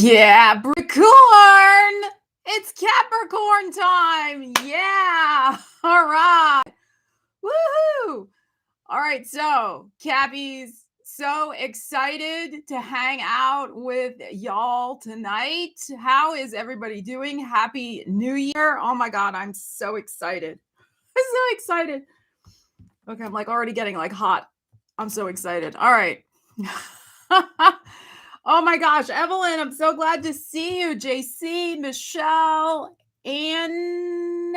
Capricorn! It's Capricorn time! Yeah! All right! Woohoo! All right, so Cappy's so excited to hang out with y'all tonight. How is everybody doing? Happy New Year! Oh my God, I'm so excited. I'm so excited. Okay, I'm like already getting like hot. I'm so excited. All right. Oh my gosh, Evelyn, I'm so glad to see you. JC, Michelle, Annelle,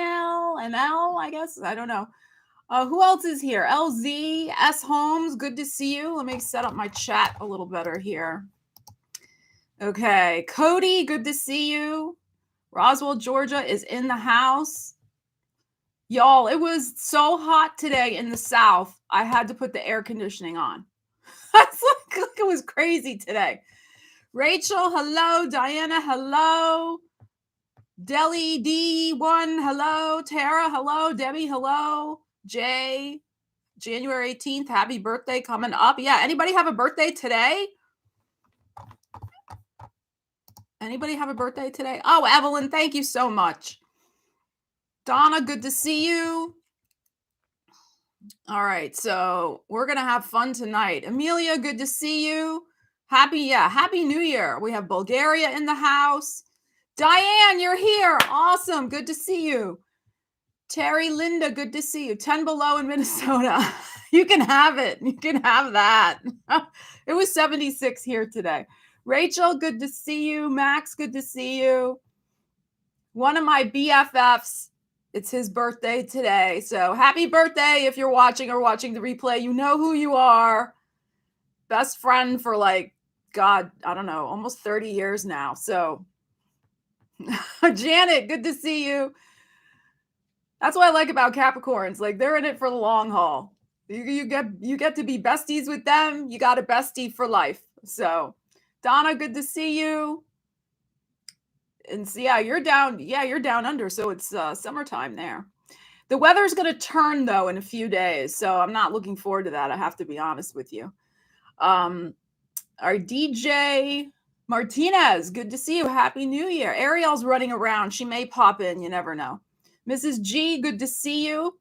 I guess. I don't know. Who else is here? LZ, S. Holmes, good to see you. Let me set up my chat a little better here. Okay, Cody, good to see you. Roswell, Georgia is in the house. Y'all, it was so hot today in the South. I had to put the air conditioning on. That's like it was crazy today. Rachel, hello. Diana, hello. Deli D1, hello. Tara, hello. Debbie, hello. Jay, January 18th, happy birthday coming up. Yeah, anybody have a birthday today? Anybody have a birthday today? Oh, Evelyn, thank you so much. Donna, good to see you. All right, so we're going to have fun tonight. Amelia, good to see you. Happy New Year. We have Bulgaria in the house. Diane, you're here. Awesome. Good to see you. Terry, Linda, good to see you. 10 below in Minnesota. You can have it. You can have that. It was 76 here today. Rachel, good to see you. Max, good to see you. One of my BFFs, it's his birthday today. So happy birthday if you're watching or watching the replay. You know who you are. Best friend for like, God, I don't know, almost 30 years now. So Janet, good to see you. That's what I like about Capricorns. Like they're in it for the long haul. You get to be besties with them. You got a bestie for life. So Donna, good to see you. And so, you're down under. So it's summertime there. The weather's going to turn though in a few days. So I'm not looking forward to that. I have to be honest with you. Our DJ Martinez, good to see you. Happy New Year. Ariel's running around. She may pop in. You never know. Mrs. G, good to see you.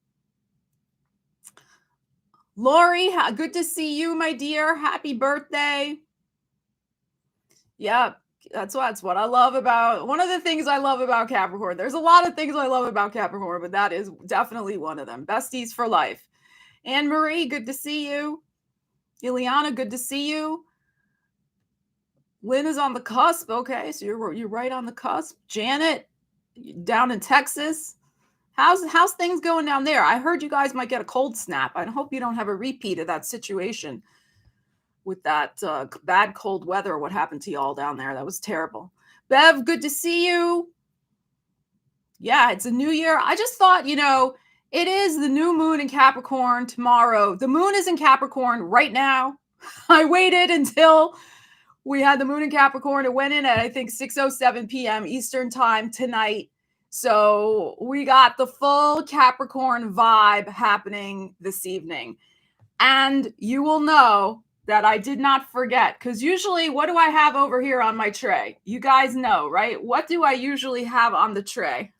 Lori, good to see you, my dear. Happy birthday. Yep, that's what I love about, one of the things I love about Capricorn. There's a lot of things I love about Capricorn, but that is definitely one of them. Besties for life. Anne Marie, good to see you. Ileana, good to see you. Lynn is on the cusp. Okay, so you're right on the cusp. Janet, down in Texas. How's things going down there? I heard you guys might get a cold snap. I hope you don't have a repeat of that situation with that bad cold weather. What happened to y'all down there? That was terrible. Bev, good to see you. Yeah, it's a new year. I just thought, it is the new moon in Capricorn tomorrow. The moon is in Capricorn right now. I waited until we had the moon in Capricorn. It went in at, I think, 6:07 p.m. Eastern time tonight. So we got the full Capricorn vibe happening this evening. And you will know that I did not forget, because usually what do I have over here on my tray? You guys know, right? What do I usually have on the tray?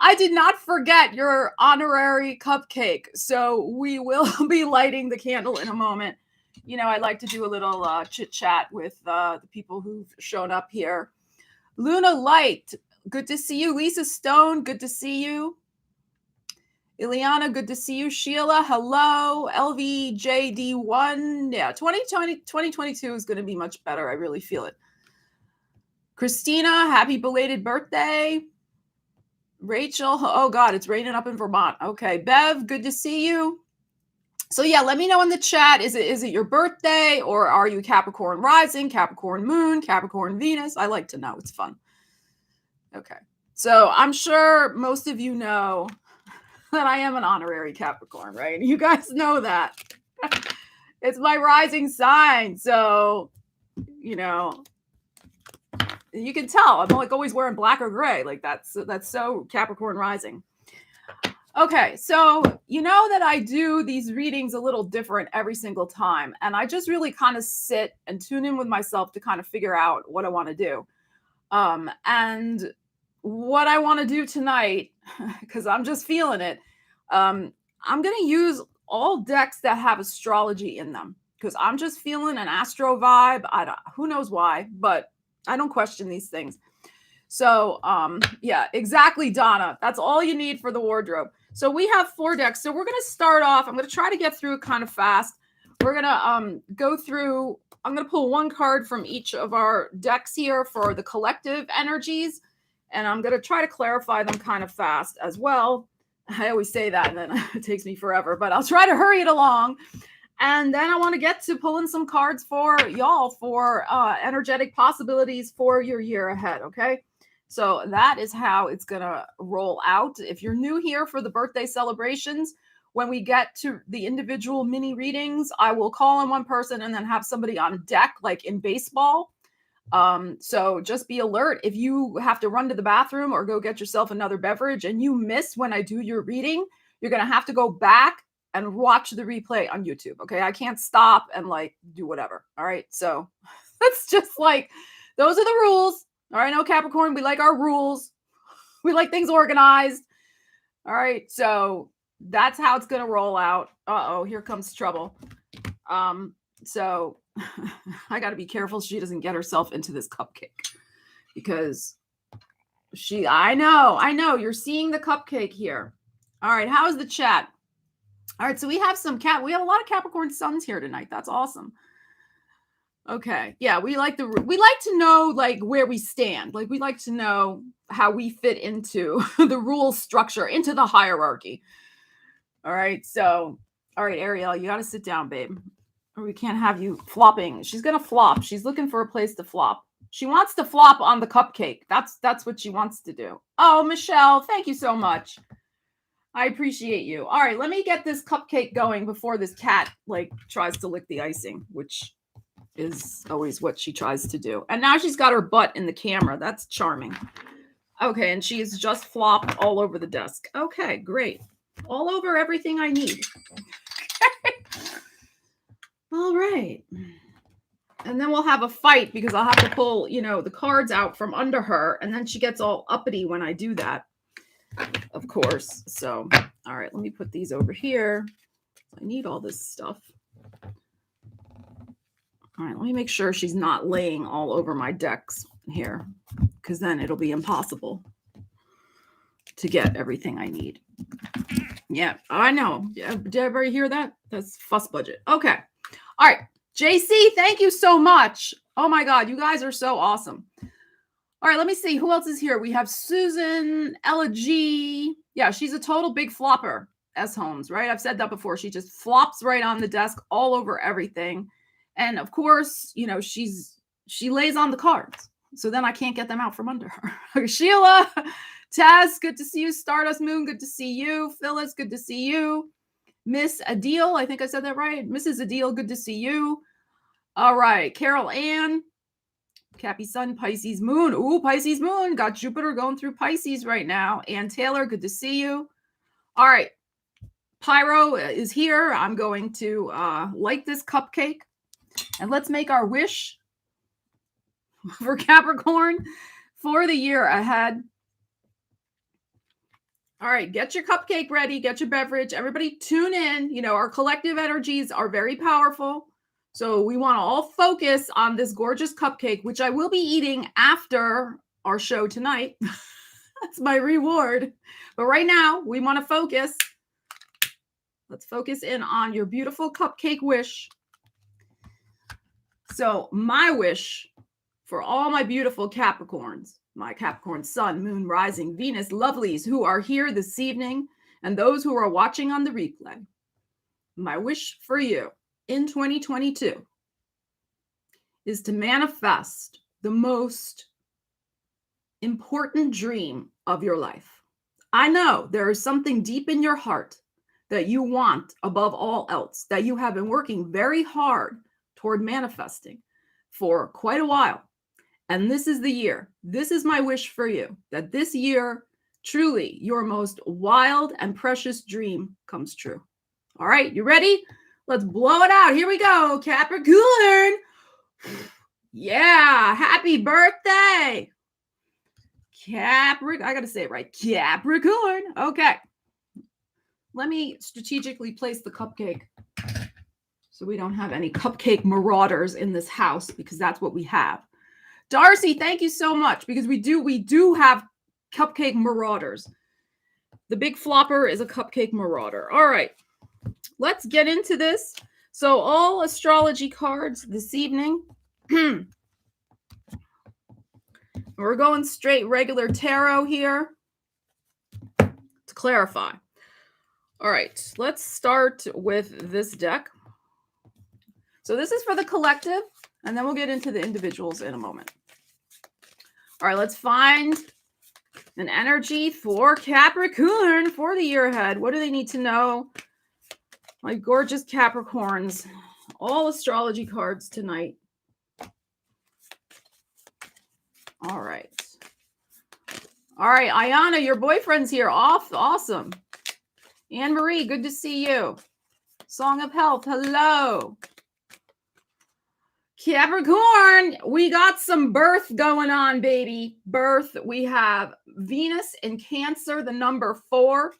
I did not forget your honorary cupcake. So we will be lighting the candle in a moment. I like to do a little chit chat with the people who've shown up here. Luna Light, good to see you. Lisa Stone, good to see you. Ileana, good to see you. Sheila, hello. LVJD1, 2022 is going to be much better. I really feel it. Christina, happy belated birthday. Rachel, oh God, it's raining up in Vermont. Okay, Bev, good to see you. So let me know in the chat, is it your birthday, or are you Capricorn rising, Capricorn moon, Capricorn Venus? I like to know. It's fun. Okay. So I'm sure most of you know that I am an honorary Capricorn, right? You guys know that. It's my rising sign. So, you can tell I'm like always wearing black or gray. Like that's so Capricorn rising. Okay, so you know that I do these readings a little different every single time, and I just really kind of sit and tune in with myself to kind of figure out what I want to do. And what I want to do tonight, because I'm just feeling it, um, I'm going to use all decks that have astrology in them because I'm just feeling an astro vibe. Who knows why, but I don't question these things. So, yeah, exactly, Donna. That's all you need for the wardrobe. So we have 4 decks. So we're going to start off. I'm going to try to get through it kind of fast. We're going to go through. I'm going to pull one card from each of our decks here for the collective energies. And I'm going to try to clarify them kind of fast as well. I always say that and then it takes me forever, but I'll try to hurry it along. And then I want to get to pulling some cards for y'all for energetic possibilities for your year ahead. Okay. So that is how it's going to roll out. If you're new here for the birthday celebrations, when we get to the individual mini readings, I will call on one person and then have somebody on deck, like in baseball. So just be alert. If you have to run to the bathroom or go get yourself another beverage and you miss when I do your reading, you're going to have to go back and watch the replay on YouTube. Okay. I can't stop and like do whatever. All right. So that's just like, those are the rules. All right. No, Capricorn, we like our rules. We like things organized. All right. So that's how it's going to roll out. Uh-oh, here comes trouble. So I got to be careful she doesn't get herself into this cupcake because I know you're seeing the cupcake here. All right. How's the chat? All right. So we have we have a lot of Capricorn suns here tonight. That's awesome. Okay. Yeah. We like to know like where we stand. Like we like to know how we fit into the rule structure, into the hierarchy. All right. So, all right, Ariel, you got to sit down, babe. Or we can't have you flopping. She's going to flop. She's looking for a place to flop. She wants to flop on the cupcake. That's what she wants to do. Oh, Michelle, thank you so much. I appreciate you. All right, let me get this cupcake going before this cat like tries to lick the icing, which is always what she tries to do. And now she's got her butt in the camera. That's charming. Okay, and she's just flopped all over the desk. Okay, great. All over everything I need. All right. And then we'll have a fight because I'll have to pull, the cards out from under her. And then she gets all uppity when I do that, of course. So, all right, let me put these over here. I need all this stuff. All right, let me make sure she's not laying all over my decks here because then it'll be impossible to get everything I need. Yeah, I know. Did everybody hear that? That's fuss budget. Okay. All right. JC, thank you so much. Oh my God, you guys are so awesome. All right, let me see. Who else is here? We have Susan, Ella G. Yeah, she's a total big flopper, S. Holmes, right? I've said that before. She just flops right on the desk all over everything. And of course, she lays on the cards. So then I can't get them out from under her. Sheila, Taz, good to see you. Stardust Moon, good to see you. Phyllis, good to see you. Miss Adil, I think I said that right. Mrs. Adil, good to see you. All right. Carol Ann, Cappy Sun, Pisces Moon. Ooh, Pisces Moon. Got Jupiter going through Pisces right now. Ann Taylor, good to see you. All right. Pyro is here. I'm going to light this cupcake. And let's make our wish for Capricorn for the year ahead. All right, get your cupcake ready, get your beverage. Everybody tune in. Our collective energies are very powerful. So we want to all focus on this gorgeous cupcake, which I will be eating after our show tonight. That's my reward. But right now, we want to focus. Let's focus in on your beautiful cupcake wish. So my wish for all my beautiful Capricorns, my Capricorn sun, moon, rising, Venus, lovelies who are here this evening, and those who are watching on the replay. My wish for you in 2022 is to manifest the most important dream of your life. I know there is something deep in your heart that you want above all else, that you have been working very hard toward manifesting for quite a while. And this is the year. This is my wish for you, that this year truly your most wild and precious dream comes true. All right, you ready? Let's blow it out. Here we go, Capricorn. Yeah, happy birthday. Capricorn. I got to say it right. Capricorn. Okay. Let me strategically place the cupcake so we don't have any cupcake marauders in this house, because that's what we have. Darcy, thank you so much, because we do have cupcake marauders. The big flopper is a cupcake marauder. All right, let's get into this. So all astrology cards this evening. We're going straight regular tarot here to clarify. All right, let's start with this deck. So this is for the collective, and then we'll get into the individuals in a moment. All right, let's find an energy for Capricorn for the year ahead. What do they need to know? My gorgeous Capricorns. All astrology cards tonight. All right. All right, Ayana, your boyfriend's here. Awesome. Anne-Marie, good to see you. Song of Health, hello. Capricorn, we got some birth going on, baby. Birth, we have Venus in Cancer, the number 4.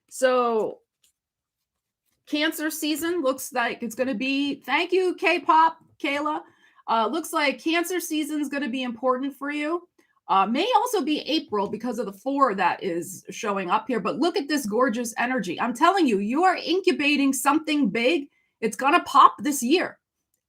So Cancer season looks like it's going to be, thank you, K-pop, Kayla. Looks like Cancer season is going to be important for you. May also be April because of the 4 that is showing up here. But look at this gorgeous energy. I'm telling you, you are incubating something big. It's going to pop this year.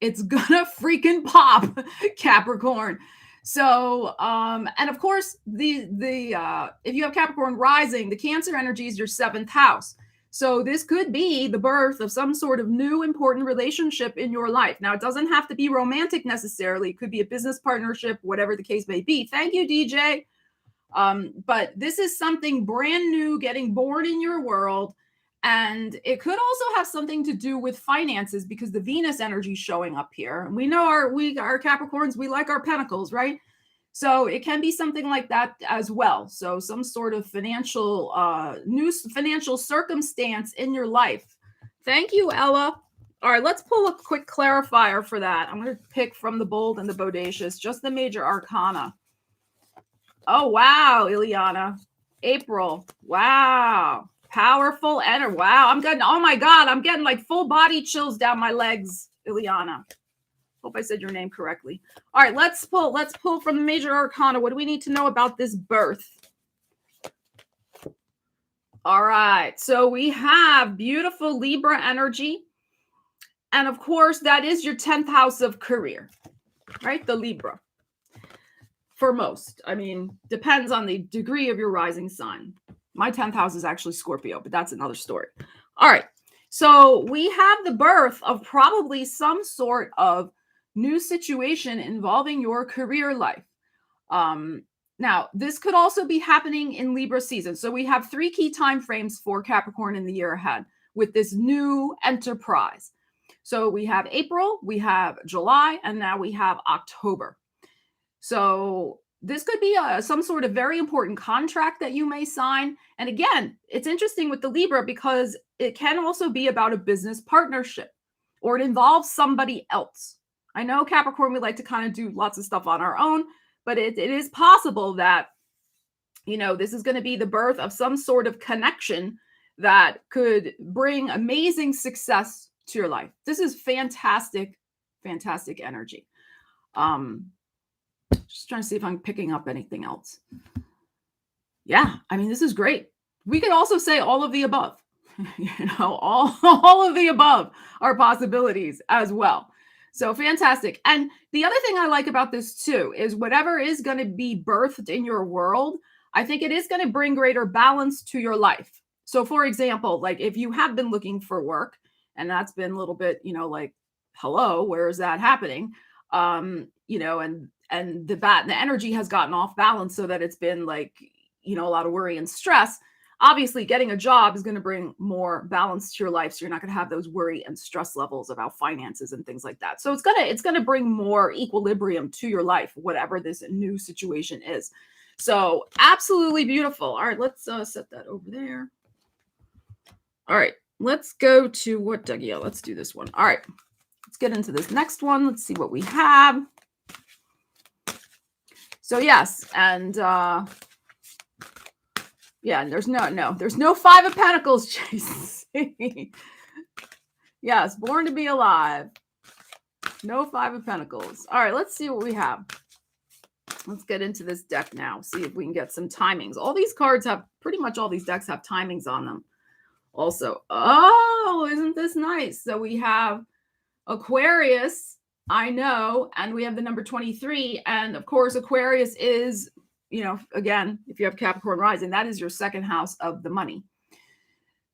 It's going to freaking pop, Capricorn. So, and of course, if you have Capricorn rising, the Cancer energy is your 7th house. So this could be the birth of some sort of new important relationship in your life. Now, it doesn't have to be romantic necessarily. It could be a business partnership, whatever the case may be. Thank you, DJ. But this is something brand new getting born in your world. And it could also have something to do with finances, because the Venus energy is showing up here. And we know our Capricorns, we like our pentacles, right? So it can be something like that as well. So some sort of financial, new financial circumstance in your life. Thank you, Ella. All right, let's pull a quick clarifier for that. I'm going to pick from the bold and the bodacious, just the major arcana. Oh, wow, Ileana. April. Wow. Powerful energy. Wow. I'm getting, oh my God, I'm getting like full body chills down my legs, Ileana. Hope I said your name correctly. All right, let's pull from the major arcana. What do we need to know about this birth? All right, so we have beautiful Libra energy. And of course, that is your 10th house of career, right? The Libra. For most. I mean, depends on the degree of your rising sign. My 10th house is actually Scorpio, but that's another story. All right, so we have the birth of probably some sort of new situation involving your career life. Now, this could also be happening in Libra season. So we have 3 key time frames for Capricorn in the year ahead with this new enterprise. So we have April, we have July, and now we have October. So this could be some sort of very important contract that you may sign. And again, it's interesting with the Libra because it can also be about a business partnership, or it involves somebody else. I know Capricorn, we like to kind of do lots of stuff on our own, but it is possible that, you know, this is going to be the birth of some sort of connection that could bring amazing success to your life. This is fantastic, fantastic energy. Just trying to see if I'm picking up anything else. Yeah, I mean, this is great. We could also say all of the above. You know, all of the above are possibilities as well. So fantastic. And the other thing I like about this too is whatever is going to be birthed in your world, I think it is going to bring greater balance to your life. So for example, like if you have been looking for work and that's been a little bit, you know, like, hello, where is that happening? You know, and the energy has gotten off balance so that it's been like, you know, a lot of worry and stress. Obviously, getting a job is going to bring more balance to your life. So you're not going to have those worry and stress levels about finances and things like that. So it's going to bring more equilibrium to your life, whatever this new situation is. So absolutely beautiful. All right, let's set that over there. All right, let's go to what, Doug? Yeah, let's do this one. All right, let's get into this next one. Let's see what we have. So yes, and yeah, there's no Five of Pentacles, Chase. Yes, born to be alive. No Five of Pentacles. All right, let's see what we have. Let's get into this deck now. See if we can get some timings. All these cards have, pretty much all these decks have timings on them. Also, oh, isn't this nice? So we have Aquarius, I know, and we have the number 23. And of course, Aquarius is, you know, again, if you have Capricorn rising, that is your second house of the money.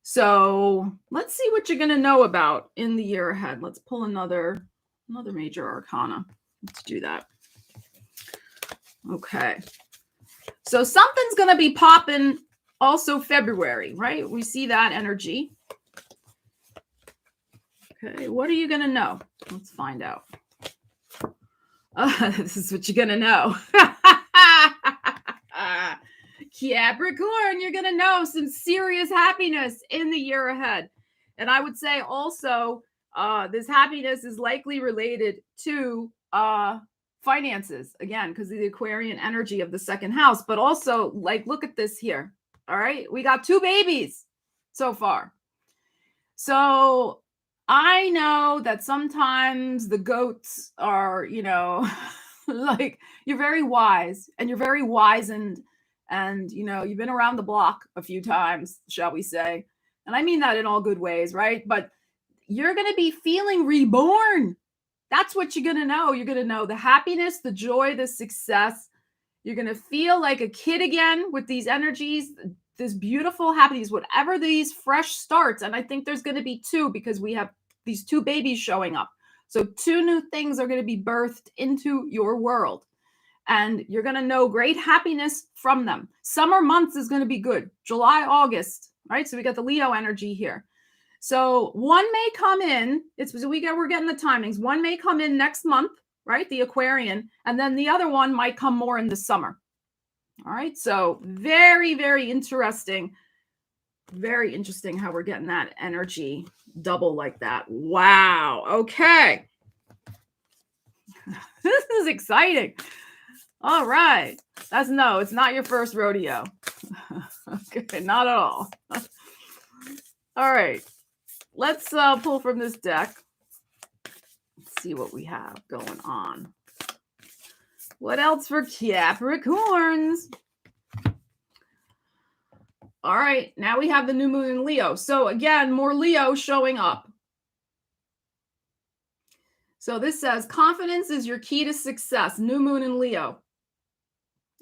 So let's see what you're going to know about in the year ahead. Let's pull another major arcana. Let's do that. Okay. So something's going to be popping also February, right? We see that energy. Okay. What are you going to know? Let's find out. This is what you're going to know. Capricorn, you're going to know some serious happiness in the year ahead. And I would say also this happiness is likely related to finances, again, because of the Aquarian energy of the second house. But also, like, look at this here. All right. We got 2 babies so far. So I know that sometimes the goats are, you know, like, you're very wise and you're very wizened. And, you know, you've been around the block a few times, shall we say. And I mean that in all good ways, right? But you're going to be feeling reborn. That's what you're going to know. You're going to know the happiness, the joy, the success. You're going to feel like a kid again with these energies, this beautiful happiness, whatever these fresh starts. And I think there's going to be 2 because we have these 2 babies showing up. So 2 new things are going to be birthed into your world. And you're going to know great happiness from them. Summer months is going to be good. July, August, right? So we got the Leo energy here. So one may come in. We're getting the timings. One may come in next month, right? The Aquarian. And then the other one might come more in the summer. All right. So very, very interesting. Very interesting how we're getting that energy double like that. Wow. Okay. This is exciting. All right. It's not your first rodeo. Okay, not at all. All right. Let's pull from this deck. Let's see what we have going on. What else for Capricorns? All right. Now we have the new moon in Leo. So again, more Leo showing up. So this says confidence is your key to success. New moon in Leo.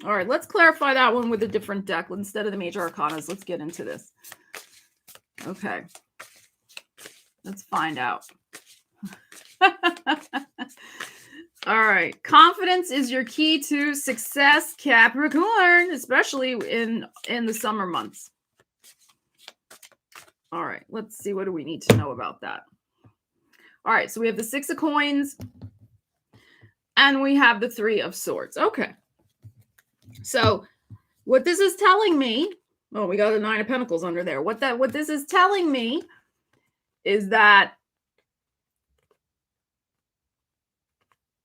All right, let's clarify that one with a different deck. Instead of the major arcanas, let's get into this. Okay. Let's find out. All right. Confidence is your key to success, Capricorn, especially in the summer months. All right. Let's see. What do we need to know about that? All right. So we have the 6 of coins and we have the 3 of swords. Okay. So what this is telling me, we got a 9 of pentacles under there. What this is telling me is that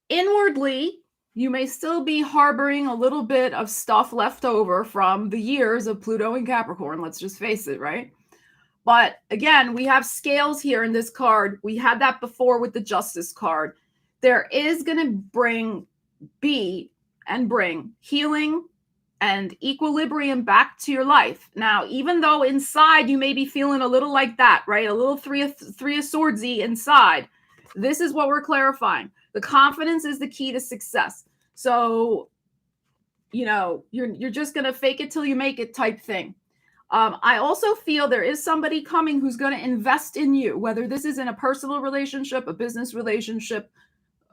inwardly, you may still be harboring a little bit of stuff left over from the years of Pluto and Capricorn. Let's just face it, right? But again, we have scales here in this card. We had that before with the Justice card. There is going to bring healing and equilibrium back to your life. Now, even though inside you may be feeling a little like that, right? A little three of swordsy inside. This is what we're clarifying. The confidence is the key to success. So, you know, you're just going to fake it till you make it type thing. I also feel there is somebody coming who's going to invest in you, whether this is in a personal relationship, a business relationship,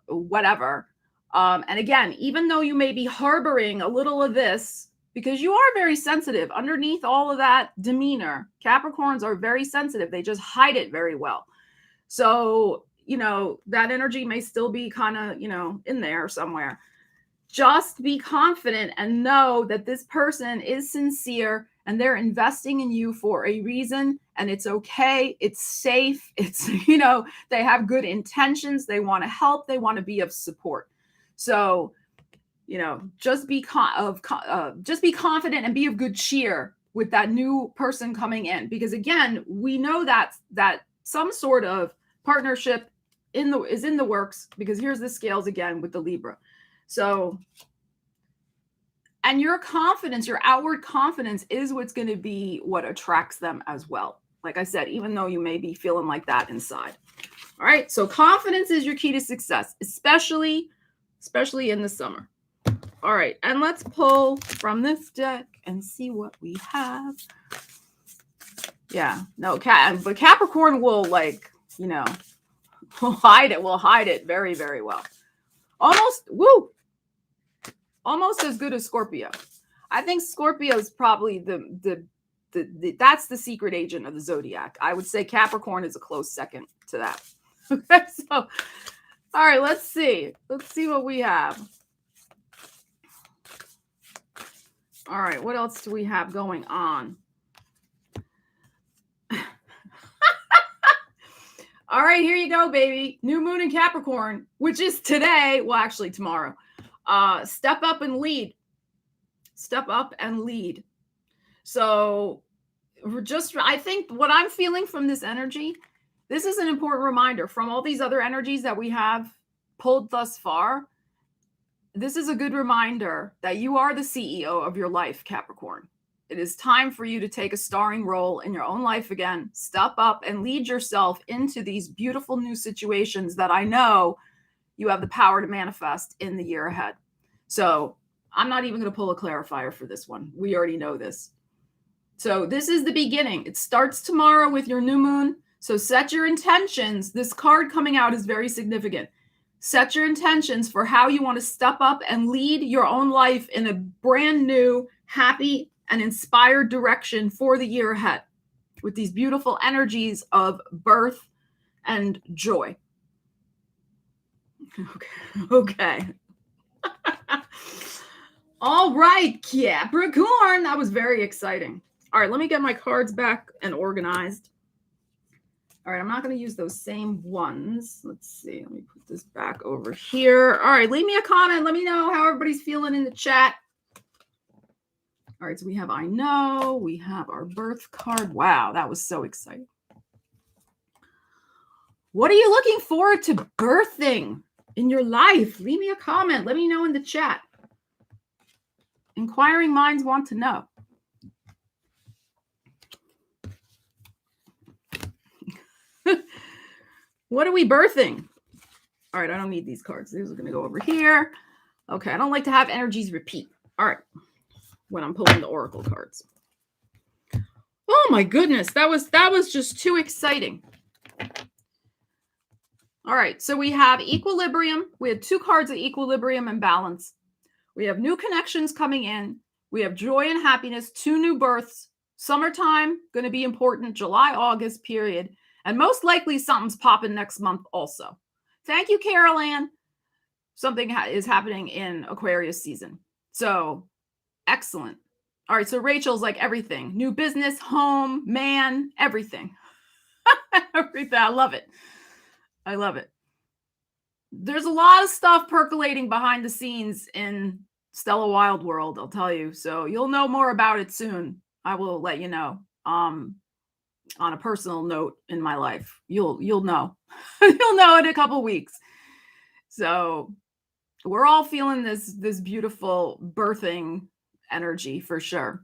whatever. And again, even though you may be harboring a little of this, because you are very sensitive underneath all of that demeanor, Capricorns are very sensitive. They just hide it very well. So, you know, that energy may still be kind of, you know, in there somewhere. Just be confident and know that this person is sincere and they're investing in you for a reason, and it's okay. It's safe. It's, they have good intentions. They want to help. They want to be of support. So, just be just be confident and be of good cheer with that new person coming in, because again, we know that some sort of partnership is in the works, because here's the scales again with the Libra. So, and your confidence, your outward confidence is what's going to be what attracts them as well. Like I said, even though you may be feeling like that inside. All right. So confidence is your key to success, especially in the summer. All right. And let's pull from this deck and see what we have. Yeah. No, but Capricorn will will hide it. Will hide it very, very well. Almost as good as Scorpio. I think Scorpio is probably that's the secret agent of the zodiac. I would say Capricorn is a close second to that. Okay, so all right, let's see what we have. All right, what else do we have going on? All right, here you go, baby. New moon in Capricorn, which is today. Well, actually tomorrow. Step up and lead. Step up and lead. So I think what I'm feeling from this energy, this is an important reminder from all these other energies that we have pulled thus far. This is a good reminder that you are the CEO of your life, Capricorn. It is time for you to take a starring role in your own life again. Step up and lead yourself into these beautiful new situations that I know you have the power to manifest in the year ahead. So I'm not even going to pull a clarifier for this one. We already know this. So this is the beginning. It starts tomorrow with your new moon. So set your intentions. This card coming out is very significant. Set your intentions for how you want to step up and lead your own life in a brand new, happy, and inspired direction for the year ahead with these beautiful energies of birth and joy. Okay. All right, Capricorn. That was very exciting. All right, let me get my cards back and organized. All right, I'm not going to use those same ones. Let's see. Let me put this back over here. All right, leave me a comment. Let me know how everybody's feeling in the chat. All right, so we have I know. We have our birth card. Wow, that was so exciting. What are you looking forward to birthing in your life? Leave me a comment. Let me know in the chat. Inquiring minds want to know. What are we birthing? All right, I don't need these cards. These are going to go over here. Okay, I don't like to have energies repeat. All right, when I'm pulling the oracle cards. Oh my goodness, that was just too exciting. All right, so we have equilibrium. We have two cards of equilibrium and balance. We have new connections coming in. We have joy and happiness, two new births. Summertime, going to be important, July, August period. And most likely something's popping next month also. Thank you, Carol Ann. Something is happening in Aquarius season. So, excellent. All right, so Rachel's like everything. New business, home, man, everything. Everything. I love it. I love it. There's a lot of stuff percolating behind the scenes in Stella Wilde world, I'll tell you. So you'll know more about it soon. I will let you know. On a personal note in my life, you'll know. You'll know in a couple weeks. So we're all feeling this beautiful birthing energy for sure.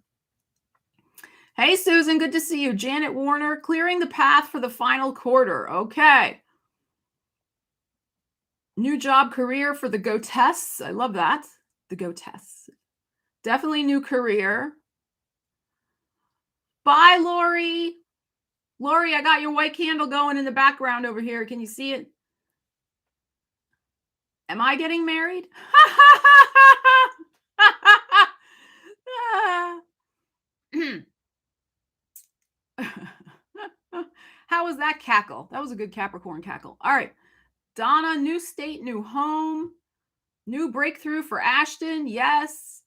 Hey, Susan, good to see you. Janet Warner, clearing the path for the final quarter. Okay. New job career for the Goatess. I love that. The Goatess. Definitely new career. Bye, Lori. Lori, I got your white candle going in the background over here. Can you see it? Am I getting married? How was that cackle? That was a good Capricorn cackle. All right. Donna, new state, new home. New breakthrough for Ashton. Yes.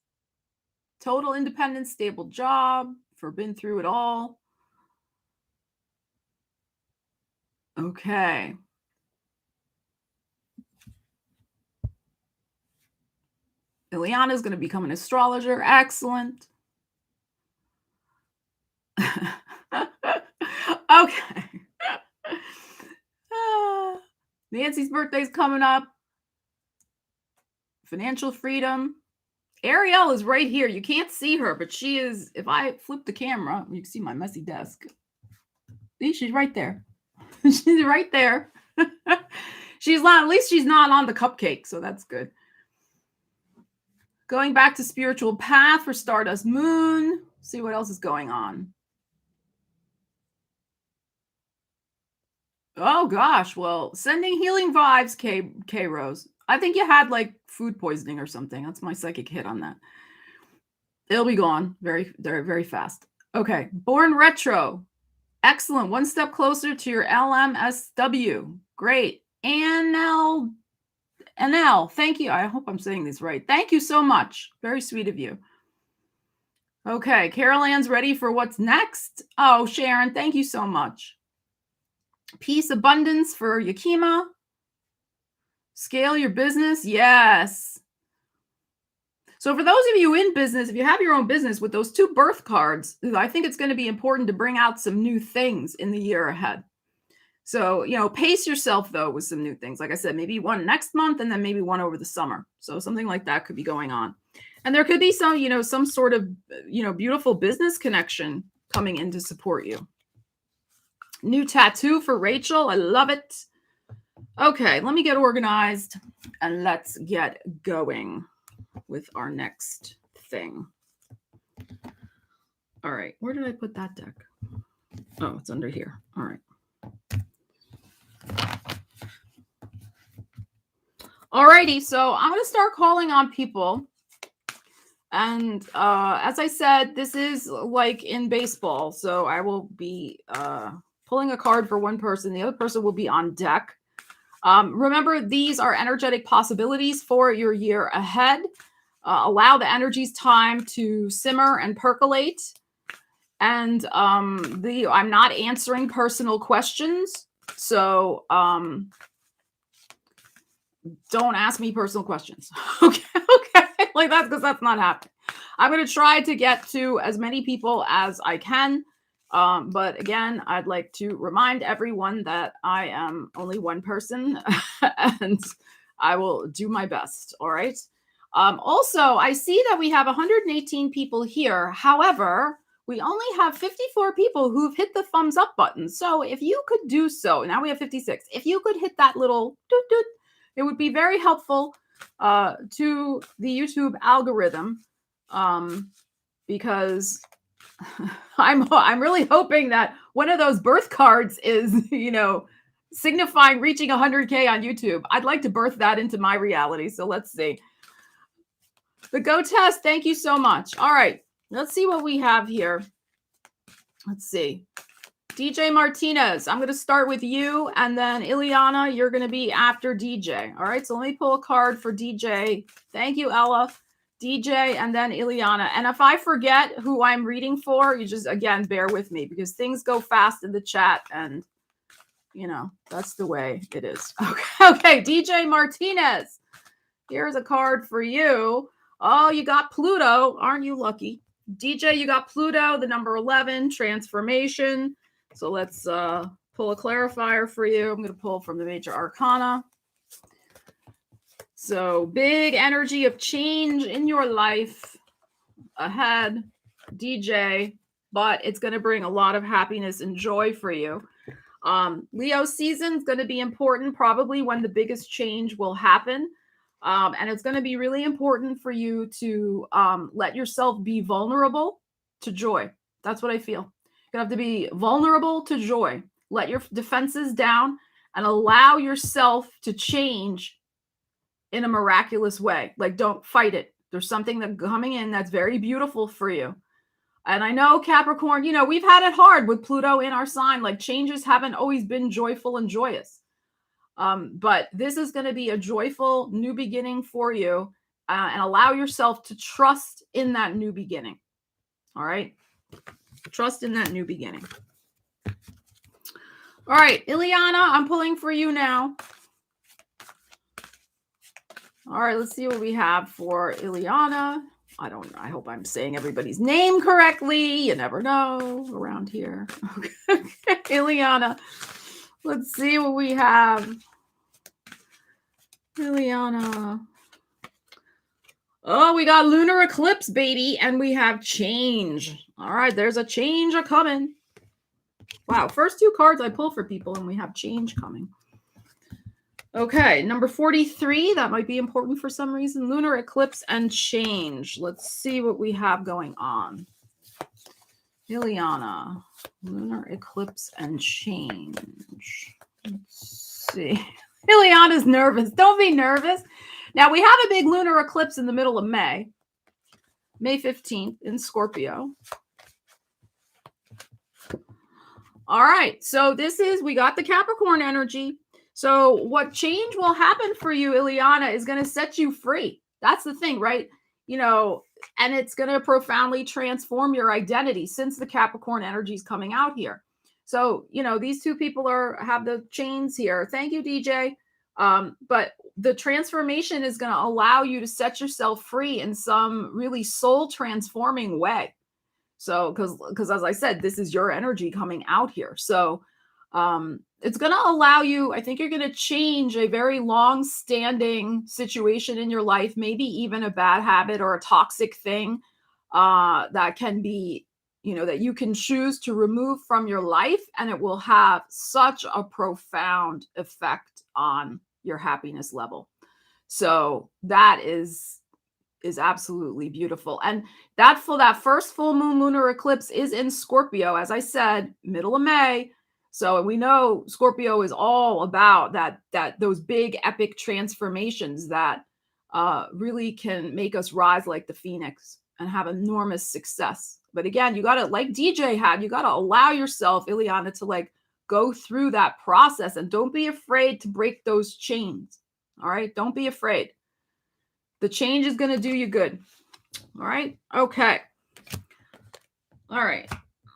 Total independence, stable job. For been through it all. Okay. Ileana is going to become an astrologer. Excellent. Okay. Nancy's birthday's coming up. Financial freedom. Ariel is right here. You can't see her, but she is. If I flip the camera, you can see my messy desk. See, she's right there. She's right there. She's not, at least she's not on the cupcake, so that's good. Going back to spiritual path for Stardust Moon. See what else is going on. Oh gosh, well, sending healing vibes, K Rose. I think you had like food poisoning or something. That's my psychic hit on that. It'll be gone very, very, very fast. Okay, born retro. Excellent. One step closer to your LMSW. Great. NL, thank you. I hope I'm saying this right. Thank you so much. Very sweet of you. Okay, Carol Ann's ready for what's next. Oh, Sharon, thank you so much. Peace, abundance for Yakima. Scale your business. Yes. So for those of you in business, if you have your own business with those 2 birth cards, I think it's going to be important to bring out some new things in the year ahead. So, pace yourself, though, with some new things. Like I said, maybe one next month and then maybe one over the summer. So something like that could be going on. And there could be some, some sort of, beautiful business connection coming in to support you. New tattoo for Rachel. I love it. Okay, let me get organized and let's get going with our next thing. All right, where did I put that deck? Oh, it's under here. All right. Alrighty, so I'm going to start calling on people. And as I said, this is like in baseball. So I will be pulling a card for one person. The other person will be on deck. Remember, these are energetic possibilities for your year ahead. Allow the energies time to simmer and percolate. And I'm not answering personal questions. So don't ask me personal questions. Okay. Like that's because that's not happening. I'm going to try to get to as many people as I can. But again, I'd like to remind everyone that I am only one person and I will do my best. All right. Also, I see that we have 118 people here. However, we only have 54 people who've hit the thumbs up button. So if you could do so, now we have 56. If you could hit that little doot doot, it would be very helpful to the YouTube algorithm because I'm really hoping that one of those birth cards is, signifying reaching 100K on YouTube. I'd like to birth that into my reality. So let's see. The Go Test, thank you so much. All right, let's see what we have here. Let's see. DJ Martinez, I'm going to start with you, and then Ileana, you're going to be after DJ. All right, so let me pull a card for DJ. Thank you, Ella. DJ, and then Ileana. And if I forget who I'm reading for, you just, again, bear with me because things go fast in the chat, and, that's the way it is. Okay, DJ Martinez, here's a card for you. Oh, you got Pluto. Aren't you lucky? DJ, you got Pluto, the number 11, transformation. So let's pull a clarifier for you. I'm going to pull from the Major Arcana. So big energy of change in your life ahead, DJ, but it's going to bring a lot of happiness and joy for you. Leo season is going to be important, probably when the biggest change will happen. And it's going to be really important for you to let yourself be vulnerable to joy. That's what I feel. You have to be vulnerable to joy. Let your defenses down and allow yourself to change in a miraculous way. Like, don't fight it. There's something that's coming in that's very beautiful for you. And I know Capricorn, we've had it hard with Pluto in our sign. Like, changes haven't always been joyful and joyous. But this is going to be a joyful new beginning for you, and allow yourself to trust in that new beginning. All right. Trust in that new beginning. All right, Ileana, I'm pulling for you now. All right, let's see what we have for Ileana. I hope I'm saying everybody's name correctly. You never know around here. Okay. Ileana, let's see what we have. Ileana. Oh, we got lunar eclipse, baby, and we have change. All right, there's a change a-coming. Wow, first two cards I pull for people, and we have change coming. Okay, number 43, that might be important for some reason. Lunar eclipse and change. Let's see what we have going on. Ileana, lunar eclipse and change. Let's see. Ileana's nervous. Don't be nervous. Now, we have a big lunar eclipse in the middle of May 15th in Scorpio. All right, so we got the Capricorn energy. So what change will happen for you, Ileana, is going to set you free. That's the thing, right? And it's going to profoundly transform your identity since the Capricorn energy is coming out here. So, these two people have the chains here. Thank you, DJ. But the transformation is going to allow you to set yourself free in some really soul transforming way. So, because as I said, this is your energy coming out here. So, it's going to allow you, I think you're going to change a very long standing situation in your life, maybe even a bad habit or a toxic thing that can be, that you can choose to remove from your life. And it will have such a profound effect on your happiness level. So that is absolutely beautiful. And that first full moon lunar eclipse is in Scorpio, as I said, middle of May. So we know Scorpio is all about those big epic transformations that really can make us rise like the phoenix and have enormous success. But again, you got to, like DJ had, you got to allow yourself, Ileana, to go through that process, and don't be afraid to break those chains. All right. Don't be afraid. The change is going to do you good. All right. Okay. All right.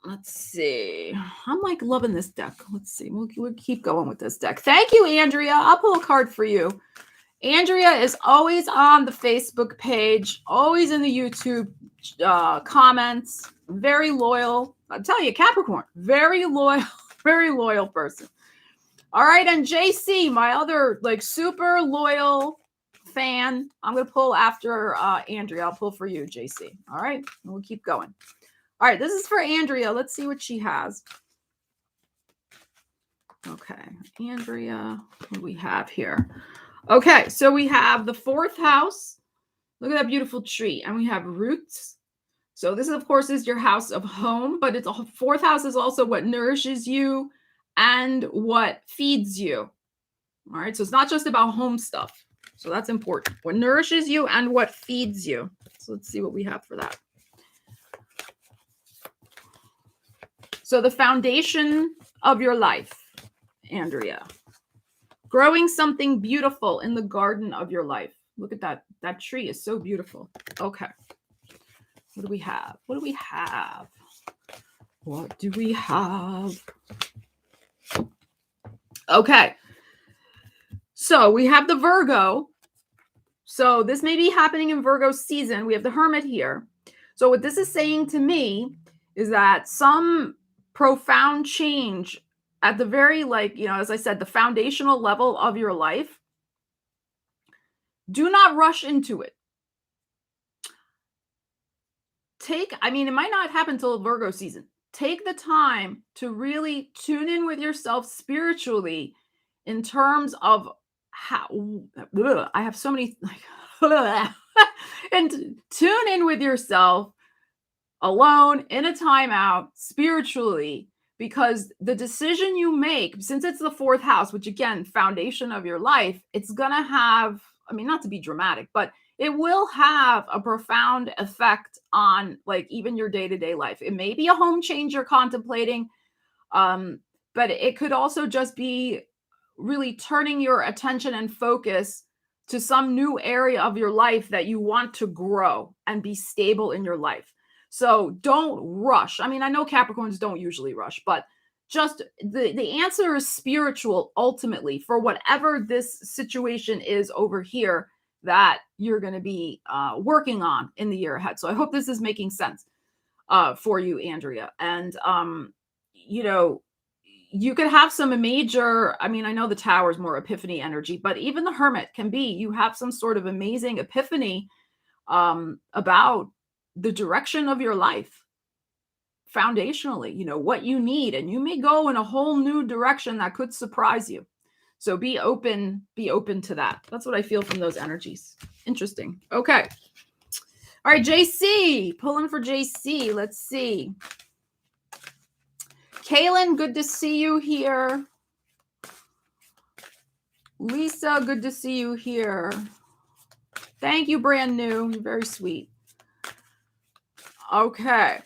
Let's see. I'm loving this deck. Let's see. We'll keep going with this deck. Thank you, Andrea. I'll pull a card for you. Andrea is always on the Facebook page, always in the YouTube comments. Very loyal. I'll tell you, Capricorn, very loyal person. All right. And JC, my other super loyal fan. I'm going to pull after Andrea. I'll pull for you, JC. All right. And we'll keep going. All right, this is for Andrea. Let's see what she has. Okay, Andrea, what do we have here? Okay, so we have the 4th house. Look at that beautiful tree. And we have roots. So this, of course, is your house of home, but it's 4th house is also what nourishes you and what feeds you. All right, so it's not just about home stuff. So that's important. What nourishes you and what feeds you. So let's see what we have for that. So the foundation of your life, Andrea. Growing something beautiful in the garden of your life. Look at that. That tree is so beautiful. Okay. What do we have? What do we have? What do we have? Okay. So we have the Virgo. So this may be happening in Virgo season. We have the Hermit here. So what this is saying to me is that some profound change at the very, as I said, the foundational level of your life. Do not rush into it. It might not happen till Virgo season. Take the time to really tune in with yourself spiritually in terms of how I have so many and tune in with yourself alone in a timeout spiritually, because the decision you make, since it's the 4th house, which again, foundation of your life, it's going to have, not to be dramatic, but it will have a profound effect on even your day-to-day life. It may be a home change you're contemplating, but it could also just be really turning your attention and focus to some new area of your life that you want to grow and be stable in your life. So don't rush. I mean, I know Capricorns don't usually rush, but just the answer is spiritual ultimately for whatever this situation is over here that you're going to be working on in the year ahead. So I hope this is making sense for you, Andrea. And, you know, you could have some major, I mean, I know the Tower is more epiphany energy, but even the Hermit can be, you have some sort of amazing epiphany about the direction of your life foundationally, you know, what you need, and you may go in a whole new direction that could surprise you. So be open to that. That's what I feel from those energies. Interesting. Okay. All right, JC, pulling for JC. Let's see. Kaylin, good to see you here. Lisa, good to see you here. Thank you, brand new. You're very sweet. Okay.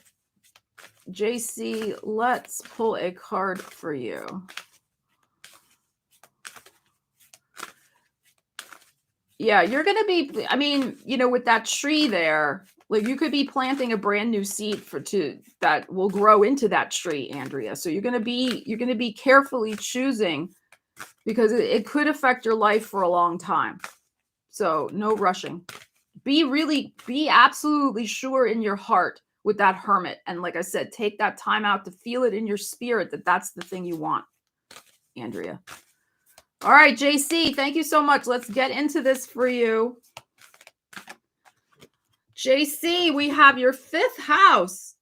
JC, let's pull a card for you. Yeah, you're going to be, I mean, you know, with that tree there, like you could be planting a brand new seed that will grow into that tree, Andrea. So you're going to be carefully choosing because it could affect your life for a long time. So no rushing. Be absolutely sure in your heart with that Hermit. And like I said, take that time out to feel it in your spirit that that's the thing you want, Andrea. All right, JC, thank you so much. Let's get into this for you. JC, we have your 5th house.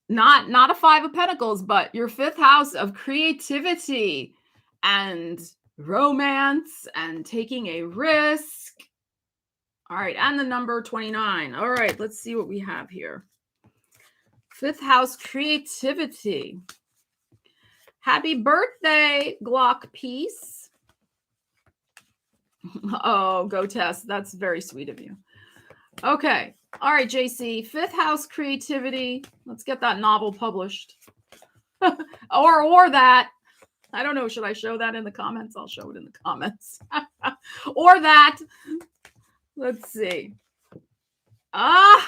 Not a 5 of Pentacles, but your 5th house of creativity and romance and taking a risk. All right, and the number 29. All right, let's see what we have here. 5th house creativity. Happy birthday, Glock Peace. Oh, go Tess. That's very sweet of you. Okay. All right, JC. 5th house creativity. Let's get that novel published. or that. I don't know. Should I show that in the comments? I'll show it in the comments. Or that. Let's see. All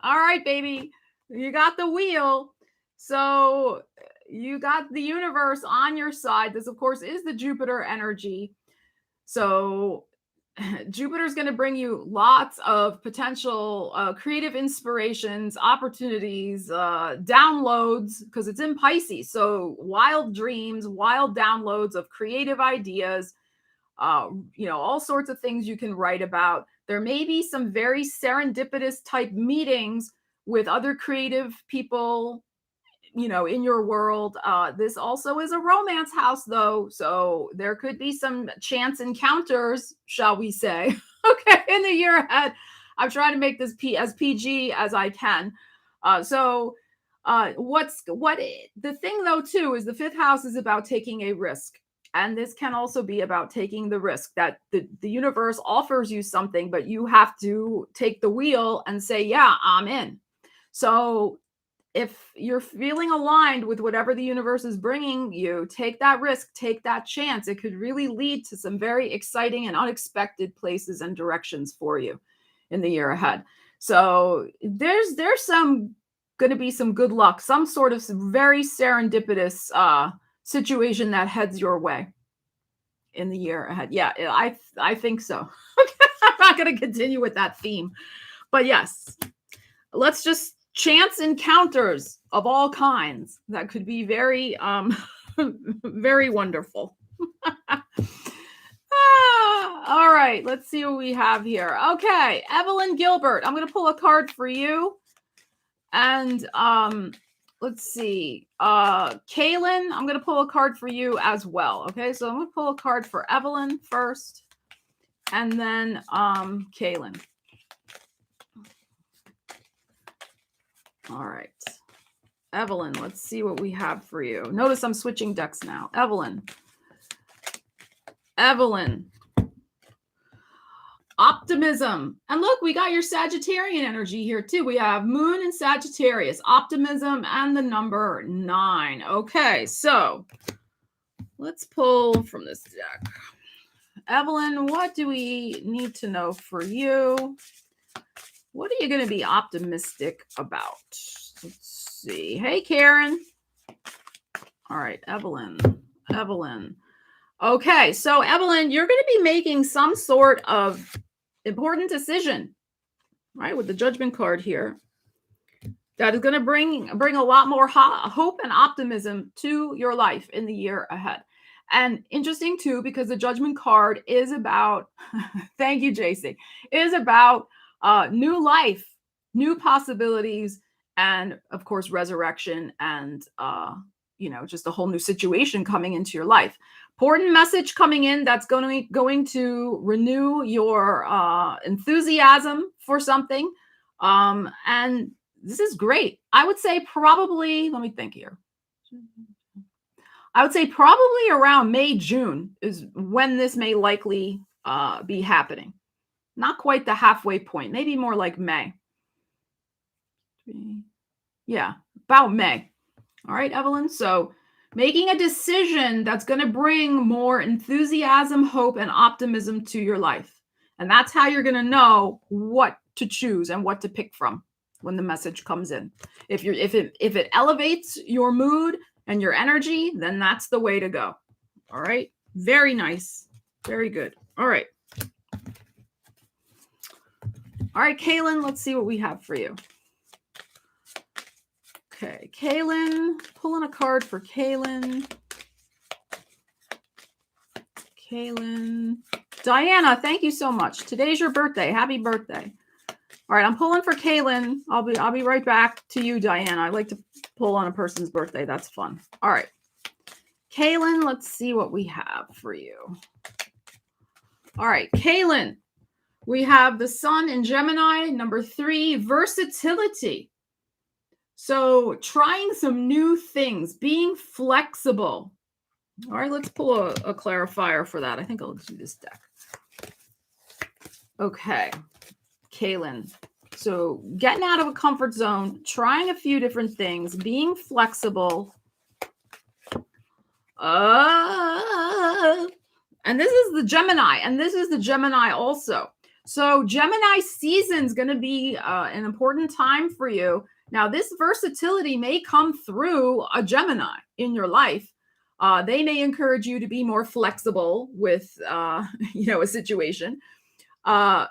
right, baby. You got the wheel. So you got the universe on your side. This, of course, is the Jupiter energy. So Jupiter is going to bring you lots of potential creative inspirations, opportunities, downloads, because it's in Pisces. So wild dreams, wild downloads of creative ideas, you know, all sorts of things you can write about. There may be some very serendipitous type meetings with other creative people, you know, in your world. This also is a romance house, though. So there could be some chance encounters, shall we say, okay, in the year ahead. I'm trying to make this as PG as I can. The thing, though, too, is the 5th house is about taking a risk. And this can also be about taking the risk that the universe offers you something, but you have to take the wheel and say, yeah, I'm in. So if you're feeling aligned with whatever the universe is bringing you, take that risk, take that chance. It could really lead to some very exciting and unexpected places and directions for you in the year ahead. So there's going to be some good luck, some sort of very serendipitous situation that heads your way in the year ahead. Yeah, I think so. I'm not going to continue with that theme, but yes, let's just chance encounters of all kinds that could be very, very wonderful. All right, let's see what we have here. Okay, Evelyn Gilbert, I'm going to pull a card for you. And let's see. Kaylin, I'm going to pull a card for you as well. Okay, so I'm going to pull a card for Evelyn first, and then Kaylin. All right. Evelyn, let's see what we have for you. Notice I'm switching decks now. Evelyn. Optimism. And look, we got your Sagittarian energy here too. We have Moon and Sagittarius, optimism, and the number 9. Okay, so let's pull from this deck. Evelyn, what do we need to know for you? What are you going to be optimistic about? Let's see. Hey, Karen. All right, Evelyn. Okay, so Evelyn, you're going to be making some sort of important decision, right? With the Judgment card here, that is going to bring a lot more hope and optimism to your life in the year ahead. And interesting too, because the Judgment card is about, thank you, JC, is about new life, new possibilities, and of course, resurrection, and just a whole new situation coming into your life. Important message coming in that's going to renew your enthusiasm for something. And this is great. I would say probably, let me think here. I would say probably around May, June is when this may likely be happening. Not quite the halfway point, maybe more like May. Yeah, about May. All right, Evelyn. So making a decision that's going to bring more enthusiasm, hope, and optimism to your life. And that's how you're going to know what to choose and what to pick from when the message comes in. If it elevates your mood and your energy, then that's the way to go. All right. Very nice. Very good. All right. All right, Kaylin, let's see what we have for you. Okay, Kaylin, pulling a card for Kaylin. Diana, thank you so much. Today's your birthday. Happy birthday. All right, I'm pulling for Kaylin. I'll be right back to you, Diana. I like to pull on a person's birthday. That's fun. All right. Kaylin, let's see what we have for you. All right, Kaylin, we have the Sun in Gemini, number 3, versatility. So trying some new things, being flexible. All right, let's pull a clarifier for that. I think I'll do this deck. Okay, Kaylin. So getting out of a comfort zone, trying a few different things, being flexible. And this is the Gemini, and this is the Gemini also. So Gemini season is going to be an important time for you. Now, this versatility may come through a Gemini in your life. They may encourage you to be more flexible with, a situation. But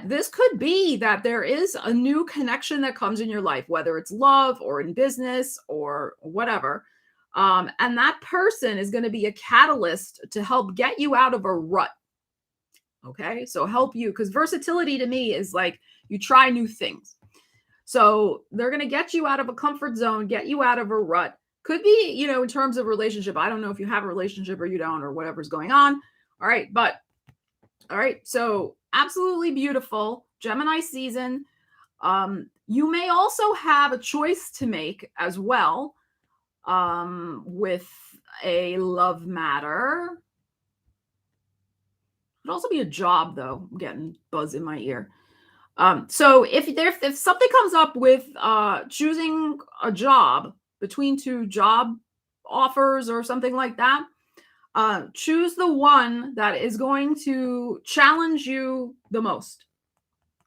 this could be that there is a new connection that comes in your life, whether it's love or in business or whatever. And that person is going to be a catalyst to help get you out of a rut. Okay, so help you, because versatility to me is like you try new things. So they're going to get you out of a comfort zone, get you out of a rut. Could be, in terms of relationship. I don't know if you have a relationship or you don't or whatever's going on. All right. So absolutely beautiful Gemini season. You may also have a choice to make as well with a love matter. Could also be a job, though. I'm getting buzz in my ear. So if something comes up with choosing a job between two job offers or something like that, choose the one that is going to challenge you the most.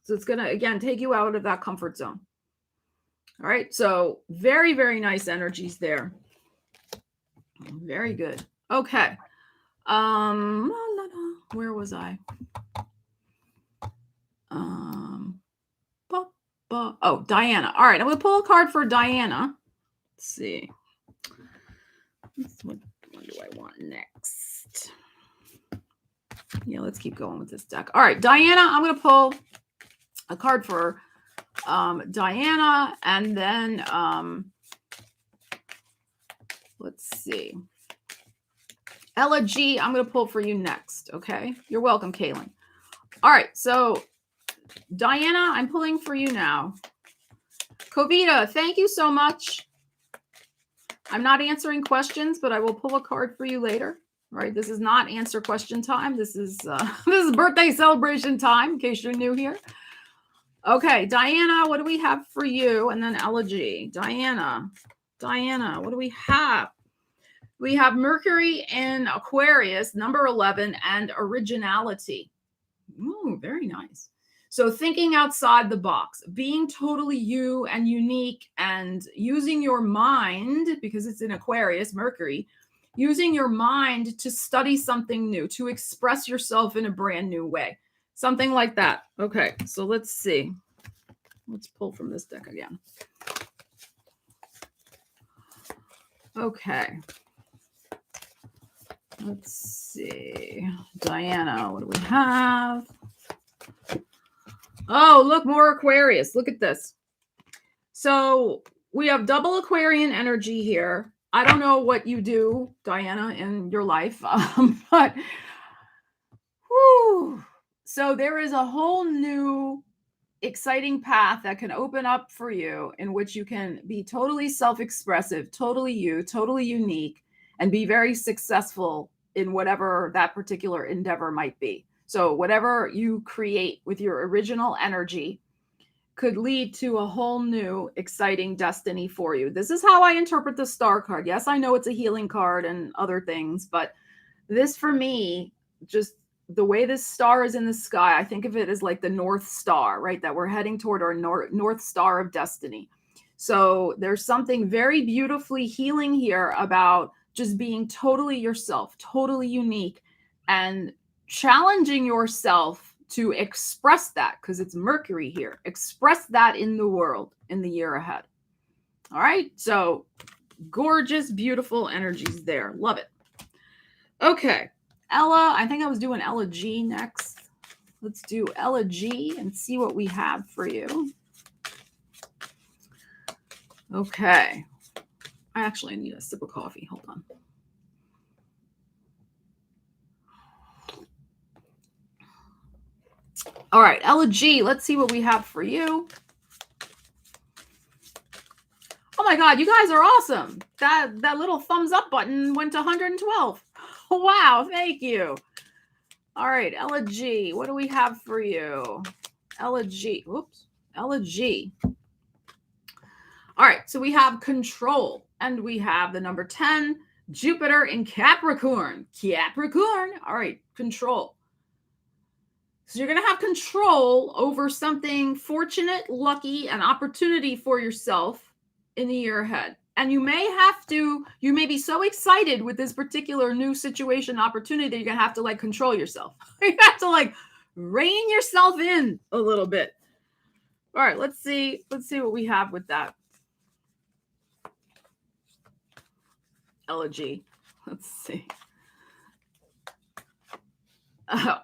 So it's going to, again, take you out of that comfort zone. All right. So very, very nice energies there. Very good. Okay. Where was I? Oh, Diana. All right, I'm going to pull a card for Diana. Let's see. What do I want next? Yeah, let's keep going with this deck. All right, Diana, I'm going to pull a card for Diana, and then let's see. Ella G, I'm going to pull for you next, okay? You're welcome, Kaylin. All right, so Diana, I'm pulling for you now. Kovita, thank you so much. I'm not answering questions, but I will pull a card for you later. right? This is not answer question time. This is this is birthday celebration time, in case you're new here. Okay, Diana, what do we have for you? And then Elegy. Diana, what do we have? We have Mercury in Aquarius, number 11, and originality. Ooh, very nice. So thinking outside the box, being totally you and unique, and using your mind, because it's in Aquarius, Mercury, using your mind to study something new, to express yourself in a brand new way. Something like that. Okay, so let's see. Let's pull from this deck again. Okay. Let's see. Diana, what do we have? Oh, look, more Aquarius. Look at this. So we have double Aquarian energy here. I don't know what you do, Diana, in your life, but whew. So there is a whole new exciting path that can open up for you, in which you can be totally self-expressive, totally you, totally unique, and be very successful in whatever that particular endeavor might be. So whatever you create with your original energy could lead to a whole new exciting destiny for you. This is how I interpret the star card. Yes, I know it's a healing card and other things, but this, for me, just the way this star is in the sky, I think of it as like the North Star, right? That we're heading toward our North Star of destiny. So there's something very beautifully healing here about just being totally yourself, totally unique, and challenging yourself to express that, because it's Mercury here. Express that in the world in the year ahead. All right. So gorgeous, beautiful energies there. Love it. Okay. Ella, I think I was doing Ella G next. Let's do Ella G and see what we have for you. Okay. I actually need a sip of coffee. Hold on. All right, Ella G, let's see what we have for you. Oh my God, you guys are awesome. That little thumbs up button went to 112. Wow, thank you. All right, Ella G, what do we have for you? Ella G, whoops, Ella G. All right, so we have control, and we have the number 10, Jupiter in Capricorn. Capricorn, all right, control. So you're going to have control over something fortunate, lucky, and opportunity for yourself in the year ahead. And you may be so excited with this particular new situation, opportunity, that you're going to have to like control yourself. You have to like rein yourself in a little bit. All right, let's see what we have with that. Elegy. Let's see.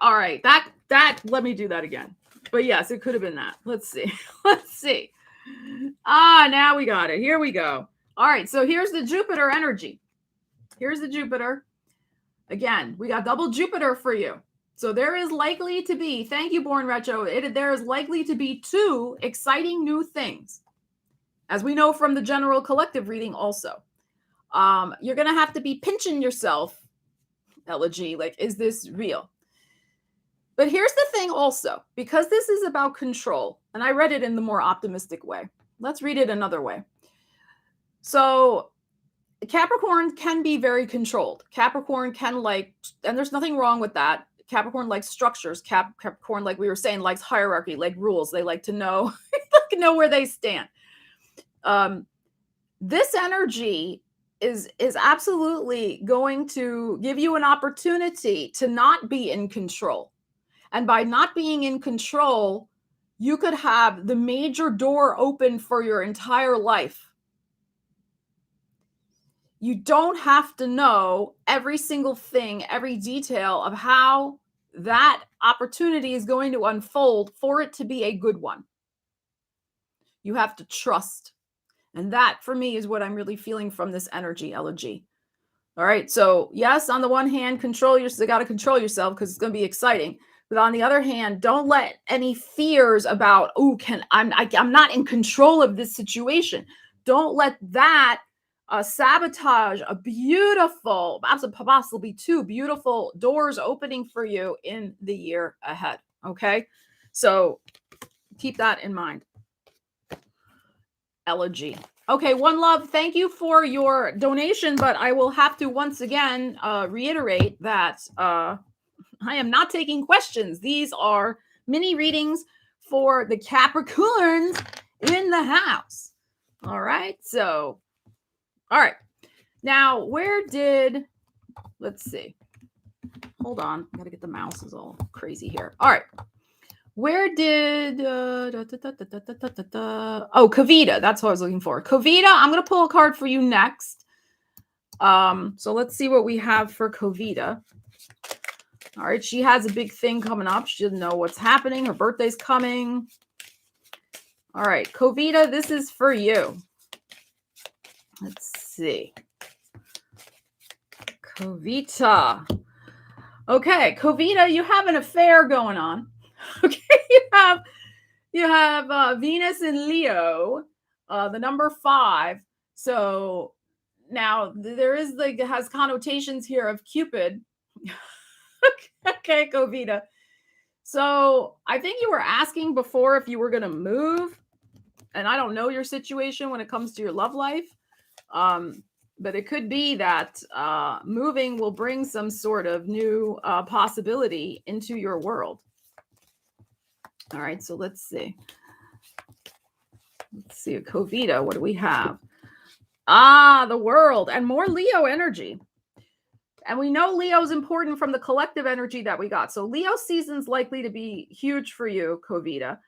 All right, that let me do that again. But yes, it could have been that. Let's see. Let's see. Now we got it. Here we go. All right, so here's the Jupiter energy. Here's the Jupiter. Again, we got double Jupiter for you. So there is likely to be, thank you, Born Retro, there is likely to be 2 exciting new things, as we know from the general collective reading also. You're going to have to be pinching yourself, Elegy, like, is this real? But here's the thing also, because this is about control, and I read it in the more optimistic way. Let's read it another way. So Capricorn can be very controlled. Capricorn can like, and there's nothing wrong with that. Capricorn likes structures. Capricorn, like we were saying, likes hierarchy, like rules. They like to know, know where they stand. This energy is absolutely going to give you an opportunity to not be in control. And by not being in control, you could have the major door open for your entire life. You don't have to know every single thing, every detail of how that opportunity is going to unfold for it to be a good one. You have to trust. And that, for me, is what I'm really feeling from this energy, Elegy. All right. So yes, on the one hand, you got to control yourself because it's going to be exciting. But on the other hand, don't let any fears about, I'm not in control of this situation. Don't let that sabotage, a beautiful, possibly two beautiful doors opening for you in the year ahead. Okay. So keep that in mind. Elegy. Okay, One Love, thank you for your donation, but I will have to once again reiterate that I am not taking questions. These are mini readings for the Capricorns in the house. All right, so, all right. Now, let's see. Hold on, I gotta get the mouse is all crazy here. All right. Where did Kavita? That's what I was looking for. Kavita, I'm gonna pull a card for you next. So let's see what we have for Kavita. All right, she has a big thing coming up. She doesn't know what's happening. Her birthday's coming. All right, Kavita, this is for you. Let's see. Kavita. Okay, Kavita, you have an affair going on. Okay, you have Venus in Leo, the number 5. So now there is it has connotations here of Cupid. Okay, Kavita. So I think you were asking before if you were going to move, and I don't know your situation when it comes to your love life. But it could be that moving will bring some sort of new possibility into your world. All right, so let's see. Let's see, Kavita, what do we have? The world and more Leo energy. And we know Leo is important from the collective energy that we got. So Leo season's likely to be huge for you, Kavita.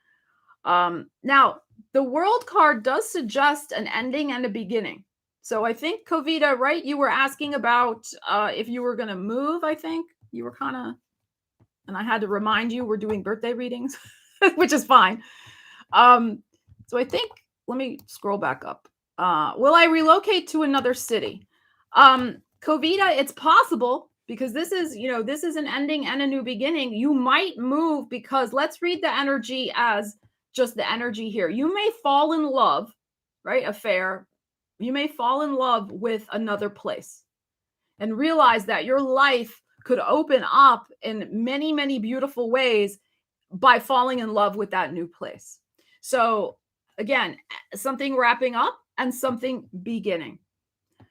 Now, the world card does suggest an ending and a beginning. So I think, Kavita, right, you were asking about if you were going to move, I think. You were kind of, and I had to remind you we're doing birthday readings, which is fine. So I think, let me scroll back up. Will I relocate to another city? Kavita, it's possible because this is an ending and a new beginning. You might move because let's read the energy as just the energy here. You may fall in love, right? Affair. You may fall in love with another place and realize that your life could open up in many, many beautiful ways by falling in love with that new place. So again, something wrapping up and something beginning.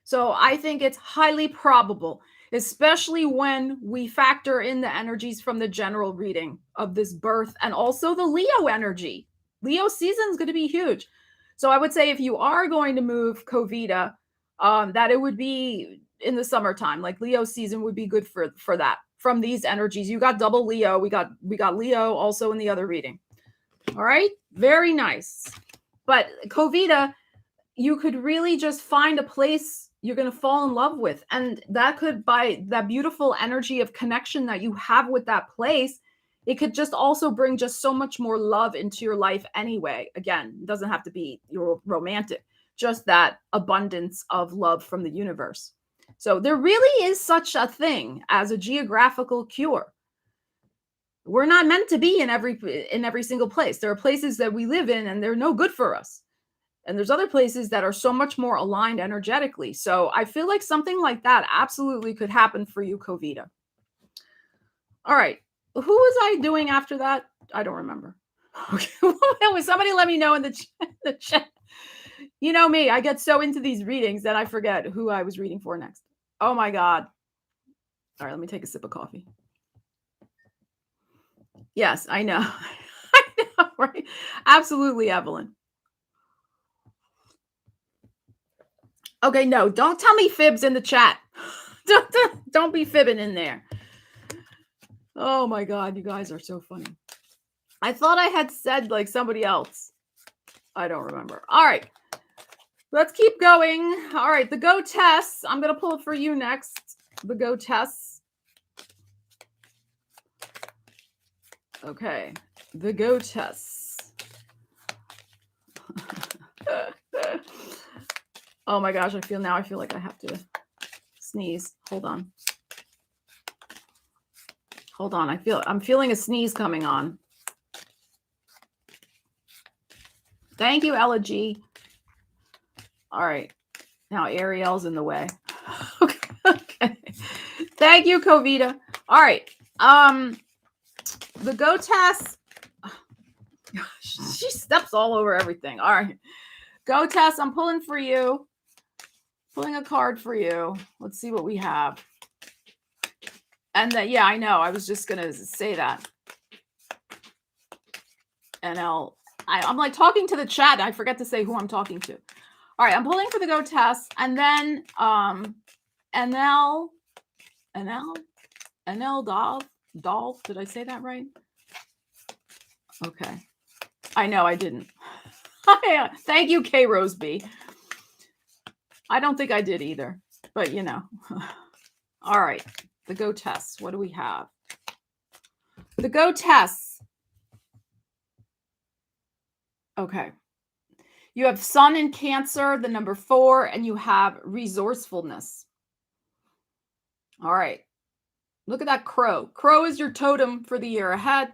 So I think it's highly probable, especially when we factor in the energies from the general reading of this birth and also the Leo energy. Leo season is going to be huge. So I would say if you are going to move, Kavita, that it would be in the summertime. Like Leo season would be good for that. From these energies, you got double Leo. We got Leo also in the other reading. All right, very nice. But Kavita, you could really just find a place you're going to fall in love with, and that could, by that beautiful energy of connection that you have with that place, it could just also bring just so much more love into your life anyway. Again, it doesn't have to be your romantic, just that abundance of love from the universe. So there really is such a thing as a geographical cure. We're not meant to be in every single place. There are places that we live in and they're no good for us. And there's other places that are so much more aligned energetically. So I feel like something like that absolutely could happen for you, Kavita. All right. Who was I doing after that? I don't remember. Okay. Somebody let me know in the chat. You know me, I get so into these readings that I forget who I was reading for next. Oh my God. All right, let me take a sip of coffee. Yes, I know. I know, right? Absolutely, Evelyn. Okay, no, don't tell me fibs in the chat. Don't be fibbing in there. Oh my God, you guys are so funny. I thought I had said like somebody else. I don't remember. All right, let's keep going. All right, the go tests. I'm going to pull it for you next. The go tests. Okay, the go tests. Oh my gosh, I feel like I have to sneeze. Hold on. I'm feeling a sneeze coming on. Thank you, Elegy. All right. Now Ariel's in the way. Okay. Thank you, Covita. All right. The go test. She steps all over everything. All right. Go test. I'm pulling for you. Pulling a card for you. Let's see what we have. And yeah, I know. I was just gonna say that. And I'm like talking to the chat. I forget to say who I'm talking to. All right, I'm pulling for the go test, and then Enel Dolph. Did I say that right? Okay. I know I didn't. Thank you, K Rose B. I don't think I did either, but you know. All right, the go tests. What do we have? The go tests. Okay. You have Sun in Cancer, the number 4, and you have resourcefulness. All right. Look at that crow. Crow is your totem for the year ahead.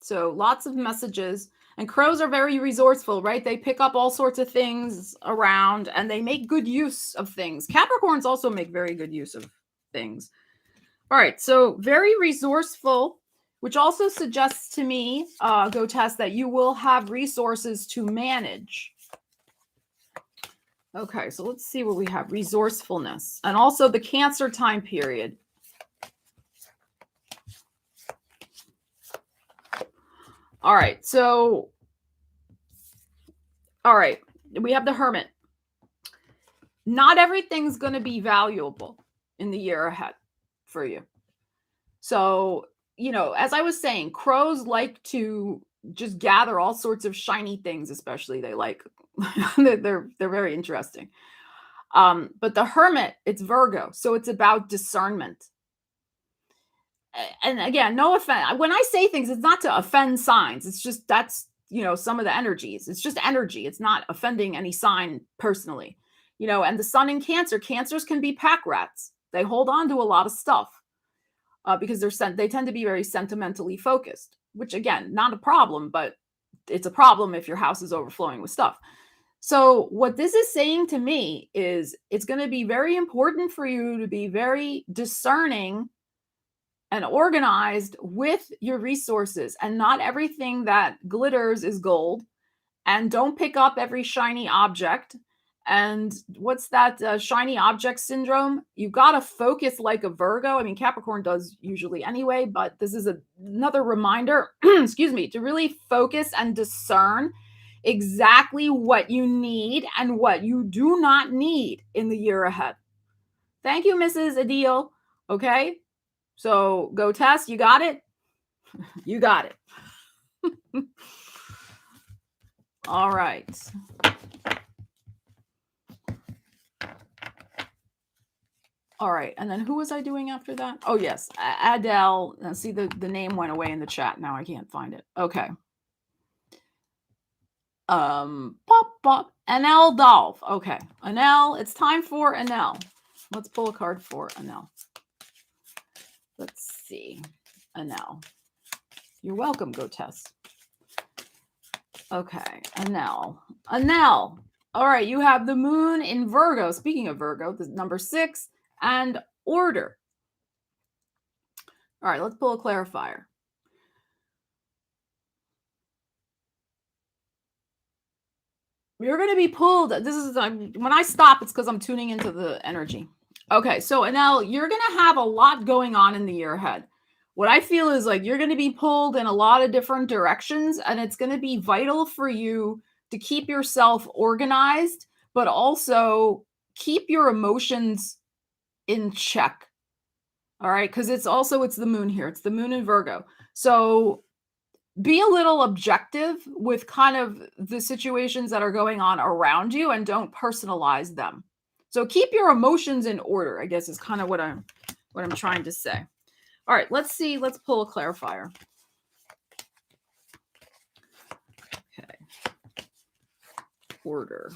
So lots of messages. And crows are very resourceful, right? They pick up all sorts of things around and they make good use of things. Capricorns also make very good use of things. All right. So very resourceful, which also suggests to me, go test, that you will have resources to manage. Okay, so let's see what we have. Resourcefulness. And also the Cancer time period. All right, so, all right, we have the Hermit. Not everything's going to be valuable in the year ahead for you. So, you know, as I was saying, crows like to just gather all sorts of shiny things, especially. They like, they're very interesting. But the Hermit, it's Virgo, so it's about discernment. And again, no offense. When I say things, it's not to offend signs. It's just that's, you know, some of the energies. It's just energy. It's not offending any sign personally, you know. And the Sun in Cancer, Cancers can be pack rats. They hold on to a lot of stuff because they tend to be very sentimentally focused. Which again, not a problem, but it's a problem if your house is overflowing with stuff. So what this is saying to me is it's going to be very important for you to be very discerning and organized with your resources, and not everything that glitters is gold, and don't pick up every shiny object. And what's that shiny object syndrome? You've got to focus like a Virgo. I mean, Capricorn does usually anyway, but this is another reminder, excuse me, to really focus and discern exactly what you need and what you do not need in the year ahead. Thank you, Mrs. Adil. Okay. So go test. You got it? You got it. All right. All right. And then who was I doing after that? Oh, yes. Adele. Now, see, the name went away in the chat. Now I can't find it. Okay. Enel Dolph. Okay. Enel. It's time for Enel. Let's pull a card for Enel. Let's see. Enel. You're welcome, go test. Okay. Enel. All right. You have the moon in Virgo. Speaking of Virgo, the number 6 and order. All right. Let's pull a clarifier. You're going to be pulled. This is when I stop, it's because I'm tuning into the energy. Okay, so Enel, you're going to have a lot going on in the year ahead. What I feel is like you're going to be pulled in a lot of different directions, and it's going to be vital for you to keep yourself organized, but also keep your emotions in check. All right, because it's the moon here. It's the moon in Virgo. So be a little objective with kind of the situations that are going on around you, and don't personalize them. So keep your emotions in order, I guess, is kind of what I'm trying to say. All right, let's see. Let's pull a clarifier. Okay. Order.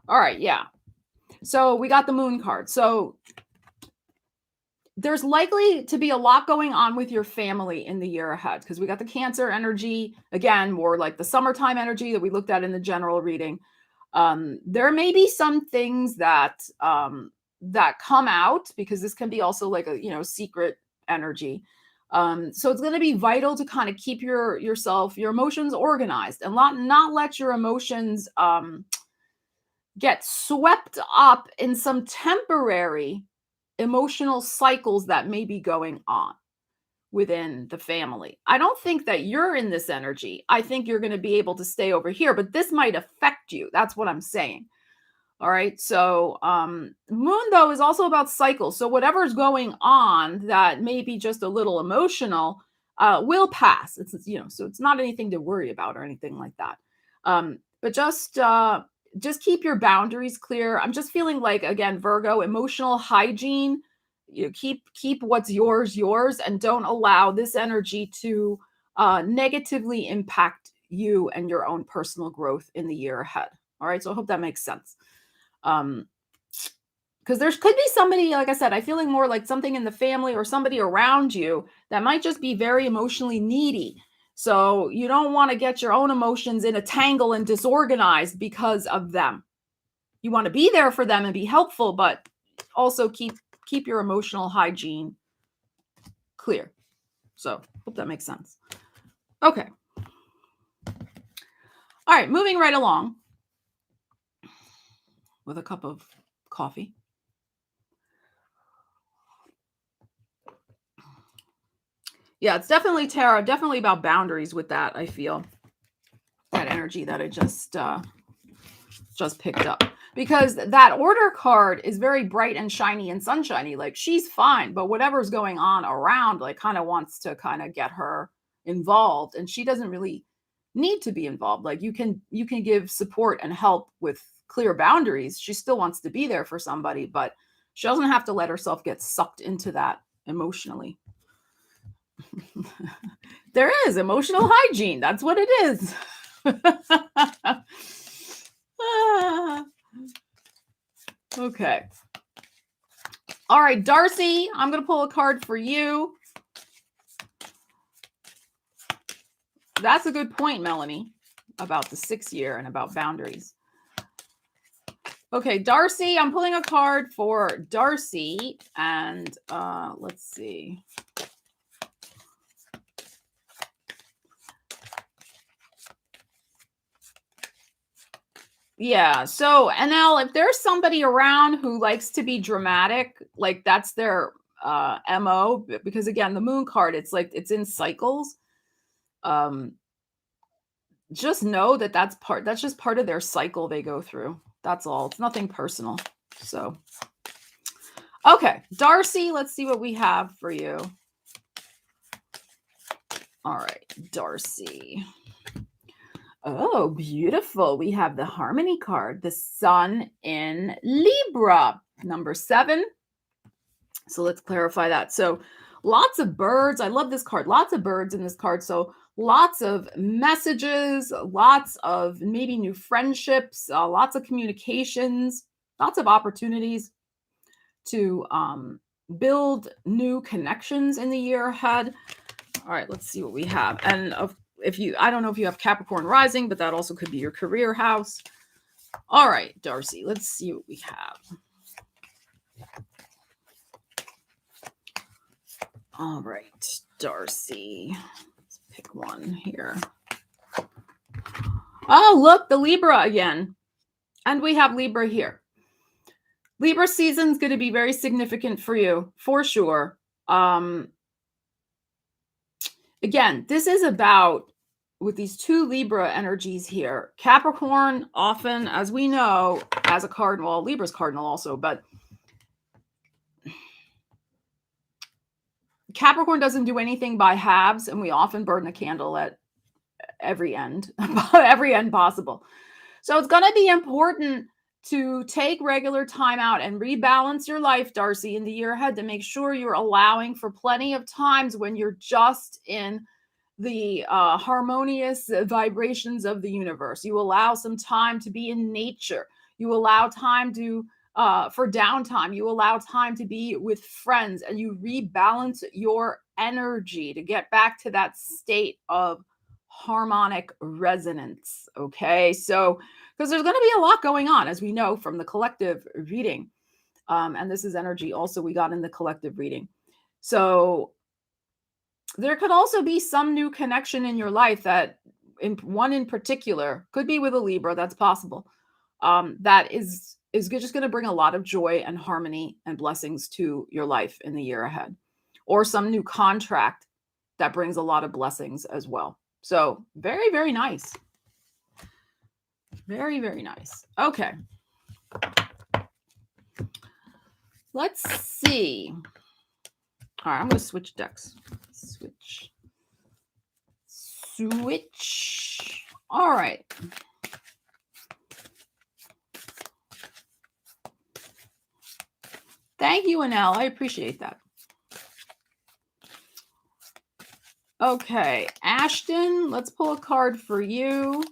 All right, yeah. So we got the moon card. So there's likely to be a lot going on with your family in the year ahead, because we got the Cancer energy, again, more like the summertime energy that we looked at in the general reading. There may be some things that that come out, because this can be also like a, secret energy. So it's going to be vital to kind of keep your emotions organized, and not let your emotions get swept up in some temporary emotional cycles that may be going on within the family. I don't think that you're in this energy. I think you're going to be able to stay over here, but this might affect you. That's what I'm saying. All right. So, moon though is also about cycles. So whatever's going on that may be just a little emotional, will pass. It's, so it's not anything to worry about or anything like that. But just keep your boundaries clear. I'm just feeling like, again, Virgo, emotional hygiene. Keep what's yours, and don't allow this energy to negatively impact you and your own personal growth in the year ahead. All right. So I hope that makes sense. Because there could be somebody, like I said, I feeling more like something in the family or somebody around you that might just be very emotionally needy. So you don't want to get your own emotions in a tangle and disorganized because of them. You want to be there for them and be helpful, but also keep your emotional hygiene clear. So hope that makes sense. Okay. All right, moving right along with a cup of coffee. Yeah, it's definitely tarot, definitely about boundaries with that. I feel that energy that I just picked up, because that order card is very bright and shiny and sunshiny. Like, she's fine, but whatever's going on around, like, kind of wants to kind of get her involved, and she doesn't really need to be involved. Like, you can give support and help with clear boundaries. She still wants to be there for somebody, but she doesn't have to let herself get sucked into that emotionally. There is emotional hygiene. That's what it is. Okay. All right, Darcy, I'm going to pull a card for you. That's a good point, Melanie, about the 6 year and about boundaries. Okay, Darcy, I'm pulling a card for Darcy, and let's see. Yeah. So, NL, if there's somebody around who likes to be dramatic, like that's their MO, because again, the moon card, it's like it's in cycles. Just know that that's just part of their cycle they go through. That's all. It's nothing personal. So, okay, Darcy, let's see what we have for you. All right, Darcy. Oh, beautiful. We have the Harmony card, the Sun in Libra, number 7. So let's clarify that. So lots of birds. I love this card. Lots of birds in this card. So lots of messages, lots of maybe new friendships, lots of communications, lots of opportunities to build new connections in the year ahead. All right, let's see what we have. And I don't know if you have Capricorn rising, but that also could be your career house. All right, Darcy, let's see what we have. All right, Darcy, let's pick one here. Oh, look, the Libra again. And we have Libra here. Libra season is going to be very significant for you, for sure. Again, this is about, with these 2 Libra energies here, Capricorn often, as we know, as a cardinal, Libra's cardinal also, but Capricorn doesn't do anything by halves, and we often burn the candle at every end, every end possible. So it's going to be important to take regular time out and rebalance your life, Darcy, in the year ahead, to make sure you're allowing for plenty of times when you're just in the harmonious vibrations of the universe. You allow some time to be in nature. You allow time to for downtime. You allow time to be with friends, and you rebalance your energy to get back to that state of harmonic resonance. Okay. So, because there's going to be a lot going on, as we know from the collective reading. And this is energy also we got in the collective reading. So, there could also be some new connection in your life that in particular could be with a Libra. That's possible. That is just going to bring a lot of joy and harmony and blessings to your life in the year ahead, or some new contract that brings a lot of blessings as well. So very, very nice. Very, very nice. Okay. Let's see. All right, I'm going to switch decks. Switch. All right. Thank you, Anel. I appreciate that. Okay, Ashton, let's pull a card for you.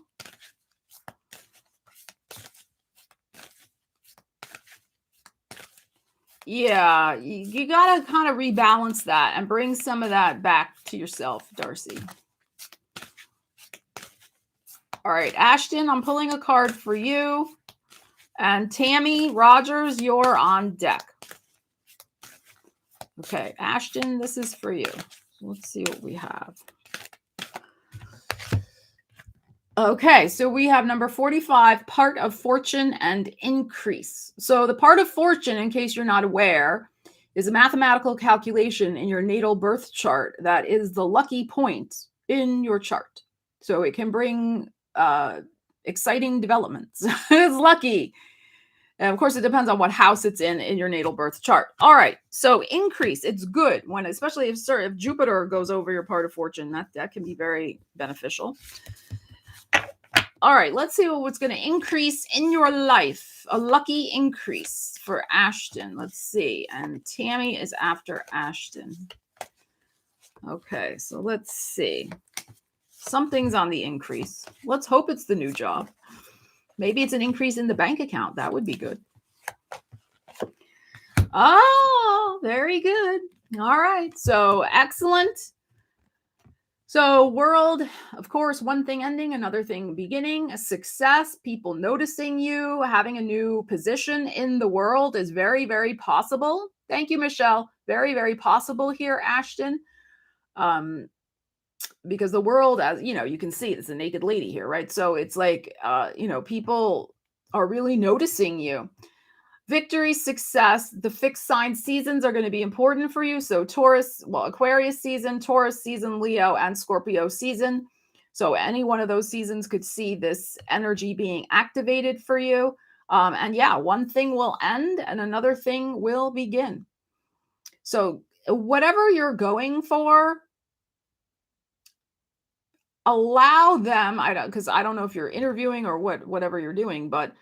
Yeah, you got to kind of rebalance that and bring some of that back to yourself, Darcy. All right, Ashton, I'm pulling a card for you. And Tammy Rogers, you're on deck. Okay, Ashton, this is for you. Let's see what we have. Okay, so we have number 45, part of fortune and increase. So the part of fortune, in case you're not aware, is a mathematical calculation in your natal birth chart that is the lucky point in your chart. So it can bring exciting developments. It's lucky. And of course, it depends on what house it's in your natal birth chart. All right. So increase, it's good when, especially if Jupiter goes over your part of fortune, that can be very beneficial. All right. Let's see what's going to increase in your life. A lucky increase for Ashton. Let's see. And Tammy is after Ashton. Okay. So let's see. Something's on the increase. Let's hope it's the new job. Maybe it's an increase in the bank account. That would be good. Oh, very good. All right. So excellent. So world, of course, one thing ending, another thing beginning, a success, people noticing you, having a new position in the world is very, very possible. Thank you, Michelle. Very, very possible here, Ashton. Because the world, as you know, you can see it's a naked lady here, right? So it's like, people are really noticing you. Victory, success, the fixed sign seasons are going to be important for you. So Aquarius season, Taurus season, Leo, and Scorpio season. So any one of those seasons could see this energy being activated for you. And yeah, one thing will end and another thing will begin. So whatever you're going for, allow them, because I don't know if you're interviewing or whatever you're doing, but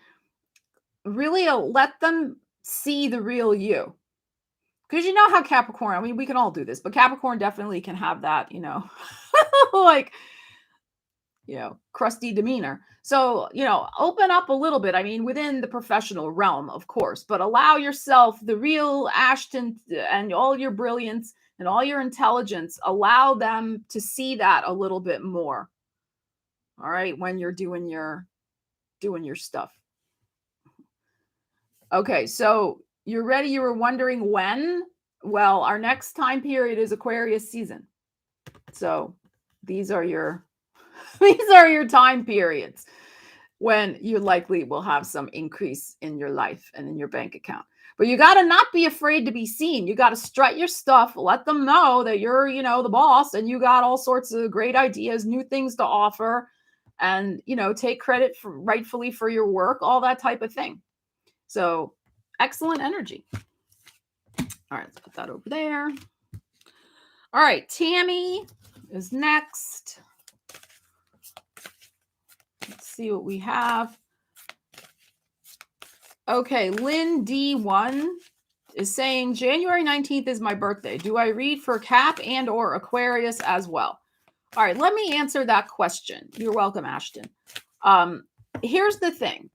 really let them see the real you. Because you know how Capricorn, I mean, we can all do this, but Capricorn definitely can have that, like, crusty demeanor. So, open up a little bit. I mean, within the professional realm, of course, but allow yourself the real Ashton and all your brilliance and all your intelligence, allow them to see that a little bit more. All right. When you're doing your stuff. Okay. So you're ready. You were wondering when? Well, our next time period is Aquarius season. So these are your time periods when you likely will have some increase in your life and in your bank account. But you got to not be afraid to be seen. You got to strut your stuff, let them know that you're, the boss and you got all sorts of great ideas, new things to offer, and, take credit rightfully for your work, all that type of thing. So excellent energy. All right, let's put that over there. All right, Tammy is next. Let's see what we have. Okay, Lynn D1 is saying January 19th is my birthday. Do I read for Cap and or Aquarius as well? All right, let me answer that question. You're welcome, Ashton. Here's the thing.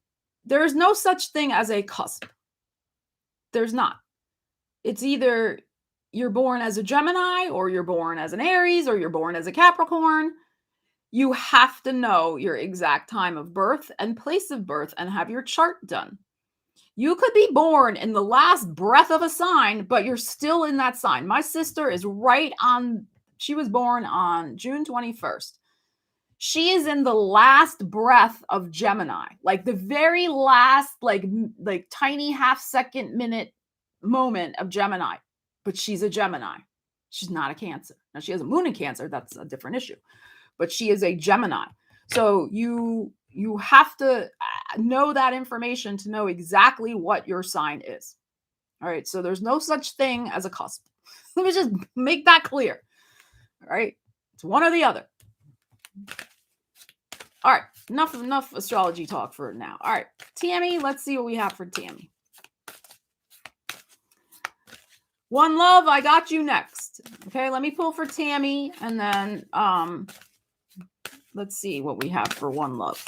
There's no such thing as a cusp. There's not. It's either you're born as a Gemini or you're born as an Aries or you're born as a Capricorn. You have to know your exact time of birth and place of birth and have your chart done. You could be born in the last breath of a sign, but you're still in that sign. My sister is right on, she was born on June 21st. She is in the last breath of Gemini, like the very last, like tiny half-second minute moment of Gemini. But she's a Gemini. She's not a Cancer. Now she has a moon in Cancer. That's a different issue. But she is a Gemini. So you have to know that information to know exactly what your sign is. All right. So there's no such thing as a cusp. Let me just make that clear. All right. It's one or the other. All right. Enough astrology talk for now. All right. Tammy, let's see what we have for Tammy. One Love, I got you next. Okay. Let me pull for Tammy and then let's see what we have for One Love.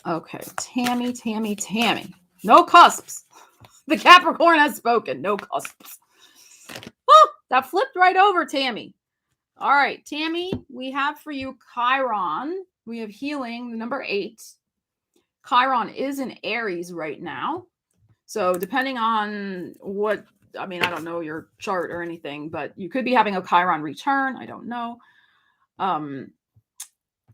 Okay, Tammy. No cusps. The Capricorn has spoken. No cusps. Oh, that flipped right over, Tammy. All right, Tammy, we have for you Chiron. We have healing, the number 8. Chiron is in Aries right now. So depending on what, I mean, I don't know your chart or anything, but you could be having a Chiron return. I don't know.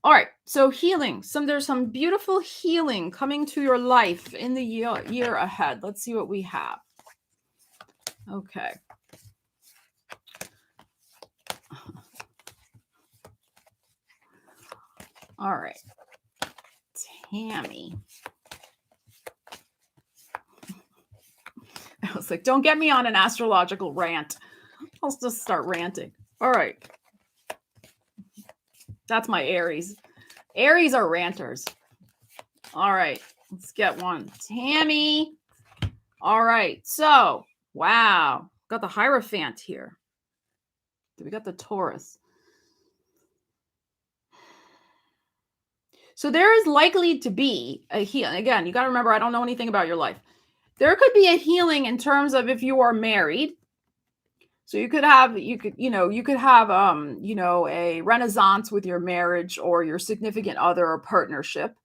All right, so healing. There's some beautiful healing coming to your life in the year ahead. Let's see what we have. Okay. All right. Tammy. I was like, don't get me on an astrological rant. I'll just start ranting. All right. That's my Aries. Aries are ranters. All right. Let's get one. Tammy. All right. So, wow. Got the Hierophant here. We got the Taurus. So there is likely to be a healing. Again, you got to remember, I don't know anything about your life. There could be a healing in terms of if you are married. So you could have a renaissance with your marriage or your significant other or partnership.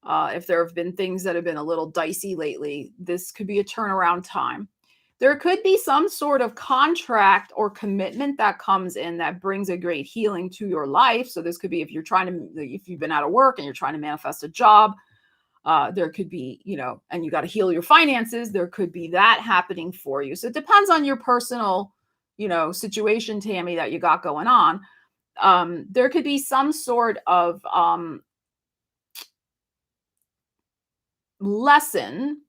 If there have been things that have been a little dicey lately, this could be a turnaround time. There could be some sort of contract or commitment that comes in that brings a great healing to your life. So this could be if you've been out of work and you're trying to manifest a job, there could be, and you got to heal your finances. There could be that happening for you. So it depends on your personal, situation, Tammy, that you got going on. There could be some sort of lesson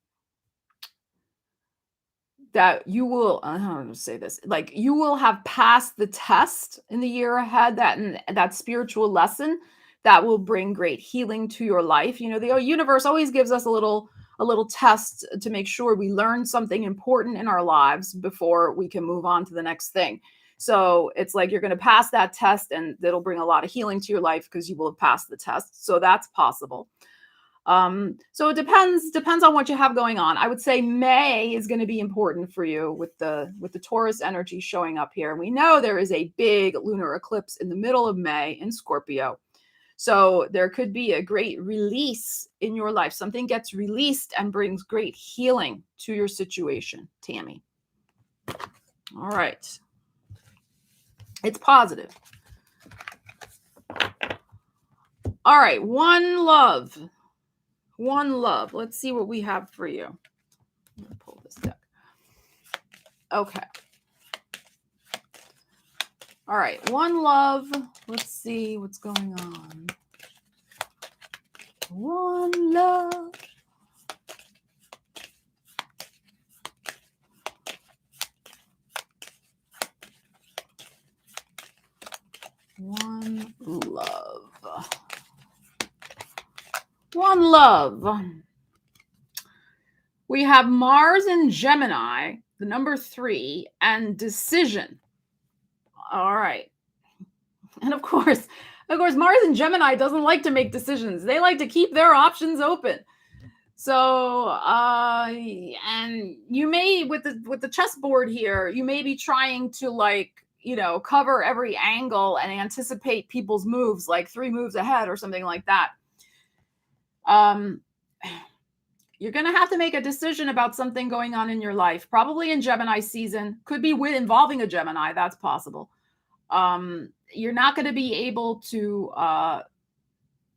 that you will, I don't know how to say this, like you will have passed the test in the year ahead, that spiritual lesson that will bring great healing to your life. The universe always gives us a little test to make sure we learn something important in our lives before we can move on to the next thing. So it's like you're going to pass that test and that'll bring a lot of healing to your life because you will have passed the test. So that's possible. So it depends on what you have going on. I would say May is going to be important for you with the Taurus energy showing up here. We know there is a big lunar eclipse in the middle of May in Scorpio. So there could be a great release in your life. Something gets released and brings great healing to your situation, Tammy. All right. It's positive. All right. One Love. Let's see what we have for you. I'm going to pull this deck. Okay. All right. One Love. Let's see what's going on. One Love. One Love. One Love. We have Mars and Gemini, the number 3, and decision. All right. And of course, Mars and Gemini doesn't like to make decisions. They like to keep their options open. So, and you may, with the chessboard here, you may be trying to cover every angle and anticipate people's moves, like 3 moves ahead or something like that. You're going to have to make a decision about something going on in your life, probably in Gemini season. Could be involving a Gemini. That's possible. You're not going to be able to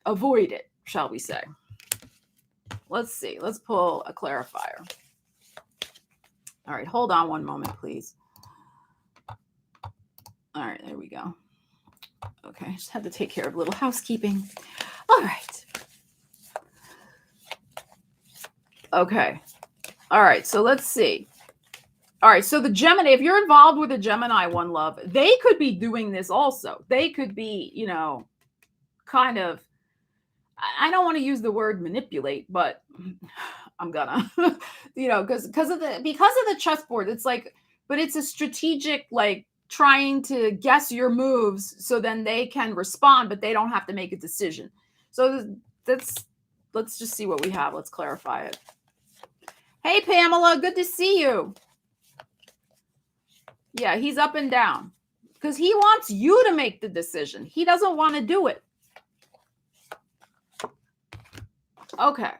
avoid it, shall we say. Let's see. Let's pull a clarifier. All right. Hold on one moment, please. All right. There we go. Okay. Just had to take care of a little housekeeping. All right. Okay. All right. So let's see. All right. So the Gemini, if you're involved with a Gemini, one love, they could be doing this also. They could be, kind of, I don't want to use the word manipulate, but I'm gonna, because of the chessboard, it's like, but it's a strategic, like trying to guess your moves so then they can respond, but they don't have to make a decision. So let's just see what we have. Let's clarify it. Hey, Pamela, good to see you. Yeah, he's up and down because he wants you to make the decision. He doesn't want to do it. Okay.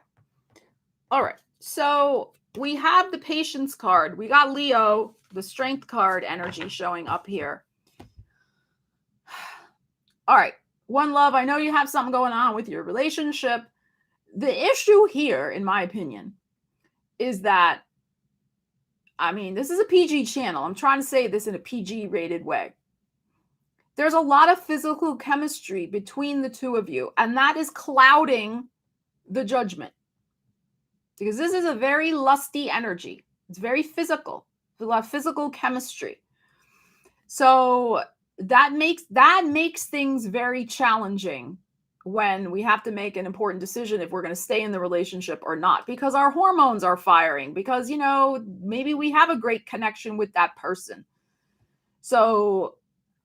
All right. So we have the patience card. We got Leo, the strength card energy showing up here. All right. One love, I know you have something going on with your relationship. The issue here, in my opinion, is that, this is a PG channel. I'm trying to say this in a PG rated way. There's a lot of physical chemistry between the two of you, and that is clouding the judgment. Because this is a very lusty energy. It's very physical. There's a lot of physical chemistry. So that makes things very challenging when we have to make an important decision if we're going to stay in the relationship or not, because our hormones are firing, because, maybe we have a great connection with that person. So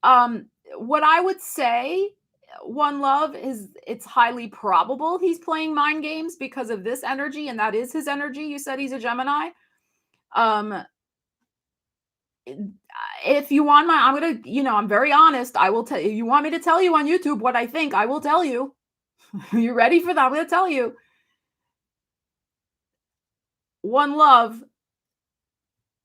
what I would say, one love, is it's highly probable he's playing mind games because of this energy, and that is his energy. You said he's a Gemini. If you want I'm very honest. I will tell you. You want me to tell you on YouTube what I think? I will tell you. You ready for that? I'm going to tell you. One love,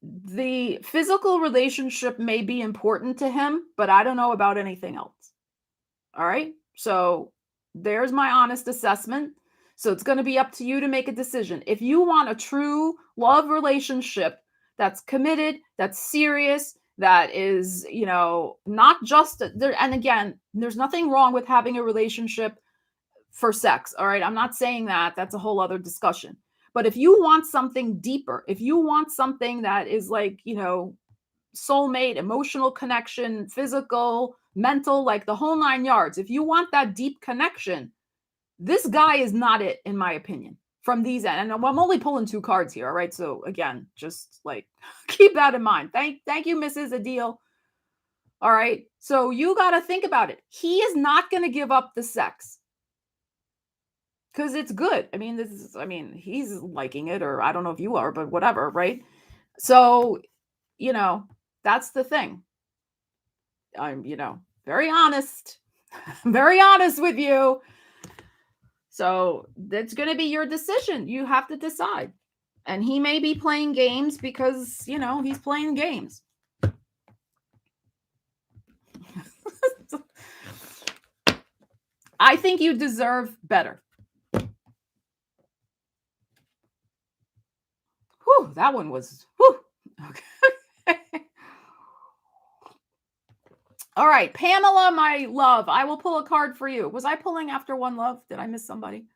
the physical relationship may be important to him, but I don't know about anything else. All right. So there's my honest assessment. So it's going to be up to you to make a decision. If you want a true love relationship that's committed, that's serious, that is, not just there. And again, there's nothing wrong with having a relationship for sex. All right. I'm not saying that. That's a whole other discussion. But if you want something deeper, if you want something that is like, soulmate, emotional connection, physical, mental, like the whole 9 yards, if you want that deep connection, this guy is not it, in my opinion, from these. And I'm only pulling 2 cards here. All right. So again, just like keep that in mind. Thank you, Mrs. Adil. All right. So you got to think about it. He is not going to give up the sex because it's good. He's liking it, or I don't know if you are, but whatever. Right. So, that's the thing. I'm, very honest, very honest with you. So that's going to be your decision. You have to decide. And he may be playing games because, he's playing games. I think you deserve better. Whew, that one was, whew. Okay. All right, Pamela, my love, I will pull a card for you. Was I pulling after one love? Did I miss somebody?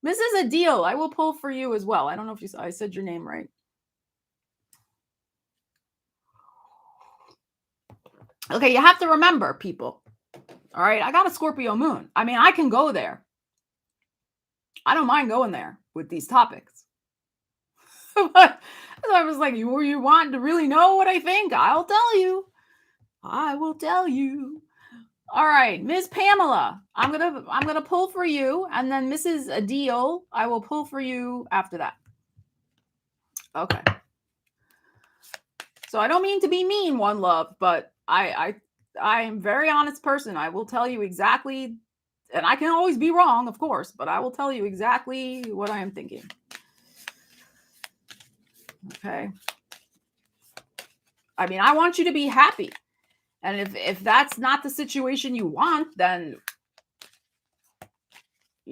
Mrs. Adil, I will pull for you as well. I don't know if I said your name right. Okay, you have to remember, people. All right, I got a Scorpio moon. I can go there. I don't mind going there with these topics. But I was like, you want to really know what I think? I'll tell you. I will tell you. All right, Ms. Pamela, I'm gonna pull for you, and then Mrs. Adil, I will pull for you after that. Okay. So I don't mean to be mean, one love, but I am a very honest person. I will tell you exactly, and I can always be wrong, of course, but I will tell you exactly what I am thinking. Okay. I mean, I want you to be happy. And if that's not the situation you want, then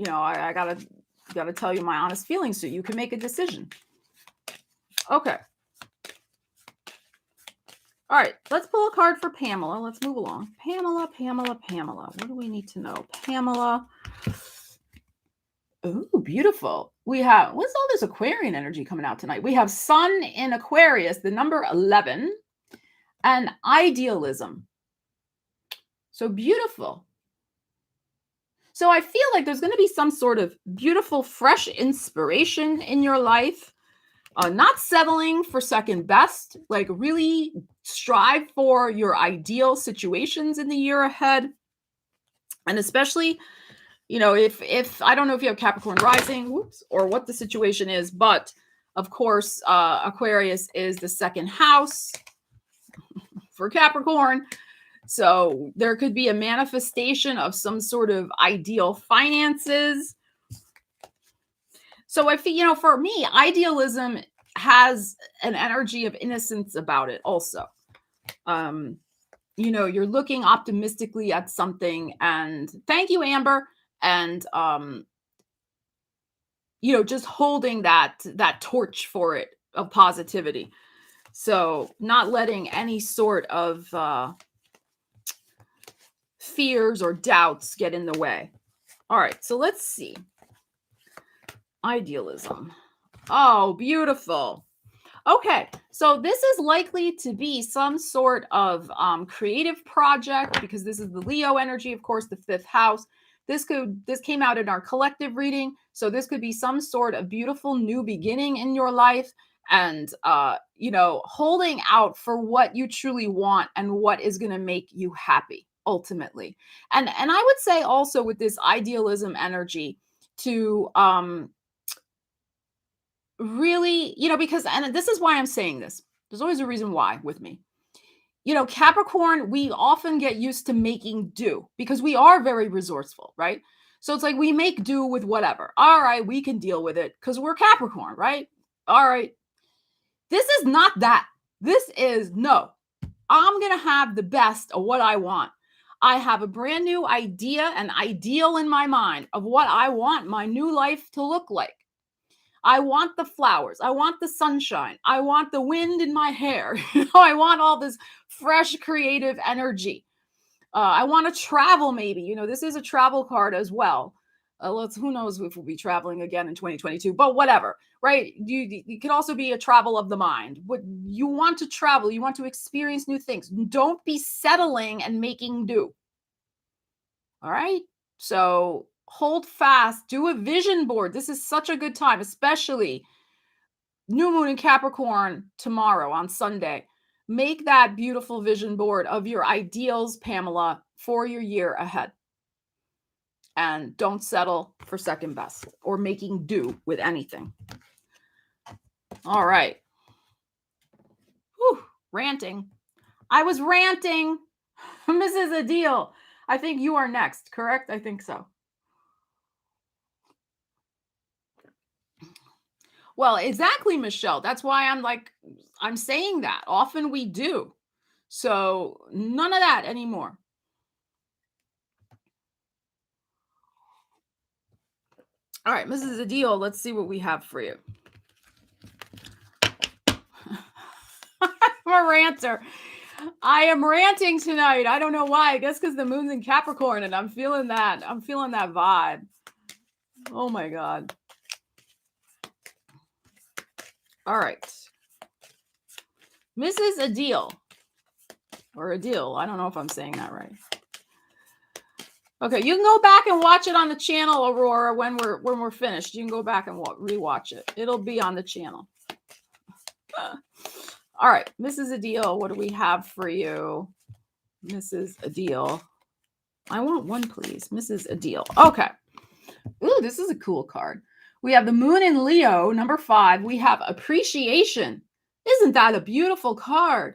I gotta tell you my honest feelings so you can make a decision. Okay. All right, let's pull a card for Pamela. Let's move along. Pamela. What do we need to know? Pamela. Ooh, beautiful. What's all this Aquarian energy coming out tonight? We have Sun in Aquarius, the number 11, and idealism. So beautiful. So I feel like there's going to be some sort of beautiful, fresh inspiration in your life. Not settling for second best, like really strive for your ideal situations in the year ahead. And especially, if I don't know if you have Capricorn rising, or what the situation is, but of course, Aquarius is the second house for Capricorn. So there could be a manifestation of some sort of ideal finances. So I feel, for me, idealism has an energy of innocence about it also. You're looking optimistically at something, and thank you, Amber. And, just holding that torch for it of positivity. So not letting any sort of fears or doubts get in the way. All right, so let's see. Idealism. Oh, beautiful. Okay, so this is likely to be some sort of creative project, because this is the Leo energy, of course, the fifth house. This came out in our collective reading, so this could be some sort of beautiful new beginning in your life, and holding out for what you truly want and what is going to make you happy ultimately. And I would say also with this idealism energy to really, because, and this is why I'm saying this. There's always a reason why with me. Capricorn, we often get used to making do because we are very resourceful, right? So it's like we make do with whatever. All right, we can deal with it because we're Capricorn, right? All right. This is not that. This is no. I'm going to have the best of what I want. I have a brand new idea, an ideal in my mind of what I want my new life to look like. I want the flowers. I want the sunshine. I want the wind in my hair. I want all this fresh, creative energy. I want to travel maybe. This is a travel card as well. Who knows if we'll be traveling again in 2022, but whatever, right? You can also be a travel of the mind. What you want to travel, you want to experience new things. Don't be settling and making do. All right? So hold fast, do a vision board. This is such a good time, especially new moon in Capricorn tomorrow on Sunday. Make that beautiful vision board of your ideals, Pamela, for your year ahead. And don't settle for second best or making do with anything. All right. Whew, ranting. I was ranting. Mrs. Adil, I think you are next, correct? I think so. Well, exactly, Michelle. That's why I'm saying that. Often we do. So none of that anymore. All right, Mrs. Adil, let's see what we have for you. I'm a ranter. I am ranting tonight. I don't know why. I guess because the moon's in Capricorn and I'm feeling that. I'm feeling that vibe. Oh my God. All right. Mrs. Adil. Or Adil. I don't know if I'm saying that right. Okay, you can go back and watch it on the channel, Aurora, when we're finished. You can go back and rewatch it. It'll be on the channel. All right, Mrs. Adil, what do we have for you? Mrs. Adil. I want one, please. Mrs. Adil. Okay. Ooh, this is a cool card. We have the moon in Leo, number 5. We have appreciation. Isn't that a beautiful card?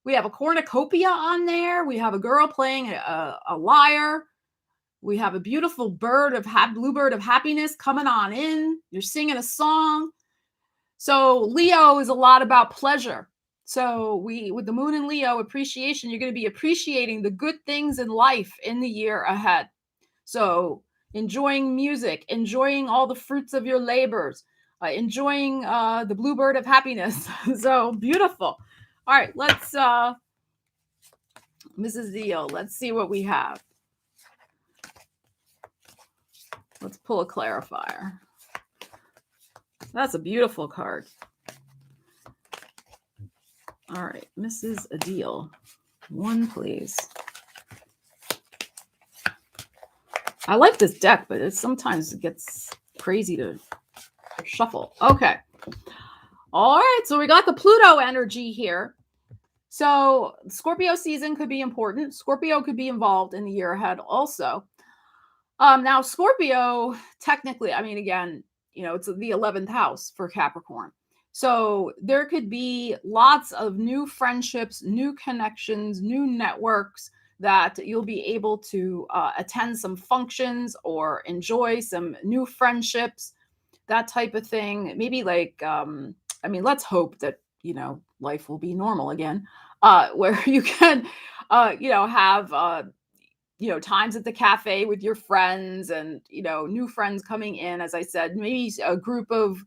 We have a cornucopia on there. We have a girl playing a lyre. We have a beautiful bluebird of happiness coming on in. You're singing a song. So Leo is a lot about pleasure. So with the moon in Leo, appreciation, you're going to be appreciating the good things in life in the year ahead. So enjoying music, enjoying all the fruits of your labors, enjoying the bluebird of happiness. So beautiful. All right, let's, Mrs. Leo, let's see what we have. Let's pull a clarifier. That's a beautiful card. All right, Mrs. Adil, one, please. I like this deck, but sometimes it gets crazy to shuffle. Okay. All right, so we got the Pluto energy here. So Scorpio season could be important. Scorpio could be involved in the year ahead also. Now, Scorpio, technically, I mean, again, it's the 11th house for Capricorn. So there could be lots of new friendships, new connections, new networks that you'll be able to attend some functions or enjoy some new friendships, that type of thing. Maybe like, let's hope that, life will be normal again, where you can, have times at the cafe with your friends and, new friends coming in. As I said, maybe a group of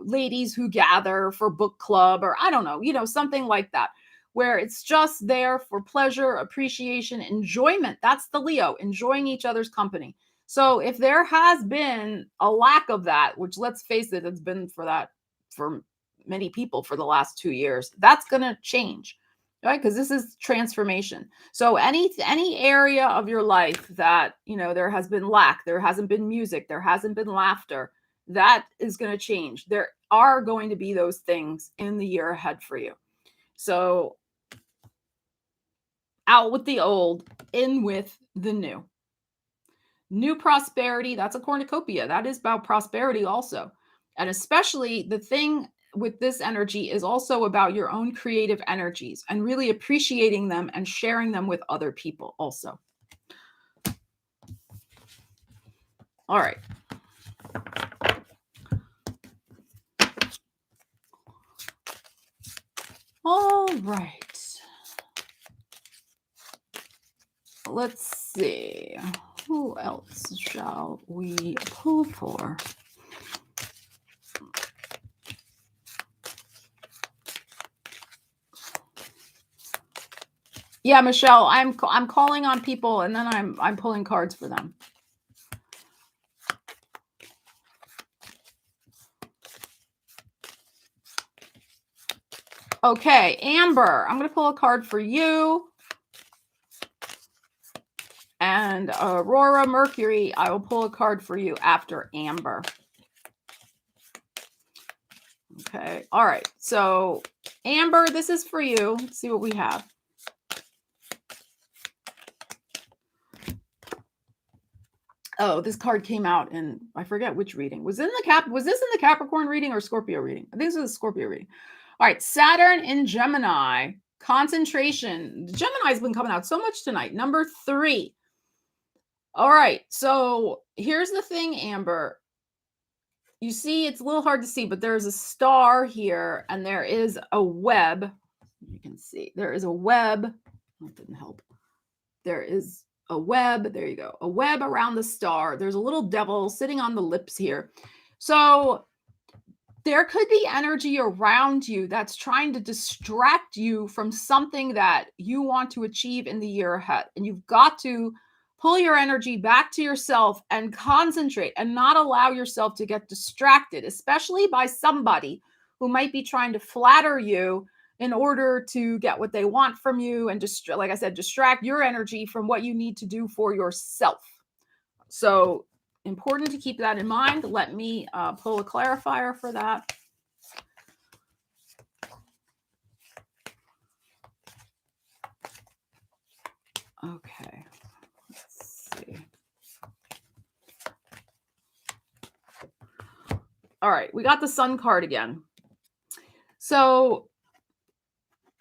ladies who gather for book club, or I don't know, something like that, where it's just there for pleasure, appreciation, enjoyment. That's the Leo, enjoying each other's company. So if there has been a lack of that, which let's face it, it's been for many people for the last 2 years, that's going to change. Right? Because this is transformation. So any area of your life that, there has been lack, there hasn't been music, there hasn't been laughter, that is going to change. There are going to be those things in the year ahead for you. So out with the old, in with the new. New prosperity, that's a cornucopia. That is about prosperity also. And especially the thing with this energy is also about your own creative energies and really appreciating them and sharing them with other people also. All right. All right. Let's see. Who else shall we pull for? Yeah, Michelle, I'm calling on people and then I'm pulling cards for them. Okay, Amber, I'm going to pull a card for you. And Aurora Mercury, I will pull a card for you after Amber. Okay, all right. So Amber, this is for you. Let's see what we have. Oh, this card came out in, I forget which reading. Was this in the Capricorn reading or Scorpio reading? I think this is a Scorpio reading. All right, Saturn in Gemini, concentration. Gemini's been coming out so much tonight. Number 3. All right, so here's the thing, Amber. You see, it's a little hard to see, but there's a star here and there is a web. You can see there is a web. That didn't help. There is a web. There you go. A web around the star. There's a little devil sitting on the lips here. So there could be energy around you that's trying to distract you from something that you want to achieve in the year ahead. And you've got to pull your energy back to yourself and concentrate and not allow yourself to get distracted, especially by somebody who might be trying to flatter you in order to get what they want from you and just, like I said, distract your energy from what you need to do for yourself. So important to keep that in mind. Let me pull a clarifier for that. Okay, let's see. All right, we got the Sun card again. So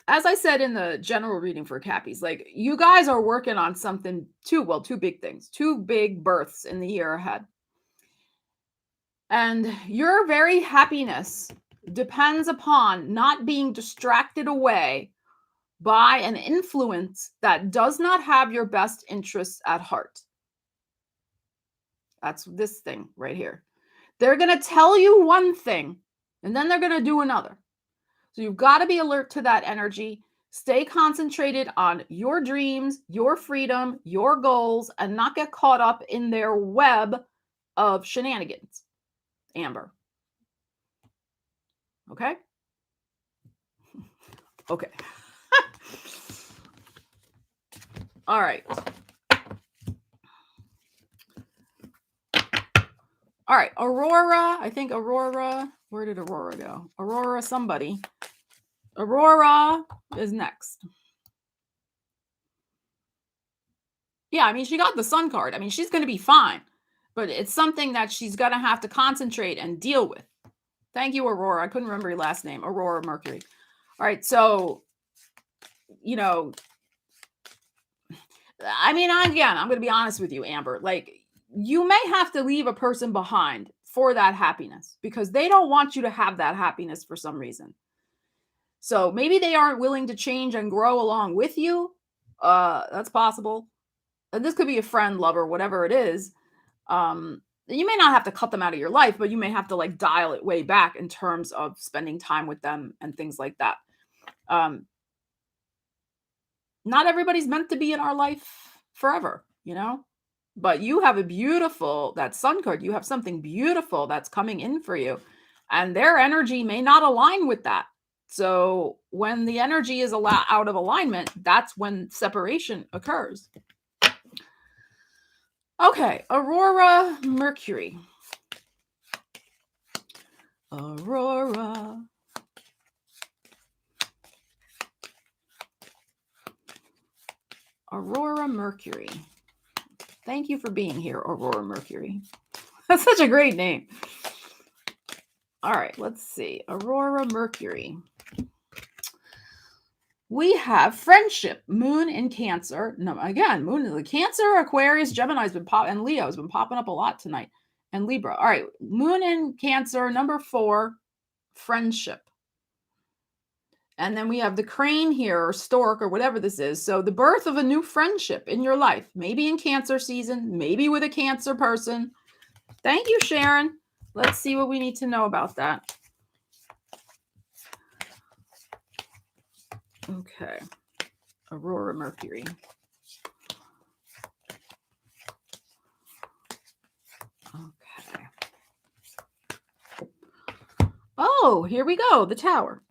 as I said in the general reading for Cappies, like you guys are working on something two big things, two big births in the year ahead. And your very happiness depends upon not being distracted away by an influence that does not have your best interests at heart. That's this thing right here. They're going to tell you one thing and then they're going to do another. So you've got to be alert to that energy. Stay concentrated on your dreams, your freedom, your goals, and not get caught up in their web of shenanigans, Amber. Okay? Okay. All right. All right. Aurora. I think Aurora. Where did Aurora go? Aurora, somebody. Aurora is next. Yeah, I mean, she got the Sun card. I mean, she's going to be fine. But it's something that she's going to have to concentrate and deal with. Thank you, Aurora. I couldn't remember your last name. Aurora Mercury. All right. So, you know, I mean, again, I'm going to be honest with you, Amber. Like, you may have to leave a person behind for that happiness because they don't want you to have that happiness for some reason. So maybe they aren't willing to change and grow along with you. That's possible. And this could be a friend, lover, whatever it is. You may not have to cut them out of your life, but you may have to like dial it way back in terms of spending time with them and things like that. Not everybody's meant to be in our life forever, you know, but you have that Sun card, you have something beautiful that's coming in for you and their energy may not align with that. So when the energy is out of alignment, that's when separation occurs. Okay, Aurora Mercury. Aurora. Aurora Mercury. Thank you for being here, Aurora Mercury. That's such a great name. All right, let's see. Aurora Mercury. We have friendship, Moon in Cancer. No, again, Moon in Cancer, Aquarius, Gemini has been and Leo has been popping up a lot tonight. And Libra. All right, Moon in Cancer, number 4, friendship. And then we have the crane here, or stork, or whatever this is. So the birth of a new friendship in your life, maybe in Cancer season, maybe with a Cancer person. Thank you, Sharon. Let's see what we need to know about that. Okay. Aurora Mercury. Okay. Oh, here we go. The Tower.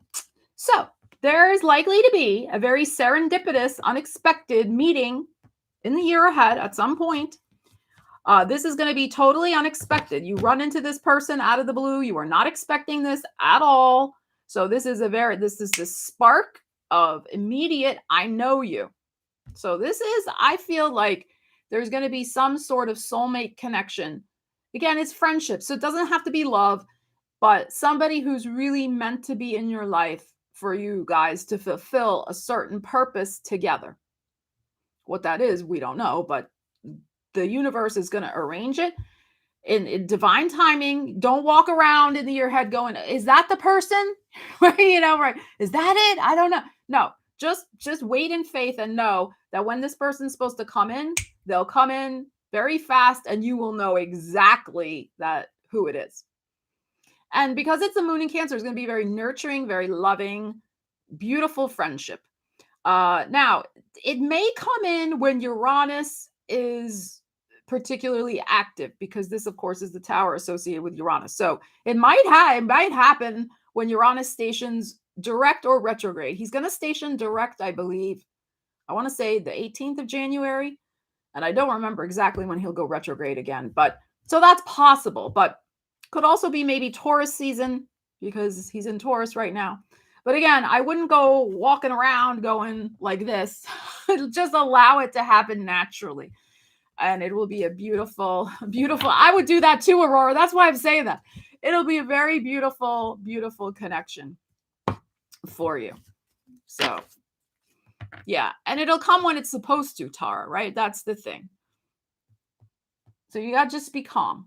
So there is likely to be a very serendipitous, unexpected meeting in the year ahead at some point. This is going to be totally unexpected. You run into this person out of the blue. You are not expecting this at all. So this is the spark of immediate, I know you. So I feel like there's going to be some sort of soulmate connection. Again, it's friendship. So it doesn't have to be love, but somebody who's really meant to be in your life for you guys to fulfill a certain purpose together. What that is, we don't know, but the universe is going to arrange it in divine timing. Don't walk around in your head going, is that the person? Right? Is that it? I don't know. No, just wait in faith and know that when this person's supposed to come in, they'll come in very fast and you will know exactly who it is. And because it's a Moon in Cancer, it's going to be very nurturing, very loving, beautiful friendship. Now, it may come in when Uranus is particularly active, because this, of course, is the Tower associated with Uranus. So it might happen when Uranus stations direct or retrograde. He's going to station direct, I believe. I want to say the 18th of January. And I don't remember exactly when he'll go retrograde again. But so that's possible. But could also be maybe Taurus season, because he's in Taurus right now. But again, I wouldn't go walking around going like this. Just allow it to happen naturally. And it will be a beautiful, I would do that too, Aurora. That's why I'm saying that. It'll be a very beautiful, beautiful connection for you. So, yeah. And it'll come when it's supposed to, Tara, right? That's the thing. So you got to just be calm.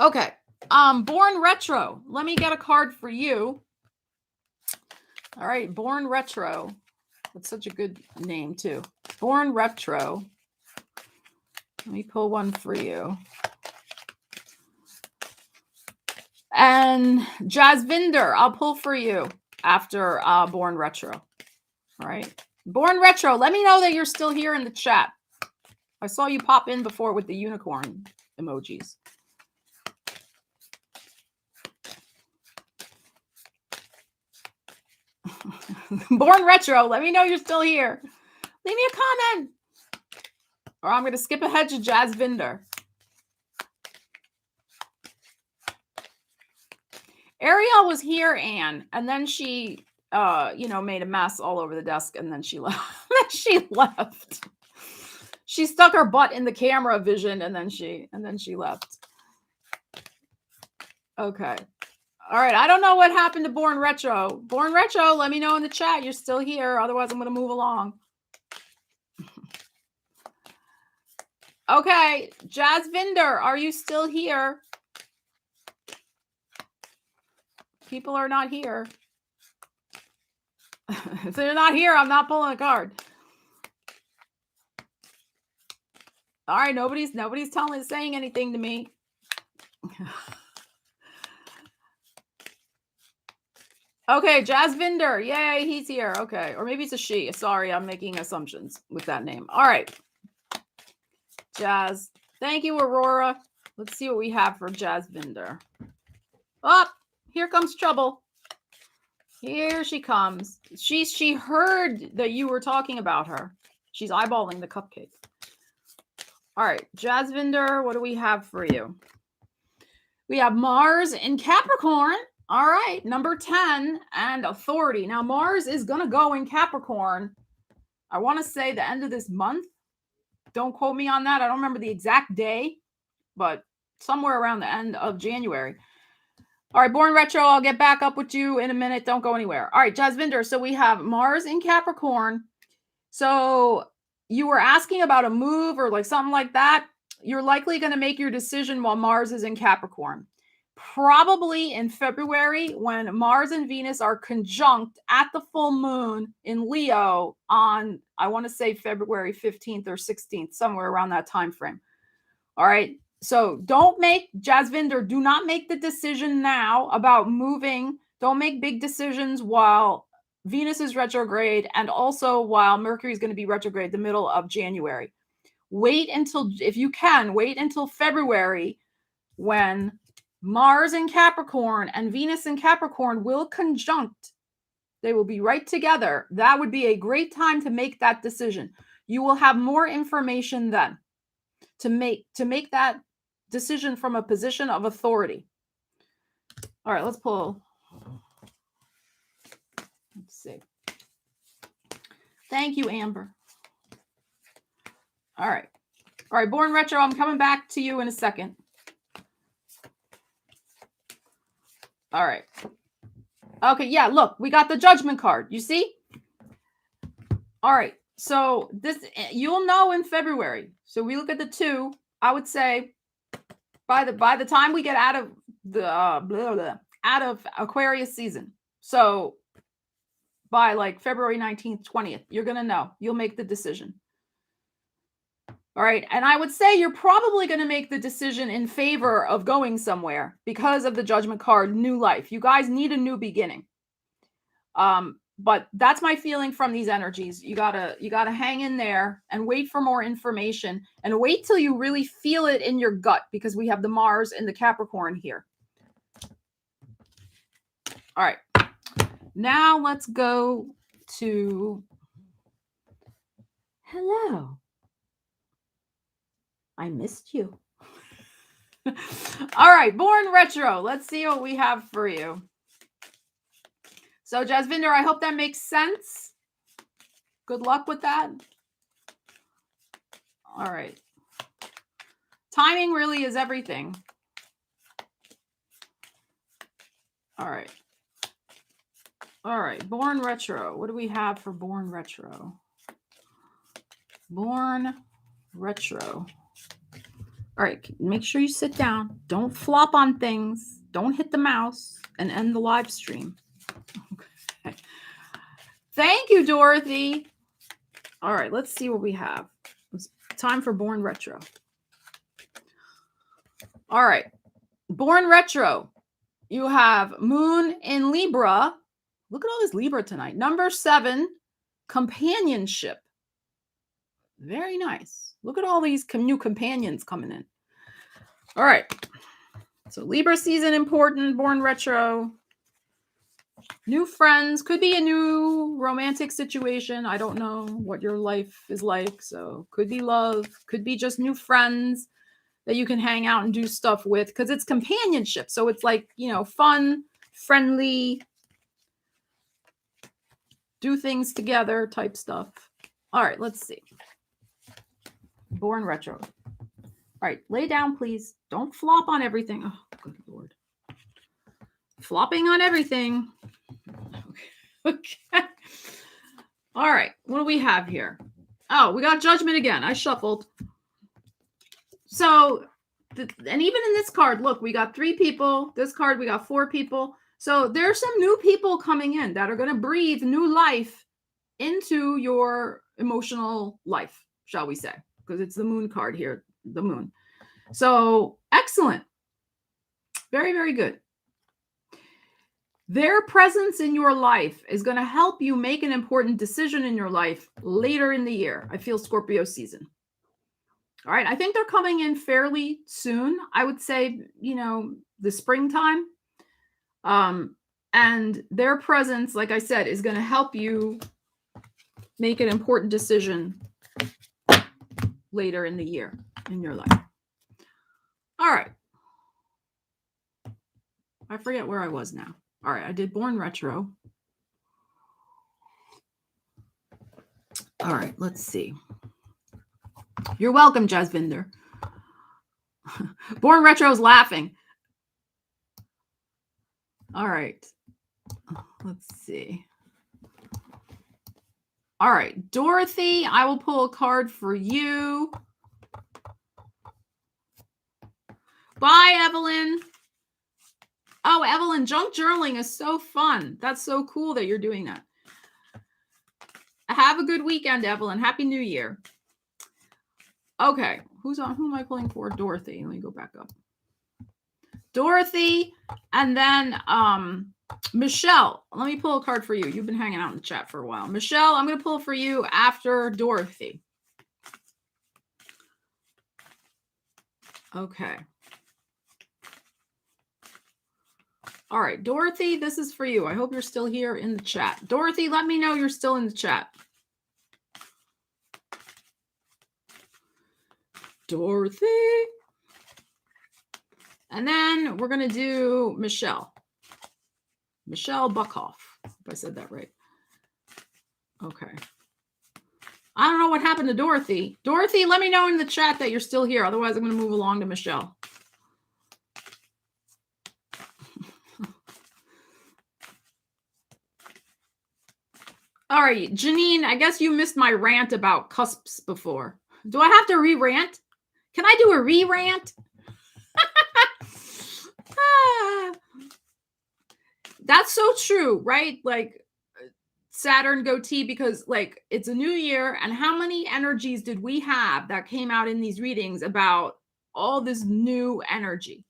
Okay. Born Retro. Let me get a card for you. All right. Born Retro. That's such a good name, too. Born Retro. Let me pull one for you. And Jasvinder, I'll pull for you after Born Retro. All right. Born Retro, let me know that you're still here in the chat. I saw you pop in before with the unicorn emojis. Born Retro, let me know you're still here. Leave me a comment. Or I'm going to skip ahead to Jasvinder. Ariel was here, Anne, and then she, made a mess all over the desk, and then she left. She left. She stuck her butt in the camera vision, and then she left. Okay. All right. I don't know what happened to Born Retro. Born Retro, let me know in the chat. You're still here. Otherwise, I'm going to move along. Okay. Jasvinder, are you still here? People are not here. If they're not here, I'm not pulling a card. All right. Nobody's saying anything to me. Okay, Jasvinder. Yay, he's here. Okay. Or maybe it's a she. Sorry, I'm making assumptions with that name. All right. Jazz. Thank you, Aurora. Let's see what we have for Jasvinder. Oh, here comes trouble. Here she comes. She heard that you were talking about her. She's eyeballing the cupcake. All right, Jasvinder, what do we have for you? We have Mars in Capricorn. All right, number 10 and authority. Now, Mars is going to go in Capricorn. I want to say the end of this month. Don't quote me on that. I don't remember the exact day, but somewhere around the end of January. All right, Born Retro, I'll get back up with you in a minute. Don't go anywhere. All right, Jasvinder, so we have Mars in Capricorn. So you were asking about a move or like something like that. You're likely going to make your decision while Mars is in Capricorn. Probably in February when Mars and Venus are conjunct at the full moon in Leo on, I want to say February 15th or 16th, somewhere around that time frame. All right. So don't make, Jasvinder, do not make the decision now about moving. Don't make big decisions while Venus is retrograde and also while Mercury is going to be retrograde the middle of January. Wait until, if you can, wait until February when Mars in Capricorn and Venus in Capricorn will conjunct. They will be right together. That would be a great time to make that decision. You will have more information then to make that decision from a position of authority. All right, let's pull. Let's see. Thank you, Amber. All right. All right, Born Retro, I'm coming back to you in a second. All right. Okay, yeah, look, we got the Judgment card. You see? All right. So this, you'll know in February. So we look at the 2. I would say by the time we get out of the out of Aquarius season. So by like February 19th, 20th, you're going to know. You'll make the decision. All right. And I would say you're probably going to make the decision in favor of going somewhere because of the Judgment card, new life. You guys need a new beginning. But that's my feeling from these energies. You gotta hang in there and wait for more information and wait till you really feel it in your gut because we have the Mars and the Capricorn here. All right. Now let's go to hello. I missed you. All right, Born Retro. Let's see what we have for you. So, Jasvinder, I hope that makes sense. Good luck with that. All right. Timing really is everything. All right. All right, born retro. What do we have for born retro? Born retro. All right, make sure you sit down. Don't flop on things. Don't hit the mouse and end the live stream. Okay. Thank you, Dorothy. All right, let's see what we have. It's time for born retro. All right, born retro. You have Moon in Libra. Look at all this Libra tonight. Number 7, companionship. Very nice. Look at all these new companions coming in. All right. So Libra season important, born retro. New friends. Could be a new romantic situation. I don't know what your life is like. So could be love. Could be just new friends that you can hang out and do stuff with. Because it's companionship. So it's like, fun, friendly, do things together type stuff. All right, let's see. Born retro. All right, lay down, please. Don't flop on everything. Oh, good Lord. Flopping on everything. Okay. All right, what do we have here? Oh, we got judgment again. I shuffled. So, and even in this card, look, we got 3 people. This card, we got 4 people. So there's some new people coming in that are going to breathe new life into your emotional life, shall we say, because it's the moon card here, the moon. So excellent. Very, very good. Their presence in your life is going to help you make an important decision in your life later in the year. I feel Scorpio season. All right. I think they're coming in fairly soon. I would say, the springtime. And their presence, like I said, is going to help you make an important decision later in the year in your life. All right. I forget where I was now. All right. I did born retro. All right. Let's see. You're welcome, Jasvinder. Born retro is laughing. All right. Let's see. All right, Dorothy, I will pull a card for you. Bye, Evelyn. Oh, Evelyn, junk journaling is so fun. That's so cool that you're doing that. Have a good weekend, Evelyn. Happy New Year. Okay, who am I pulling for? Dorothy. Let me go back up. Dorothy, and then Michelle. Let me pull a card for you. You've been hanging out in the chat for a while. Michelle, I'm going to pull for you after Dorothy. Okay. All right, Dorothy, this is for you. I hope you're still here in the chat. Dorothy, let me know you're still in the chat. Dorothy. And then we're going to do Michelle. Michelle Buckhoff, if I said that right. Okay. I don't know what happened to Dorothy. Dorothy, let me know in the chat that you're still here. Otherwise, I'm going to move along to Michelle. All right, Janine, I guess you missed my rant about cusps before. Do I have to re-rant? Can I do a re-rant? That's so true, right? Like Saturn goatee, because like it's a new year, and how many energies did we have that came out in these readings about all this new energy?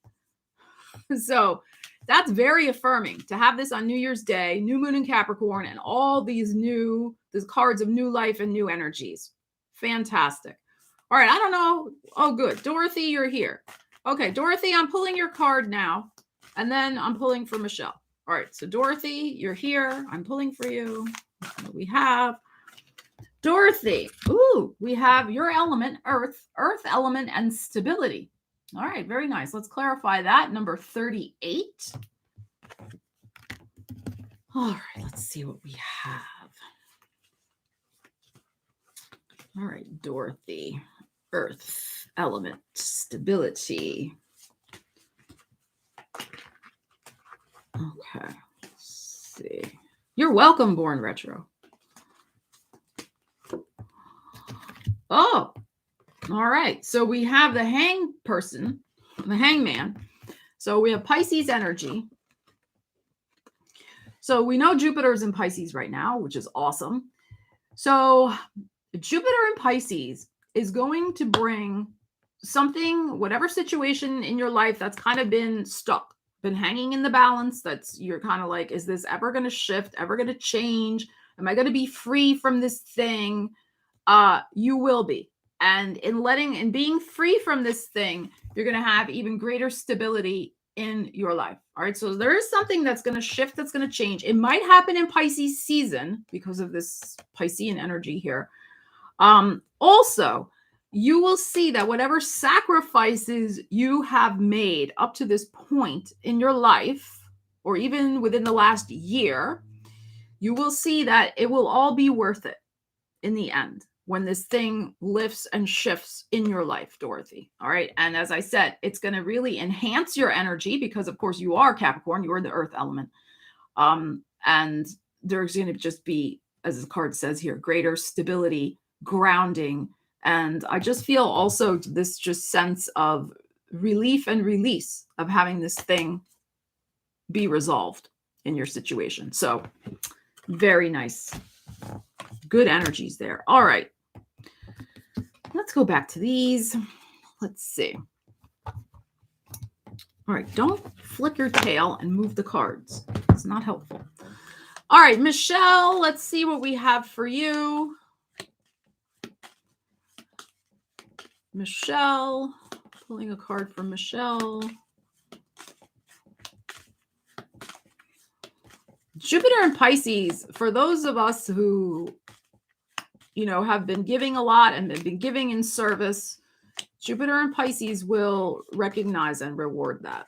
So that's very affirming to have this on New Year's Day, new moon in Capricorn, and all these cards of new life and new energies. Fantastic. All right, I don't know. Oh, good. Dorothy, you're here. Okay, Dorothy, I'm pulling your card now, and then I'm pulling for Michelle. All right, so Dorothy, you're here. I'm pulling for you. What we have? Dorothy. Ooh, we have your element, earth element, and stability. All right, very nice. Let's clarify that. Number 38. All right, let's see what we have. All right, Dorothy. Earth element, stability. Okay, let's see. You're welcome, Born Retro. Oh, all right. So we have the hang person, the hangman. So we have Pisces energy. So we know Jupiter's in Pisces right now, which is awesome. So Jupiter in Pisces is going to bring something, whatever situation in your life that's kind of been stuck, been hanging in the balance, that's you're kind of like, is this ever going to shift, ever going to change? Am I going to be free from this thing? You will be. And in being free from this thing, you're going to have even greater stability in your life. All right. So there is something that's going to shift, that's going to change. It might happen in Pisces season because of this Piscean energy here. Also, you will see that whatever sacrifices you have made up to this point in your life, or even within the last year, you will see that it will all be worth it in the end when this thing lifts and shifts in your life, Dorothy. All right. And as I said, it's going to really enhance your energy because, of course, you are Capricorn, you're the earth element. And there's going to just be, as the card says here, greater stability, grounding. And I just feel also this just sense of relief and release of having this thing be resolved in your situation. So very nice. Good energies there. All right. Let's go back to these. Let's see. All right. Don't flick your tail and move the cards. It's not helpful. All right, Michelle, let's see what we have for you. Michelle, pulling a card for Michelle. Jupiter in Pisces, for those of us who, have been giving a lot and have been giving in service, Jupiter in Pisces will recognize and reward that.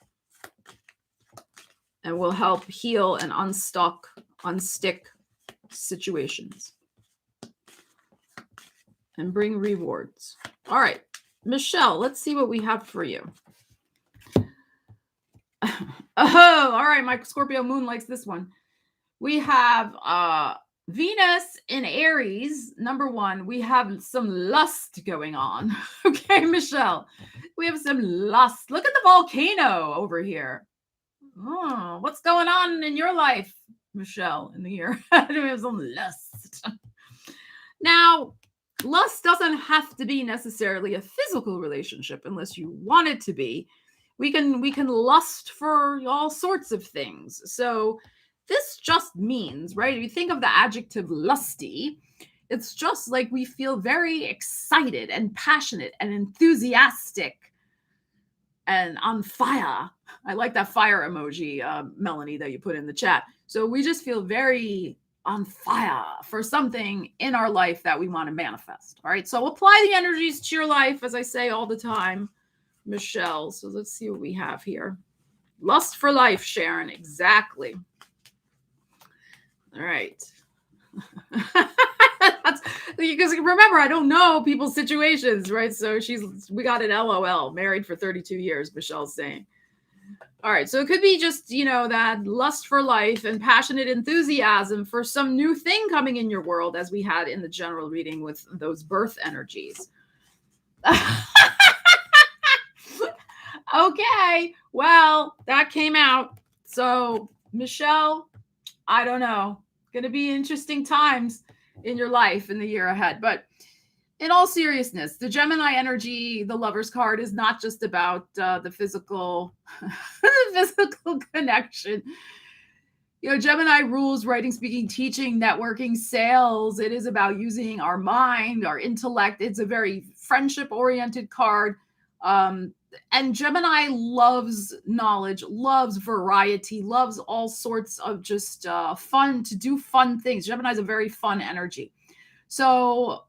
And will help heal and unstick situations. And bring rewards. All right, Michelle, let's see what we have for you. Oh, all right, my Scorpio moon likes this one. We have Venus in Aries, number one. We have some lust going on. Okay, Michelle, we have some lust. Look at the volcano over here. Oh, what's going on in your life, Michelle, in the year? We have some lust. Now, lust doesn't have to be necessarily a physical relationship unless you want it to be. We can lust for all sorts of things. So this just means, right? If you think of the adjective lusty, it's just like we feel very excited and passionate and enthusiastic and on fire. I like that fire emoji, Melanie, that you put in the chat. So we just feel very on fire for something in our life that we want to manifest. All right. So apply the energies to your life, as I say all the time, Michelle. So let's see what we have here. Lust for life, Sharon. Exactly. All right. That's because remember, I don't know people's situations, right? So we got an LOL, married for 32 years, Michelle's saying. All right. So it could be just, that lust for life and passionate enthusiasm for some new thing coming in your world, as we had in the general reading with those birth energies. Okay. Well, that came out. So Michelle, I don't know. Going to be interesting times in your life in the year ahead. But in all seriousness, the Gemini energy, the Lover's card, is not just about the physical, the physical connection. Gemini rules writing, speaking, teaching, networking, sales. It is about using our mind, our intellect. It's a very friendship-oriented card. And Gemini loves knowledge, loves variety, loves all sorts of just fun, to do fun things. Gemini is a very fun energy. So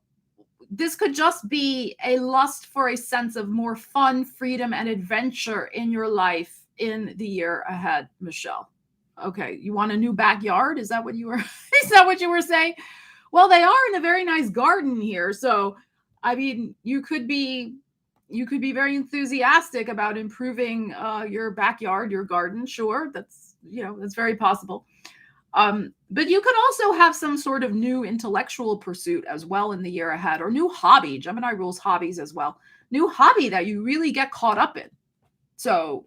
this could just be a lust for a sense of more fun, freedom, and adventure in your life in the year ahead, Michelle. Okay, you want a new backyard? Is that what you were saying? Well, they are in a very nice garden here. So, I mean, you could be very enthusiastic about improving your backyard, your garden. Sure, that's very possible. But you could also have some sort of new intellectual pursuit as well in the year ahead, or new hobby. Gemini rules hobbies as well. New hobby that you really get caught up in. So,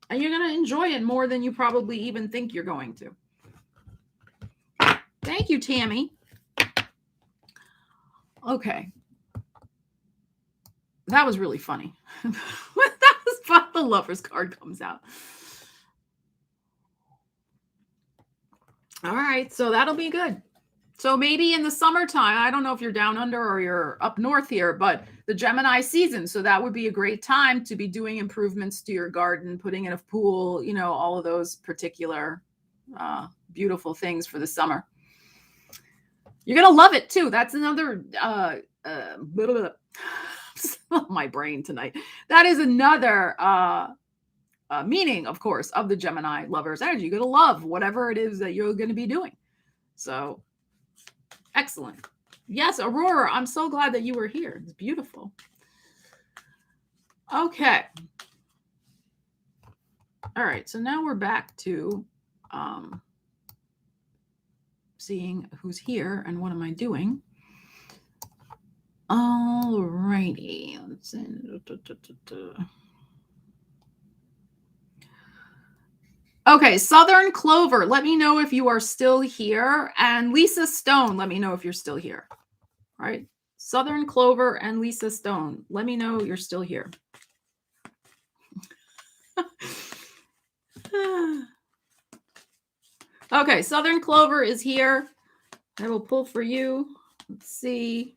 and you're going to enjoy it more than you probably even think you're going to. Thank you, Tammy. Okay. That was really funny. That was fun. The Lover's card comes out. All right. So that'll be good. So maybe in the summertime, I don't know if you're down under or you're up north here, but the Gemini season. So that would be a great time to be doing improvements to your garden, putting in a pool, you know, all of those particular beautiful things for the summer. You're going to love it too. That's another, my brain tonight. That is another meaning, of course, of the Gemini lover's energy. You're going to love whatever it is that you're going to be doing. So excellent. Yes, Aurora, I'm so glad that you were here. It's beautiful. Okay. All right. So now we're back to seeing who's here and what am I doing. All righty. Let's see. Okay, Southern Clover, let me know if you are still here. And Lisa Stone, let me know if you're still here. All right, Southern Clover and Lisa Stone, let me know you're still here. Okay, Southern Clover is here. I will pull for you. Let's see.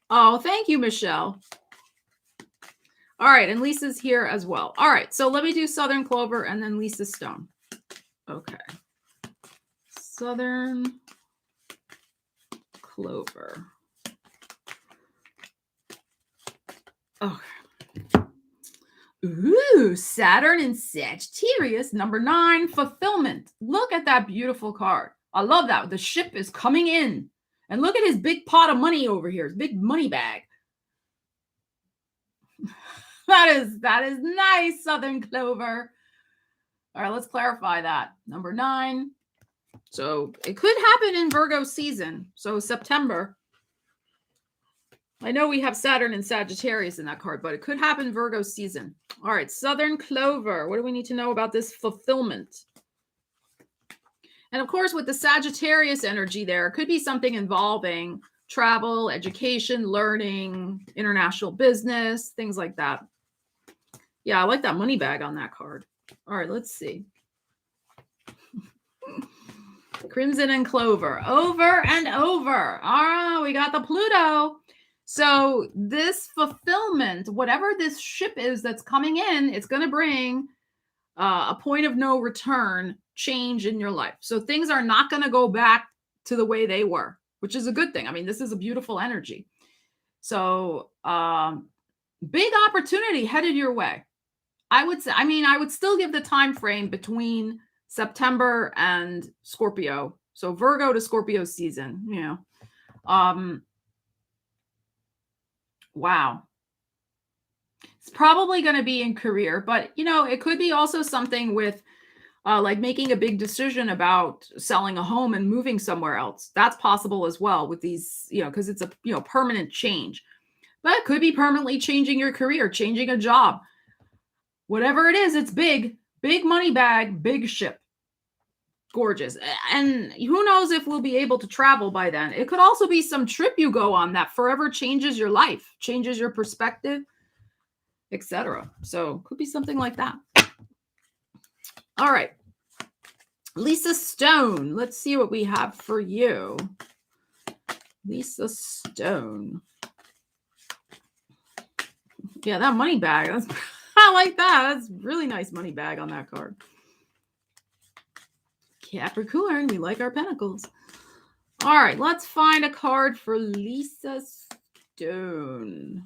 Oh, thank you, Michelle. All right, and Lisa's here as well. All right, so let me do Southern Clover and then Lisa Stone. Okay. Southern Clover. Okay. Ooh, Saturn and Sagittarius, number 9, fulfillment. Look at that beautiful card. I love that. The ship is coming in. And look at his big pot of money over here, his big money bag. That is nice, Southern Clover. All right, let's clarify that. Number 9. So it could happen in Virgo season. So September. I know we have Saturn and Sagittarius in that card, but it could happen Virgo season. All right, Southern Clover. What do we need to know about this fulfillment? And of course, with the Sagittarius energy there, it could be something involving travel, education, learning, international business, things like that. Yeah, I like that money bag on that card. All right, let's see. Crimson and Clover, over and over. Oh, we got the Pluto. So this fulfillment, whatever this ship is that's coming in, it's going to bring a point of no return change in your life. So things are not going to go back to the way they were, which is a good thing. I mean, this is a beautiful energy. So big opportunity headed your way. I would say, I would still give the time frame between September and Scorpio. So Virgo to Scorpio season, you know. Wow. It's probably going to be in career, but you know, it could be also something with like making a big decision about selling a home and moving somewhere else. That's possible as well with these, you know, because it's a, you know, permanent change. But it could be permanently changing your career, changing a job. Whatever it is, it's big money bag, big ship. Gorgeous. And who knows if we'll be able to travel by then. It could also be some trip you go on that forever changes your life, changes your perspective, etc. So could be something like that. All right. Lisa Stone. Let's see what we have for you. Lisa Stone. Yeah, that money bag. I like that. That's really nice money bag on that card. Capricorn, we like our pentacles. All right, let's find a card for Lisa Stone.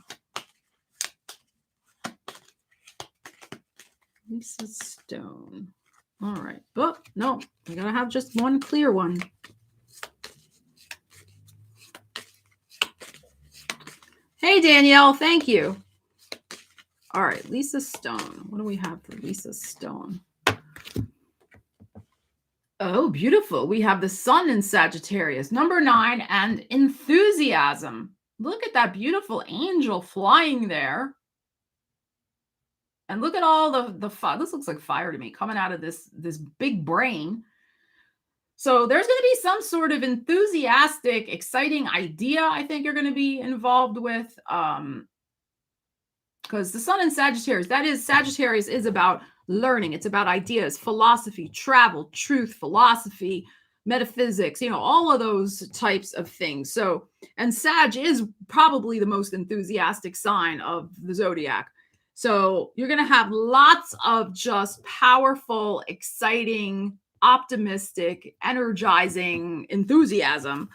Lisa Stone. All right. Oh, no, I gotta have just one clear one. Hey, Danielle, thank you. All right, Lisa Stone. What do we have for Lisa Stone? Oh, beautiful. We have the sun in Sagittarius, number 9, and enthusiasm. Look at that beautiful angel flying there. And look at all the fire. This looks like fire to me coming out of this big brain. So there's going to be some sort of enthusiastic, exciting idea I think you're going to be involved with. Because the sun in Sagittarius, that is, Sagittarius is about learning. It's about ideas, philosophy, travel, truth, philosophy, metaphysics, all of those types of things. So, and Sag is probably the most enthusiastic sign of the zodiac. So you're going to have lots of just powerful, exciting, optimistic, energizing enthusiasm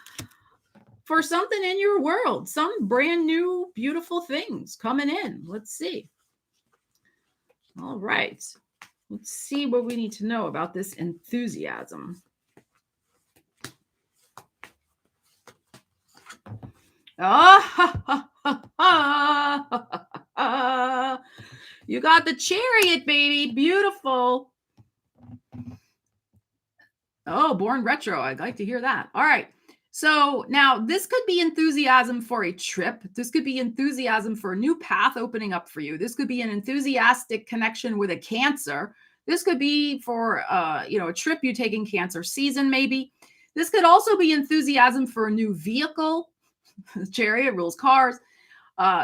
for something in your world, some brand new, beautiful things coming in. Let's see. All right. Let's see what we need to know about this enthusiasm. You got the Chariot, baby. Beautiful. Oh, born retro. I'd like to hear that. All right. So now this could be enthusiasm for a trip. This could be enthusiasm for a new path opening up for you. This could be an enthusiastic connection with a Cancer. This could be for, a trip you take in Cancer season, maybe. This could also be enthusiasm for a new vehicle. Chariot rules cars.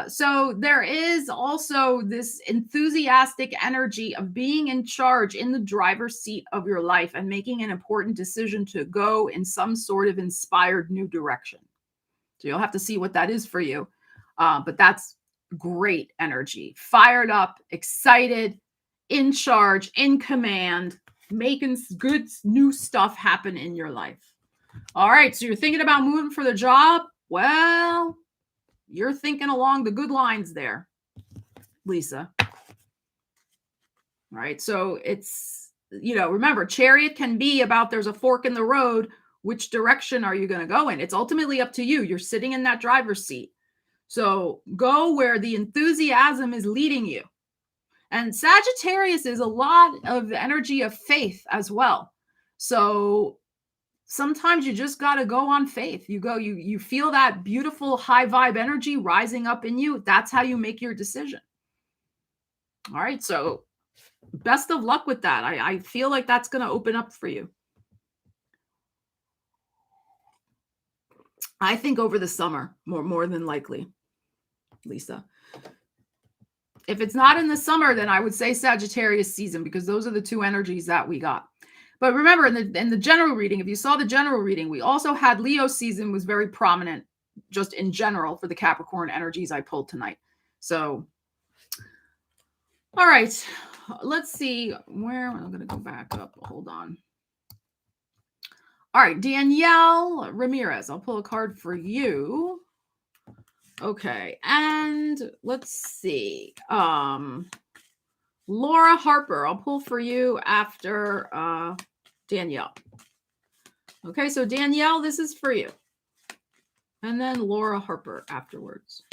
So there is also this enthusiastic energy of being in charge in the driver's seat of your life and making an important decision to go in some sort of inspired new direction. So you'll have to see what that is for you. But that's great energy. Fired up, excited, in charge, in command, making good new stuff happen in your life. All right. So you're thinking about moving for the job? Well, you're thinking along the good lines there, Lisa. All right. So it's, remember, Chariot can be about there's a fork in the road. Which direction are you going to go in? It's ultimately up to you. You're sitting in that driver's seat. So go where the enthusiasm is leading you. And Sagittarius is a lot of the energy of faith as well. So sometimes you just got to go on faith. You feel that beautiful high vibe energy rising up in you. That's how you make your decision. All right. So best of luck with that. I feel like that's going to open up for you. I think over the summer, more than likely, Lisa. If it's not in the summer, then I would say Sagittarius season, because those are the two energies that we got. But remember, in the general reading, if you saw the general reading, we also had Leo season was very prominent just in general for the Capricorn energies I pulled tonight. So, all right, let's see where I'm going to go back up. Hold on. All right, Danielle Ramirez, I'll pull a card for you. Okay, and let's see. Laura Harper, I'll pull for you after Danielle. Okay, so Danielle, this is for you. And then Laura Harper afterwards.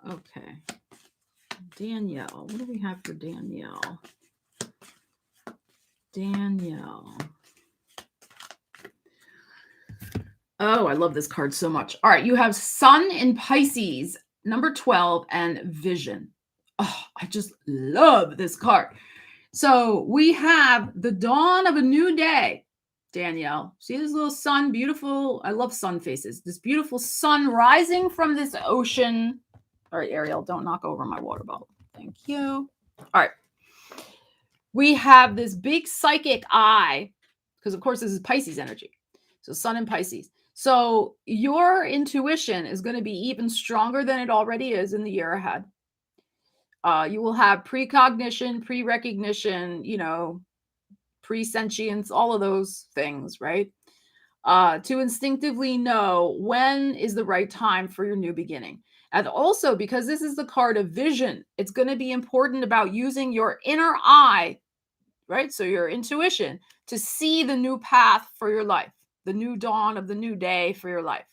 Okay. Danielle, what do we have for Danielle? Danielle. Oh, I love this card so much. All right, you have Sun in Pisces, number 12, and Vision. Oh, I just love this card. So we have the dawn of a new day, Danielle. See this little sun, beautiful. I love sun faces. This beautiful sun rising from this ocean. All right, Ariel, don't knock over my water bottle. Thank you. All right. We have this big psychic eye, because of course this is Pisces energy. So Sun in Pisces. So your intuition is going to be even stronger than it already is in the year ahead. You will have precognition, pre-recognition, presentience, all of those things, right? To instinctively know when is the right time for your new beginning. And also, because this is the card of vision, it's going to be important about using your inner eye, right? So your intuition to see the new path for your life, the new dawn of the new day for your life.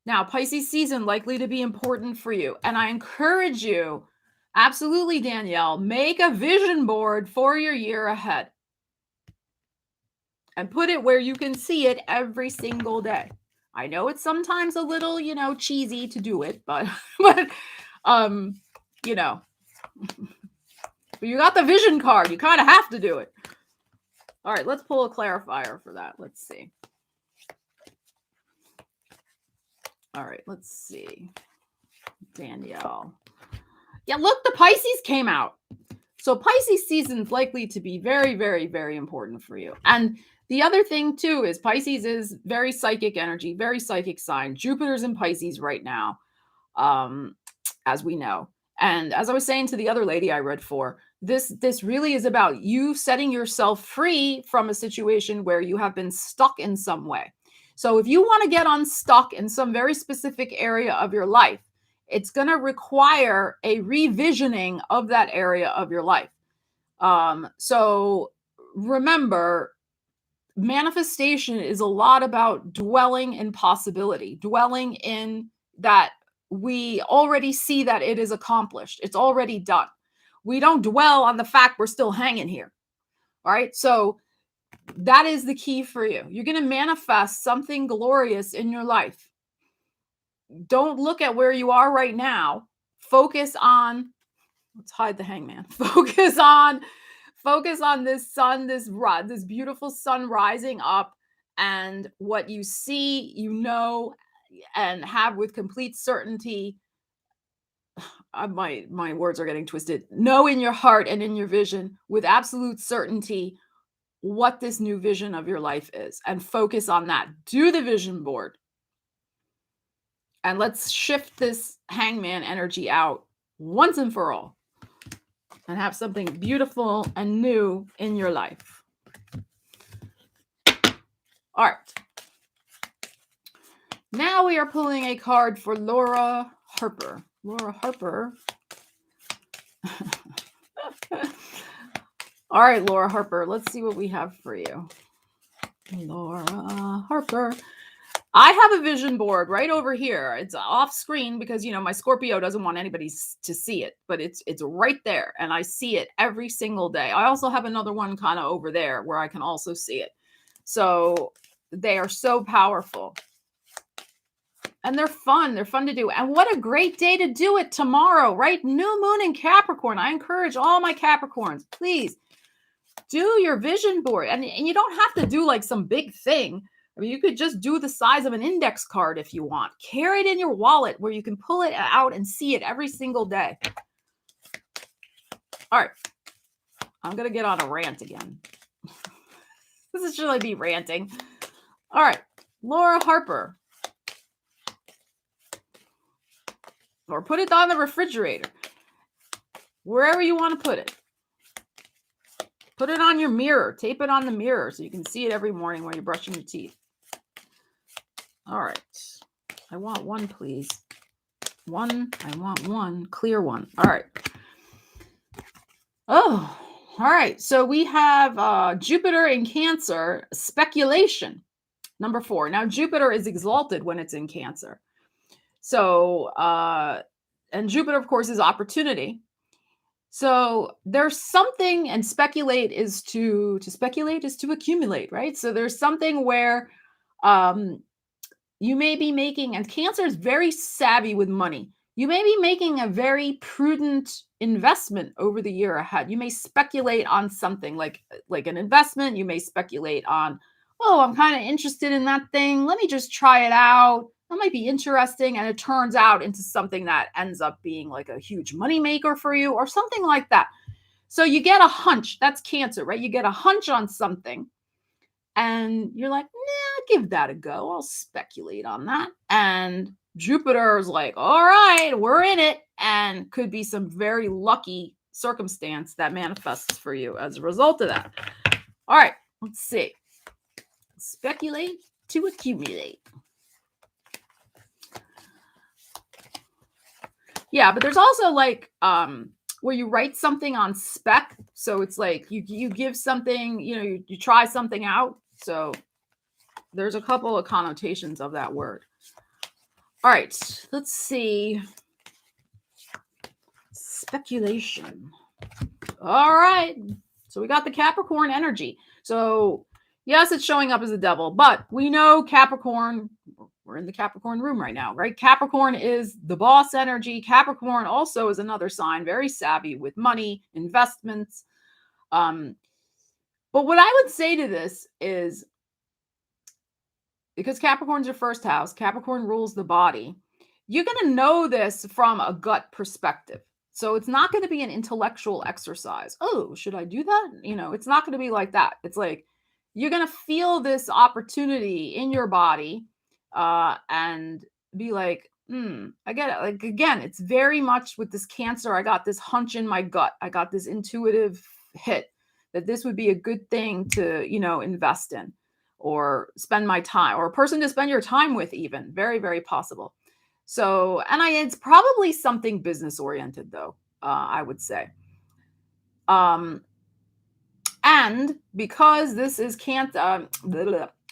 Now, Pisces season likely to be important for you. And I encourage you, absolutely, Danielle, make a vision board for your year ahead. and put it where you can see it every single day. I know it's sometimes a little, cheesy to do it, but you know, you got the vision card. You kind of have to do it. All right, let's pull a clarifier for that. Let's see. All right, let's see. Danielle. Yeah, look, the Pisces came out. So Pisces season is likely to be very, very, very important for you. And the other thing too is Pisces is very psychic energy, very psychic sign. Jupiter's in Pisces right now, as we know. And as I was saying to the other lady I read for, this really is about you setting yourself free from a situation where you have been stuck in some way. So if you want to get unstuck in some very specific area of your life, it's going to require a revisioning of that area of your life. So remember, manifestation is a lot about dwelling in possibility, dwelling in that we already see that it is accomplished. It's already done. We don't dwell on the fact we're still hanging here. All right. So that is the key for you. You're going to manifest something glorious in your life. Don't look at where you are right now. Focus on, let's hide the hangman. Focus on this sun, this beautiful sun rising up, and what you see, and have with complete certainty. My words are getting twisted. Know in your heart and in your vision with absolute certainty what this new vision of your life is, and focus on that. Do the vision board. And let's shift this hangman energy out once and for all and have something beautiful and new in your life. All right. Now we are pulling a card for Laura Harper. Laura Harper. All right, Laura Harper. Let's see what we have for you. Laura Harper. I have a vision board right over here. It's off screen because, my Scorpio doesn't want anybody to see it, but it's right there. And I see it every single day. I also have another one kind of over there where I can also see it. So they are so powerful. And they're fun. They're fun to do. And what a great day to do it tomorrow, right? New moon in Capricorn. I encourage all my Capricorns, please do your vision board. And you don't have to do like some big thing. I mean, you could just do the size of an index card if you want. Carry it in your wallet where you can pull it out and see it every single day. All right. I'm going to get on a rant again. This should really be ranting. All right. Laura Harper. Or put it on the refrigerator. Wherever you want to put it. Put it on your mirror. Tape it on the mirror so you can see it every morning when you're brushing your teeth. All right. I want one, please. One. I want one. Clear one. All right. Oh, all right. So we have Jupiter in Cancer, speculation, number 4. Now, Jupiter is exalted when it's in Cancer. So, and Jupiter, of course, is opportunity. So there's something, and speculate is to accumulate, right? So there's something where you may be making, and Cancer is very savvy with money. You may be making a very prudent investment over the year ahead. You may speculate on something like an investment. You may speculate on, oh, I'm kind of interested in that thing. Let me just try it out. That might be interesting. And it turns out into something that ends up being like a huge money maker for you or something like that. So you get a hunch. That's Cancer, right? You get a hunch on something. And you're like, nah, give that a go. I'll speculate on that. And Jupiter is like, all right, we're in it. And could be some very lucky circumstance that manifests for you as a result of that. All right, let's see. Speculate to accumulate. Yeah, but there's also like where you write something on spec. So it's like you give something, you try something out. So there's a couple of connotations of that word. All right, let's see. Speculation. All right. So we got the Capricorn energy. So, Yes, it's showing up as a devil, but we know Capricorn, we're in the Capricorn room right now, right? Capricorn is the boss energy. Capricorn also is another sign, very savvy with money, investments. Um, but what I would say to this is, because Capricorn's your first house, Capricorn rules the body, you're going to know this from a gut perspective. So it's not going to be an intellectual exercise. Oh, should I do that? It's not going to be like that. It's like you're going to feel this opportunity in your body and be like, I get it. Like, again, it's very much with this Cancer. I got this hunch in my gut. I got this intuitive hit that this would be a good thing to, invest in or spend my time, or a person to spend your time with, even. Very, very possible. So, and it's probably something business oriented, though, I would say. And because this is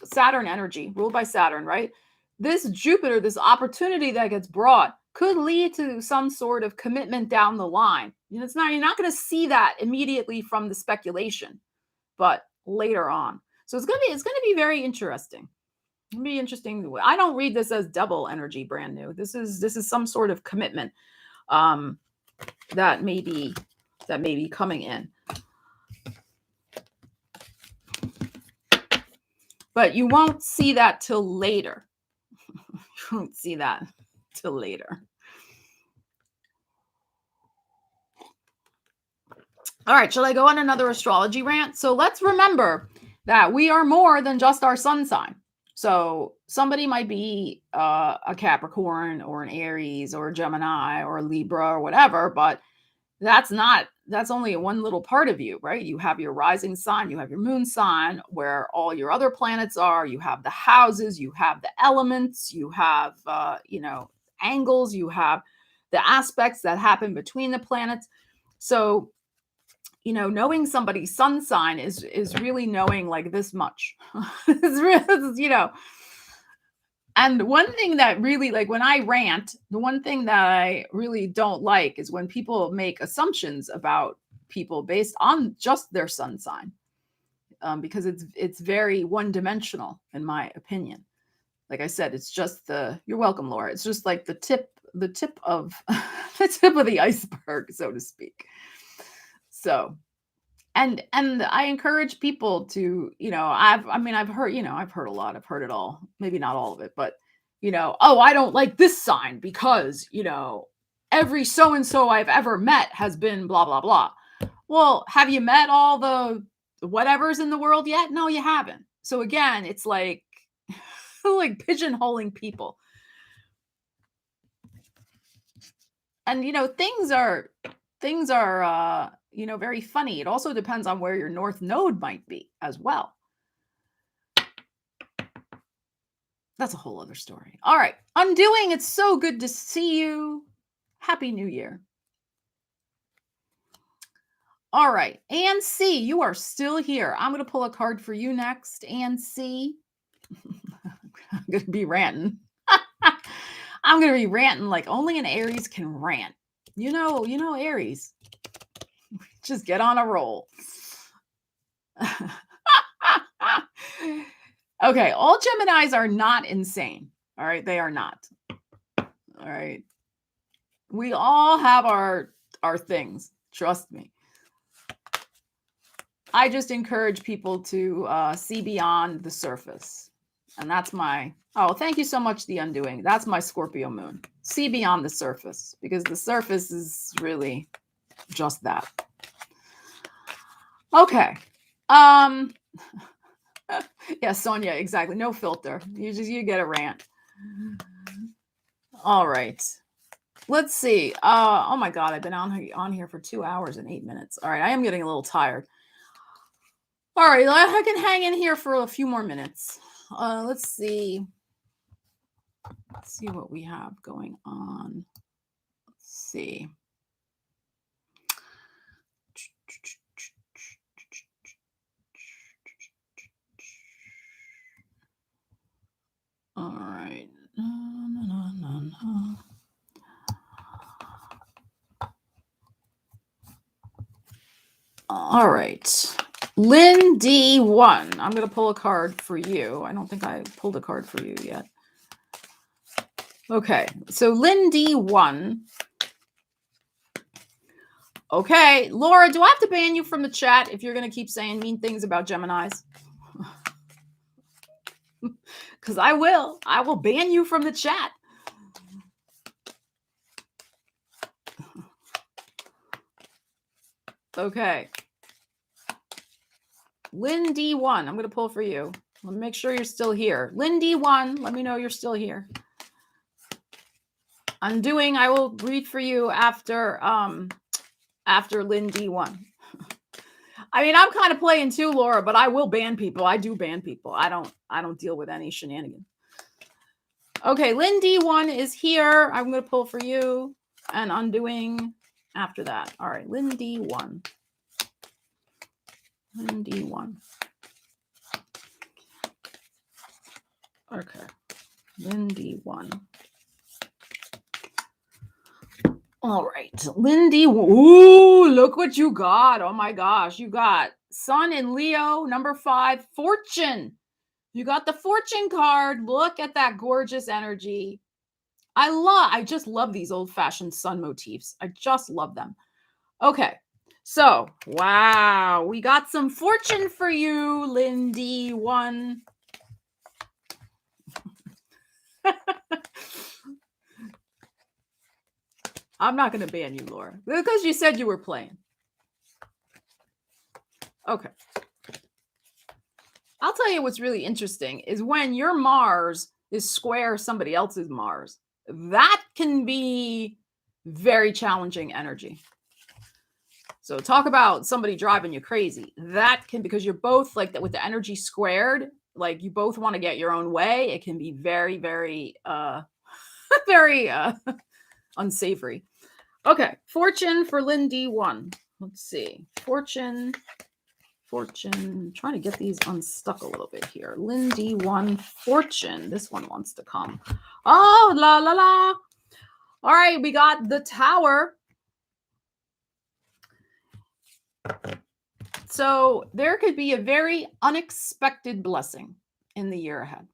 Saturn energy, ruled by Saturn, right? This Jupiter, this opportunity that gets brought, could lead to some sort of commitment down the line. You're not going to see that immediately from the speculation, but later on. So it's going to be very interesting. It'll be interesting. I don't read this as double energy, brand new. This is some sort of commitment that may be coming in. But you won't see that till later. You won't see that till later. All right, shall I go on another astrology rant? So let's remember that we are more than just our sun sign. So somebody might be a Capricorn or an Aries or a Gemini or a Libra or whatever, but that's only one little part of you, right? You have your rising sign, you have your moon sign, where all your other planets are. You have the houses, you have the elements, you have angles, you have the aspects that happen between the planets. So knowing somebody's sun sign is really knowing like this much. It's really, and one thing that really, like, when I rant, the one thing that I really don't like is when people make assumptions about people based on just their sun sign, because it's very one-dimensional, in my opinion. Like I said, it's just you're welcome, Laura. It's just like the tip of the tip of the iceberg, so to speak. So, and I encourage people to, I've heard a lot. I've heard it all. Maybe not all of it, but oh, I don't like this sign because, every so-and-so I've ever met has been blah, blah, blah. Well, have you met all the whatevers in the world yet? No, you haven't. So again, it's like, like pigeonholing people. And, things are, very funny. It also depends on where your North Node might be as well. That's a whole other story. All right. Undoing, it's so good to see you. Happy New Year. All right. Ann C., you are still here. I'm going to pull a card for you next. Ann C. I'm going to be ranting. I'm going to be ranting like only an Aries can rant. Aries. Just get on a roll. Okay, all Geminis are not insane. All right, they are not. All right. We all have our things. Trust me. I just encourage people to see beyond the surface. And that's thank you so much, The Undoing. That's my Scorpio moon. See beyond the surface, because the surface is really just that. Okay. Yeah, Sonia, exactly. No filter. You get a rant. All right. Let's see. Oh my God, I've been on here for 2 hours and 8 minutes. All right, I am getting a little tired. All right, I can hang in here for a few more minutes. Let's see. Let's see what we have going on. Let's see. All right. All right. Lindy 1. I'm going to pull a card for you. I don't think I pulled a card for you yet. Okay, so Lindy 1. Okay, Laura, do I have to ban you from the chat if you're going to keep saying mean things about Geminis? Because I will. I will ban you from the chat. Okay. Lindy 1. I'm going to pull for you. Let me make sure you're still here. Lindy 1, let me know you're still here. Undoing, I will read for you after Lindy 1. I mean, I'm kind of playing too, Laura, but I will ban people. I do ban people. I don't deal with any shenanigans. Okay, Lindy 1 is here. I'm going to pull for you and undoing after that. All right, Lindy 1. Lindy 1. Okay. Lindy 1. All right. Lindy. Ooh, look what you got. Oh my gosh. You got Sun in Leo, number 5, Fortune. You got the Fortune card. Look at that gorgeous energy. I just love these old-fashioned sun motifs. I just love them. Okay. So, wow. We got some fortune for you, Lindy 1. I'm not going to ban you, Laura, because you said you were playing. Okay. I'll tell you what's really interesting is when your Mars is square somebody else's Mars. That can be very challenging energy. So talk about somebody driving you crazy. That can, because you're both like that with the energy squared, like you both want to get your own way. It can be very, very, very unsavory. Okay. Fortune for Lindy 1. Let's see. Fortune. I'm trying to get these unstuck a little bit here. Lindy 1, Fortune. This one wants to come. Oh, la, la, la. All right. We got the Tower. So there could be a very unexpected blessing in the year ahead.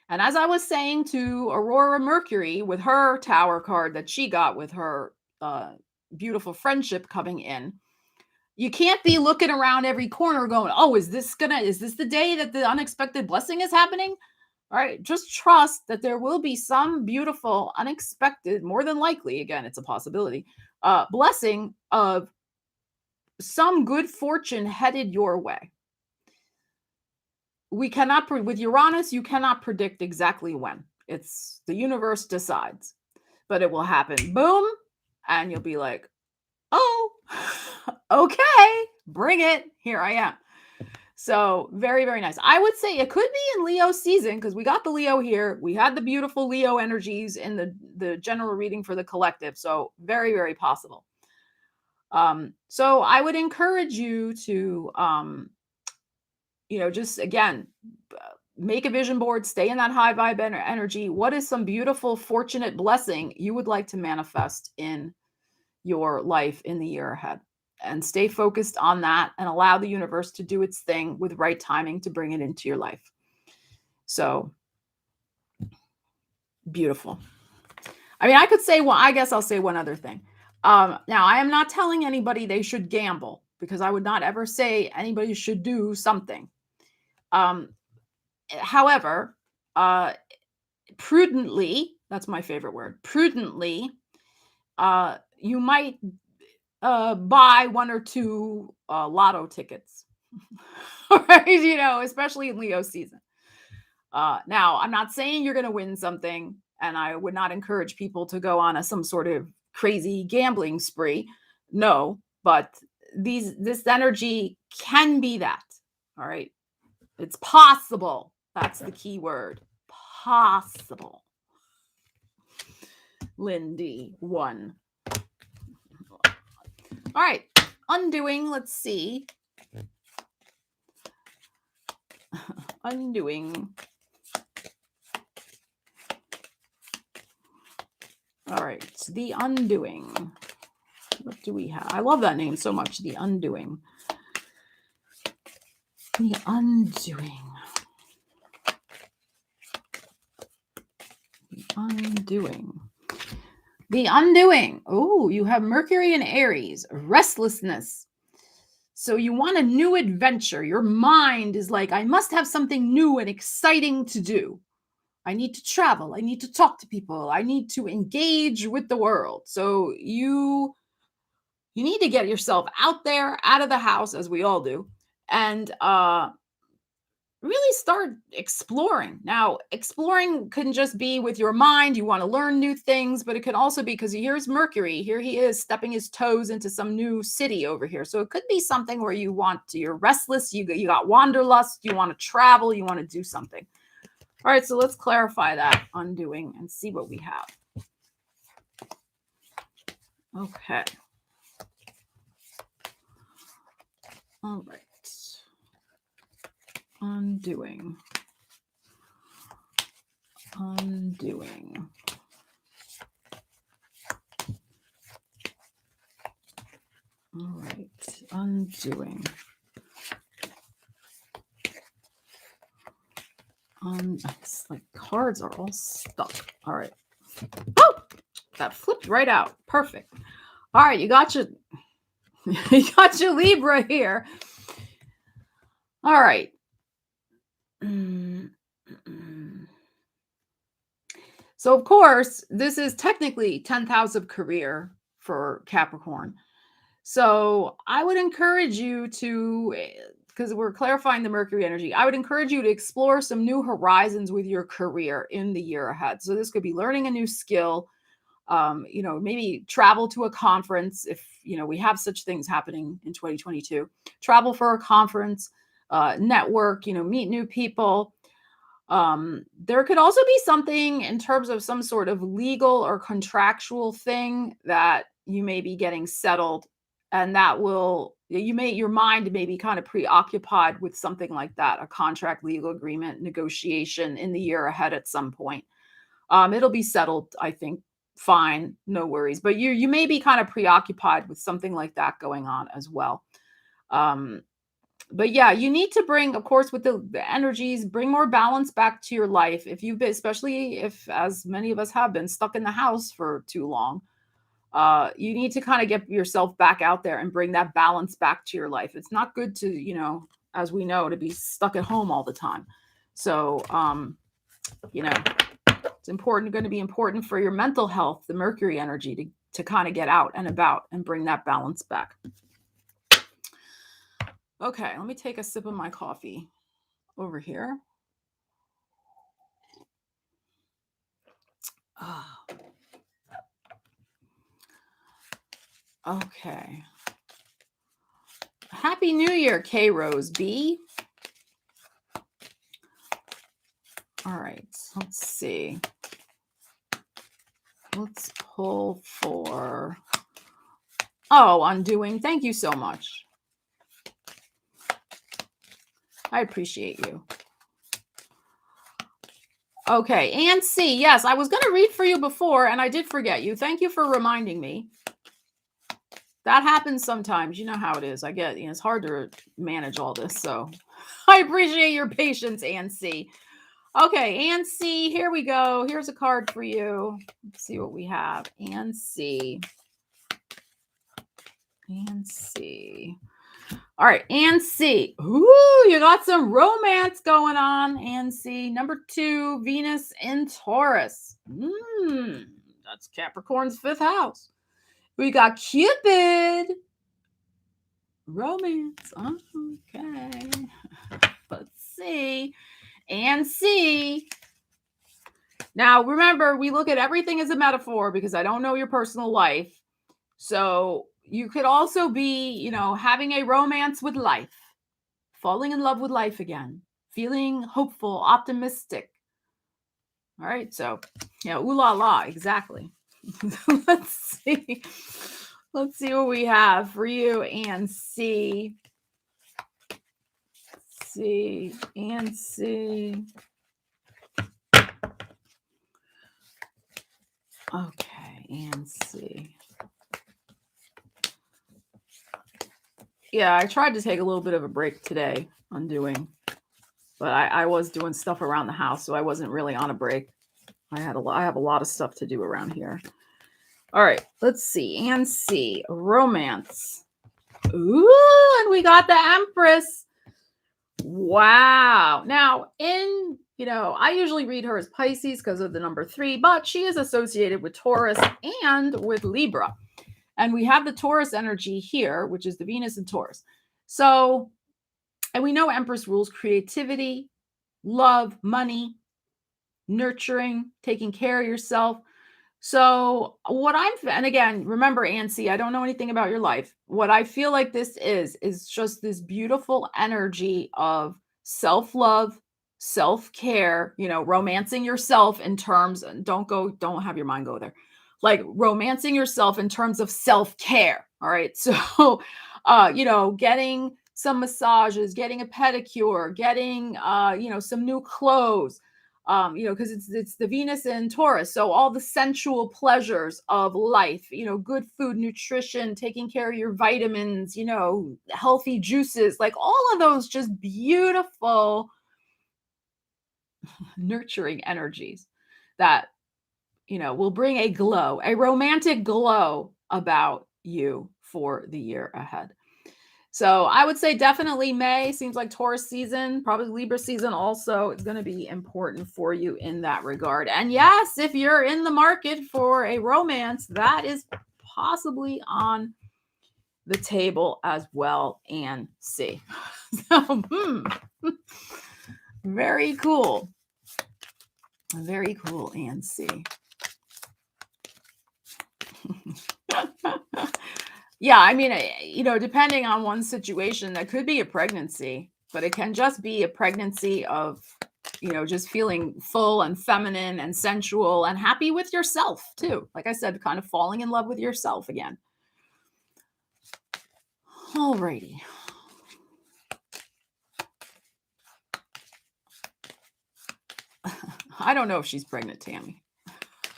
And as I was saying to Aurora Mercury with her Tower card that she got with her beautiful friendship coming in, you can't be looking around every corner going, oh, is this the day that the unexpected blessing is happening? All right, just trust that there will be some beautiful, unexpected, more than likely, again, it's a possibility, blessing of some good fortune headed your way. We cannot, with Uranus, you cannot predict exactly when. It's the universe decides, but it will happen. Boom. And you'll be like, oh, okay, bring it. Here I am. So very, very nice. I would say it could be in Leo season because we got the Leo here. We had the beautiful Leo energies in the general reading for the collective. So very, very possible. So I would encourage you to, just again, make a vision board, stay in that high vibe energy. What is some beautiful, fortunate blessing you would like to manifest in your life in the year ahead? And stay focused on that and allow the universe to do its thing with right timing to bring it into your life. So beautiful. I mean, I could say, well, I guess I'll say one other thing. Now, I am not telling anybody they should gamble because I would not ever say anybody should do something. However, prudently, that's my favorite word, prudently, you might buy 1 or 2 lotto tickets, right? Especially in Leo season. Now, I'm not saying you're going to win something, and I would not encourage people to go on some sort of crazy gambling spree. No, but this energy can be that. All right. It's possible. That's the key word. Possible. Lindy 1. All right. Undoing. Let's see. Undoing. All right. The Undoing. What do we have? I love that name so much. The Undoing. The undoing. The undoing. The undoing. Oh, you have Mercury in Aries, restlessness. So you want a new adventure. Your mind is like, I must have something new and exciting to do. I need to travel. I need to talk to people. I need to engage with the world. So you need to get yourself out there, out of the house, as we all do, and really start exploring. Now, exploring can just be with your mind. You want to learn new things, but it can also be because here's Mercury. Here he is stepping his toes into some new city over here. So it could be something where you're restless. You got wanderlust. You want to travel. You want to do something. All right. So let's clarify that undoing and see what we have. Okay. All right. Undoing. Undoing. All right. Undoing. It's like cards are all stuck. All right. Oh, that flipped right out. Perfect. All right. You got your Libra here. All right. So, of course, this is technically 10th house of career for Capricorn. So I would encourage you to, because we're clarifying the Mercury energy, I would encourage you to explore some new horizons with your career in the year ahead. So this could be learning a new skill, maybe travel to a conference if, we have such things happening in 2022. Travel for a conference, network, meet new people. There could also be something in terms of some sort of legal or contractual thing that you may be getting settled, and that your mind may be kind of preoccupied with something like that, a contract, legal agreement, negotiation in the year ahead at some point. It'll be settled, I think, fine, no worries. But you may be kind of preoccupied with something like that going on as well. But yeah, you need to bring, of course, with the energies, bring more balance back to your life. If you've been, especially if, as many of us have been, stuck in the house for too long, you need to kind of get yourself back out there and bring that balance back to your life. It's not good to, as we know, to be stuck at home all the time. So, it's going to be important for your mental health, the Mercury energy, to kind of get out and about and bring that balance back. Okay, let me take a sip of my coffee over here. Oh. Okay. Happy New Year, K Rose B. All right, let's see. Let's pull for undoing. Thank you so much. I appreciate you. Okay, and C. Yes, I was going to read for you before, and I did forget you. Thank you for reminding me. That happens sometimes. You know how it is. I get, it's hard to manage all this. So I appreciate your patience, Ann C. Okay, Ann C, here we go. Here's a card for you. Let's see what we have. Ann C. Ann C. All right, Ann C. Ooh, you got some romance going on, Ann C. Number 2, Venus in Taurus. That's Capricorn's 5th house. We got Cupid. Romance. Okay. Let's see. And see. Now, remember, we look at everything as a metaphor because I don't know your personal life. So you could also be, having a romance with life, falling in love with life again, feeling hopeful, optimistic. All right. So, ooh la la. Exactly. Let's see. Let's see what we have for you, and C. C and C. Okay, and C. Yeah, I tried to take a little bit of a break today. undoing. But I was doing stuff around the house, so I wasn't really on a break. I have a lot of stuff to do around here. All right, let's see. And see. Romance. Ooh, and we got the Empress. Wow. Now, I usually read her as Pisces because of the number 3, but she is associated with Taurus and with Libra. And we have the Taurus energy here, which is the Venus in Taurus. So, and we know Empress rules creativity, love, money, nurturing, taking care of yourself. So and again, remember, Ansi, I don't know anything about your life. What I feel like this is just this beautiful energy of self-love, self-care, romancing yourself in terms, don't have your mind go there. Like romancing yourself in terms of self-care. All right. So, getting some massages, getting a pedicure, getting, some new clothes, because it's the Venus in Taurus. So all the sensual pleasures of life, good food, nutrition, taking care of your vitamins, healthy juices, like all of those just beautiful nurturing energies that, will bring a romantic glow about you for the year ahead. So I would say definitely May. Seems like Taurus season, probably Libra season also is going to be important for you in that regard. And yes, if you're in the market for a romance, that is possibly on the table as well. And see. So, very cool. Very cool. And see. Yeah, I mean, depending on one situation, that could be a pregnancy, but it can just be a pregnancy of, just feeling full and feminine and sensual and happy with yourself too. Like I said, kind of falling in love with yourself again. Alrighty. I don't know if she's pregnant, Tammy.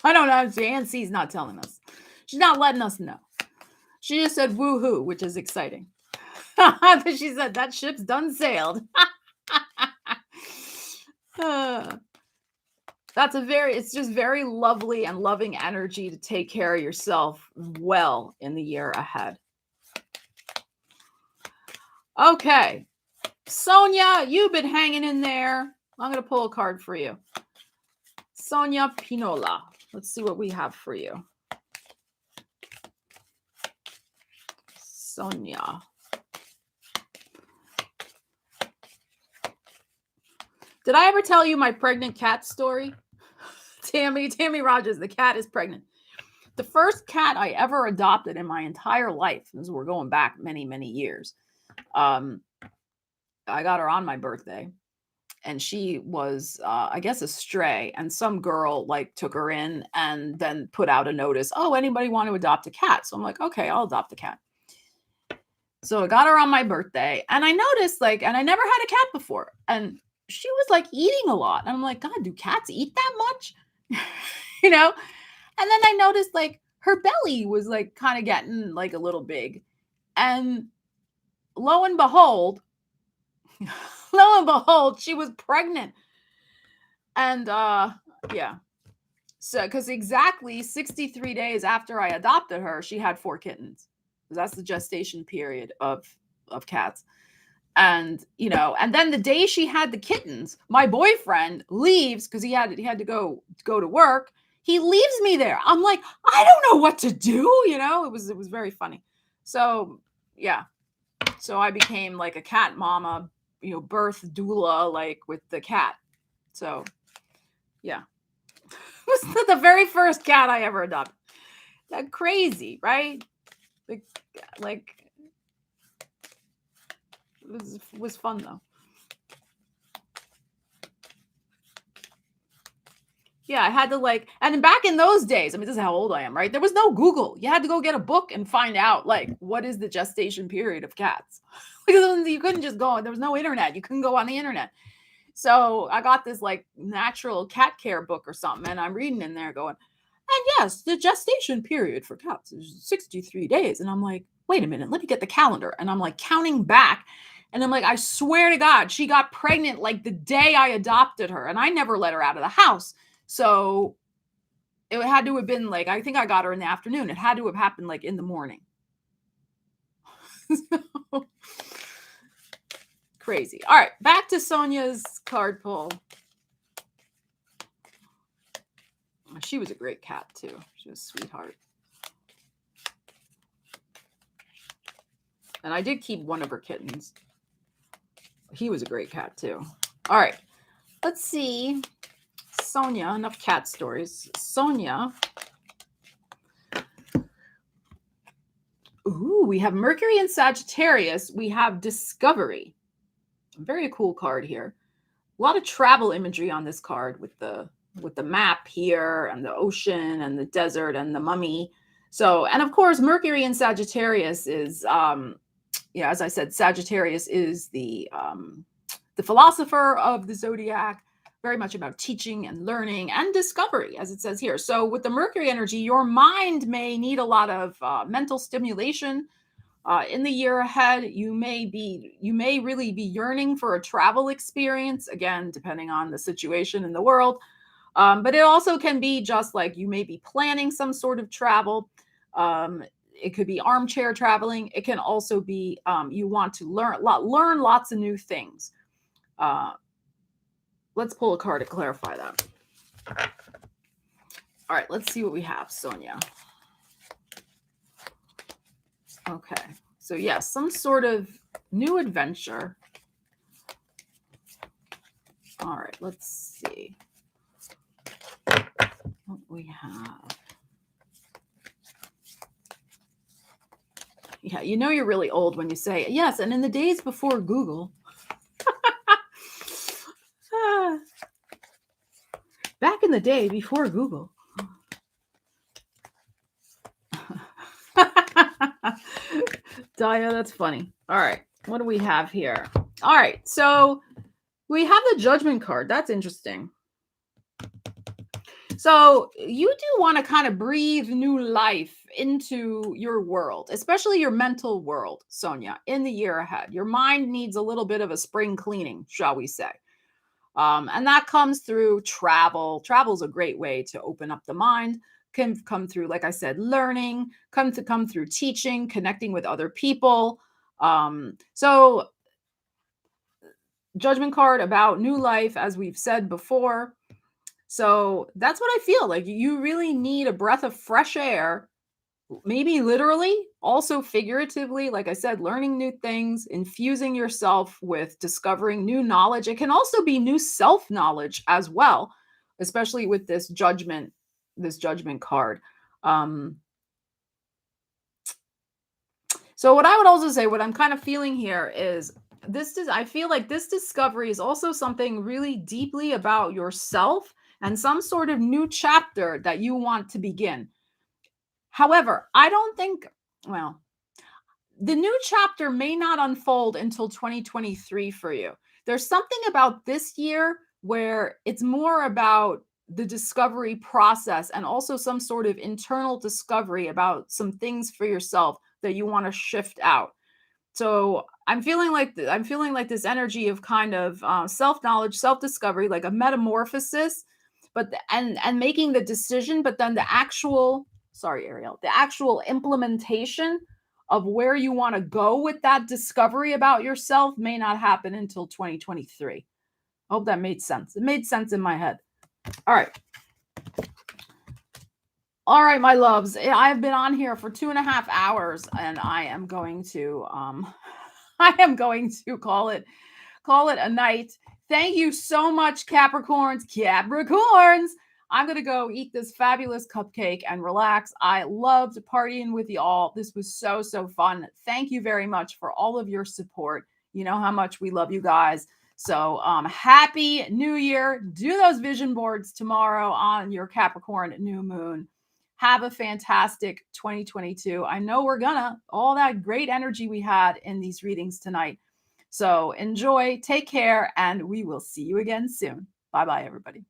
I don't know. Nancy's not telling us. She's not letting us know. She just said woohoo, which is exciting. She said that ship's done sailed. It's just very lovely and loving energy to take care of yourself well in the year ahead. Okay. Sonia, you've been hanging in there. I'm going to pull a card for you. Sonia Pinola. Let's see what we have for you. Sonia. Did I ever tell you my pregnant cat story? Tammy Rogers, the cat is pregnant. The first cat I ever adopted in my entire life, as we're going back many, many years. I got her on my birthday, and she was, I guess, a stray, and some girl took her in and then put out a notice. Oh, anybody want to adopt a cat? So I'm like, okay, I'll adopt a cat. So I got her on my birthday, and I noticed and I never had a cat before, and she was eating a lot. And I'm like, God, do cats eat that much? And then I noticed her belly was kind of getting a little big. And lo and behold, she was pregnant. And yeah. So because exactly 63 days after I adopted her, she had 4 kittens. That's the gestation period of cats. And, and then the day she had the kittens, my boyfriend leaves because he had to go to work. He leaves me there. I'm like, I don't know what to do. It was very funny. So, yeah. So I became a cat mama, birth doula, with the cat. So, yeah. It was the very first cat I ever adopted. That crazy, right? It was fun though. Yeah, I had to and back in those days, I mean, this is how old I am, right? There was no Google. You had to go get a book and find out what is the gestation period of cats. You couldn't just go, there was no internet. You couldn't go on the internet. So I got this natural cat care book or something, and I'm reading in there going, and yes, the gestation period for cats is 63 days. And I'm like, wait a minute, let me get the calendar. And I'm counting back. And I'm like, I swear to God, she got pregnant like the day I adopted her, and I never let her out of the house. So it had to have been like, I think I got her in the afternoon. It had to have happened like in the morning. So, crazy. All right, back to Sonia's card pull. She was a great cat too. She was a sweetheart. And I did keep one of her kittens. He was a great cat too. All right, let's see. Sonia, enough cat stories. Sonia. Ooh, we have Mercury and Sagittarius. We have discovery. Very cool card here. A lot of travel imagery on this card with the map here and the ocean and the desert and the mummy. So, and of course, Mercury in Sagittarius is, as I said, Sagittarius is the philosopher of the zodiac, very much about teaching and learning and discovery, as it says here. So with the Mercury energy, your mind may need a lot of mental stimulation. In the year ahead, you may really be yearning for a travel experience, again, depending on the situation in the world. But it also can be just like you may be planning some sort of travel. It could be armchair traveling. It can also be you want to learn lots of new things. Let's pull a card to clarify that. All right, let's see what we have, Sonia. Okay, so yes, some sort of new adventure. All right, let's see what we have. Yeah, you know you're really old when you say, yes, and in the days before Google. Back in the day before Google. Daya, that's funny. All right, what do we have here? All right, so we have the Judgment card. That's interesting. So you do want to kind of breathe new life into your world, especially your mental world, Sonia, in the year ahead. Your mind needs a little bit of a spring cleaning, shall we say. And that comes through travel. Travel is a great way to open up the mind. Can come through, like I said, learning, come through teaching, connecting with other people. So Judgment card about new life, as we've said before. So that's what I feel like. You really need a breath of fresh air, maybe literally, also figuratively, like I said, learning new things, infusing yourself with discovering new knowledge. It can also be new self-knowledge as well, especially with this judgment card. So what I would also say, what I'm kind of feeling here is I feel like this discovery is also something really deeply about yourself and some sort of new chapter that you want to begin. However, I don't think, the new chapter may not unfold until 2023 for you. There's something about this year where it's more about the discovery process and also some sort of internal discovery about some things for yourself that you want to shift out. So I'm feeling like this energy of kind of self-knowledge, self-discovery, like a metamorphosis, but and making the decision, but then the actual implementation of where you want to go with that discovery about yourself may not happen until 2023. I hope that made sense. It made sense in my head. All right. All right, my loves. I've been on here for 2.5 hours, and I am going to call it a night. Thank you so much, Capricorns. I'm going to go eat this fabulous cupcake and relax. I loved partying with you all. This was so, so fun. Thank you very much for all of your support. You know how much we love you guys. So happy New Year. Do those vision boards tomorrow on your Capricorn new moon. Have a fantastic 2022. I know we're all that great energy we had in these readings tonight. So enjoy, take care, and we will see you again soon. Bye-bye, everybody.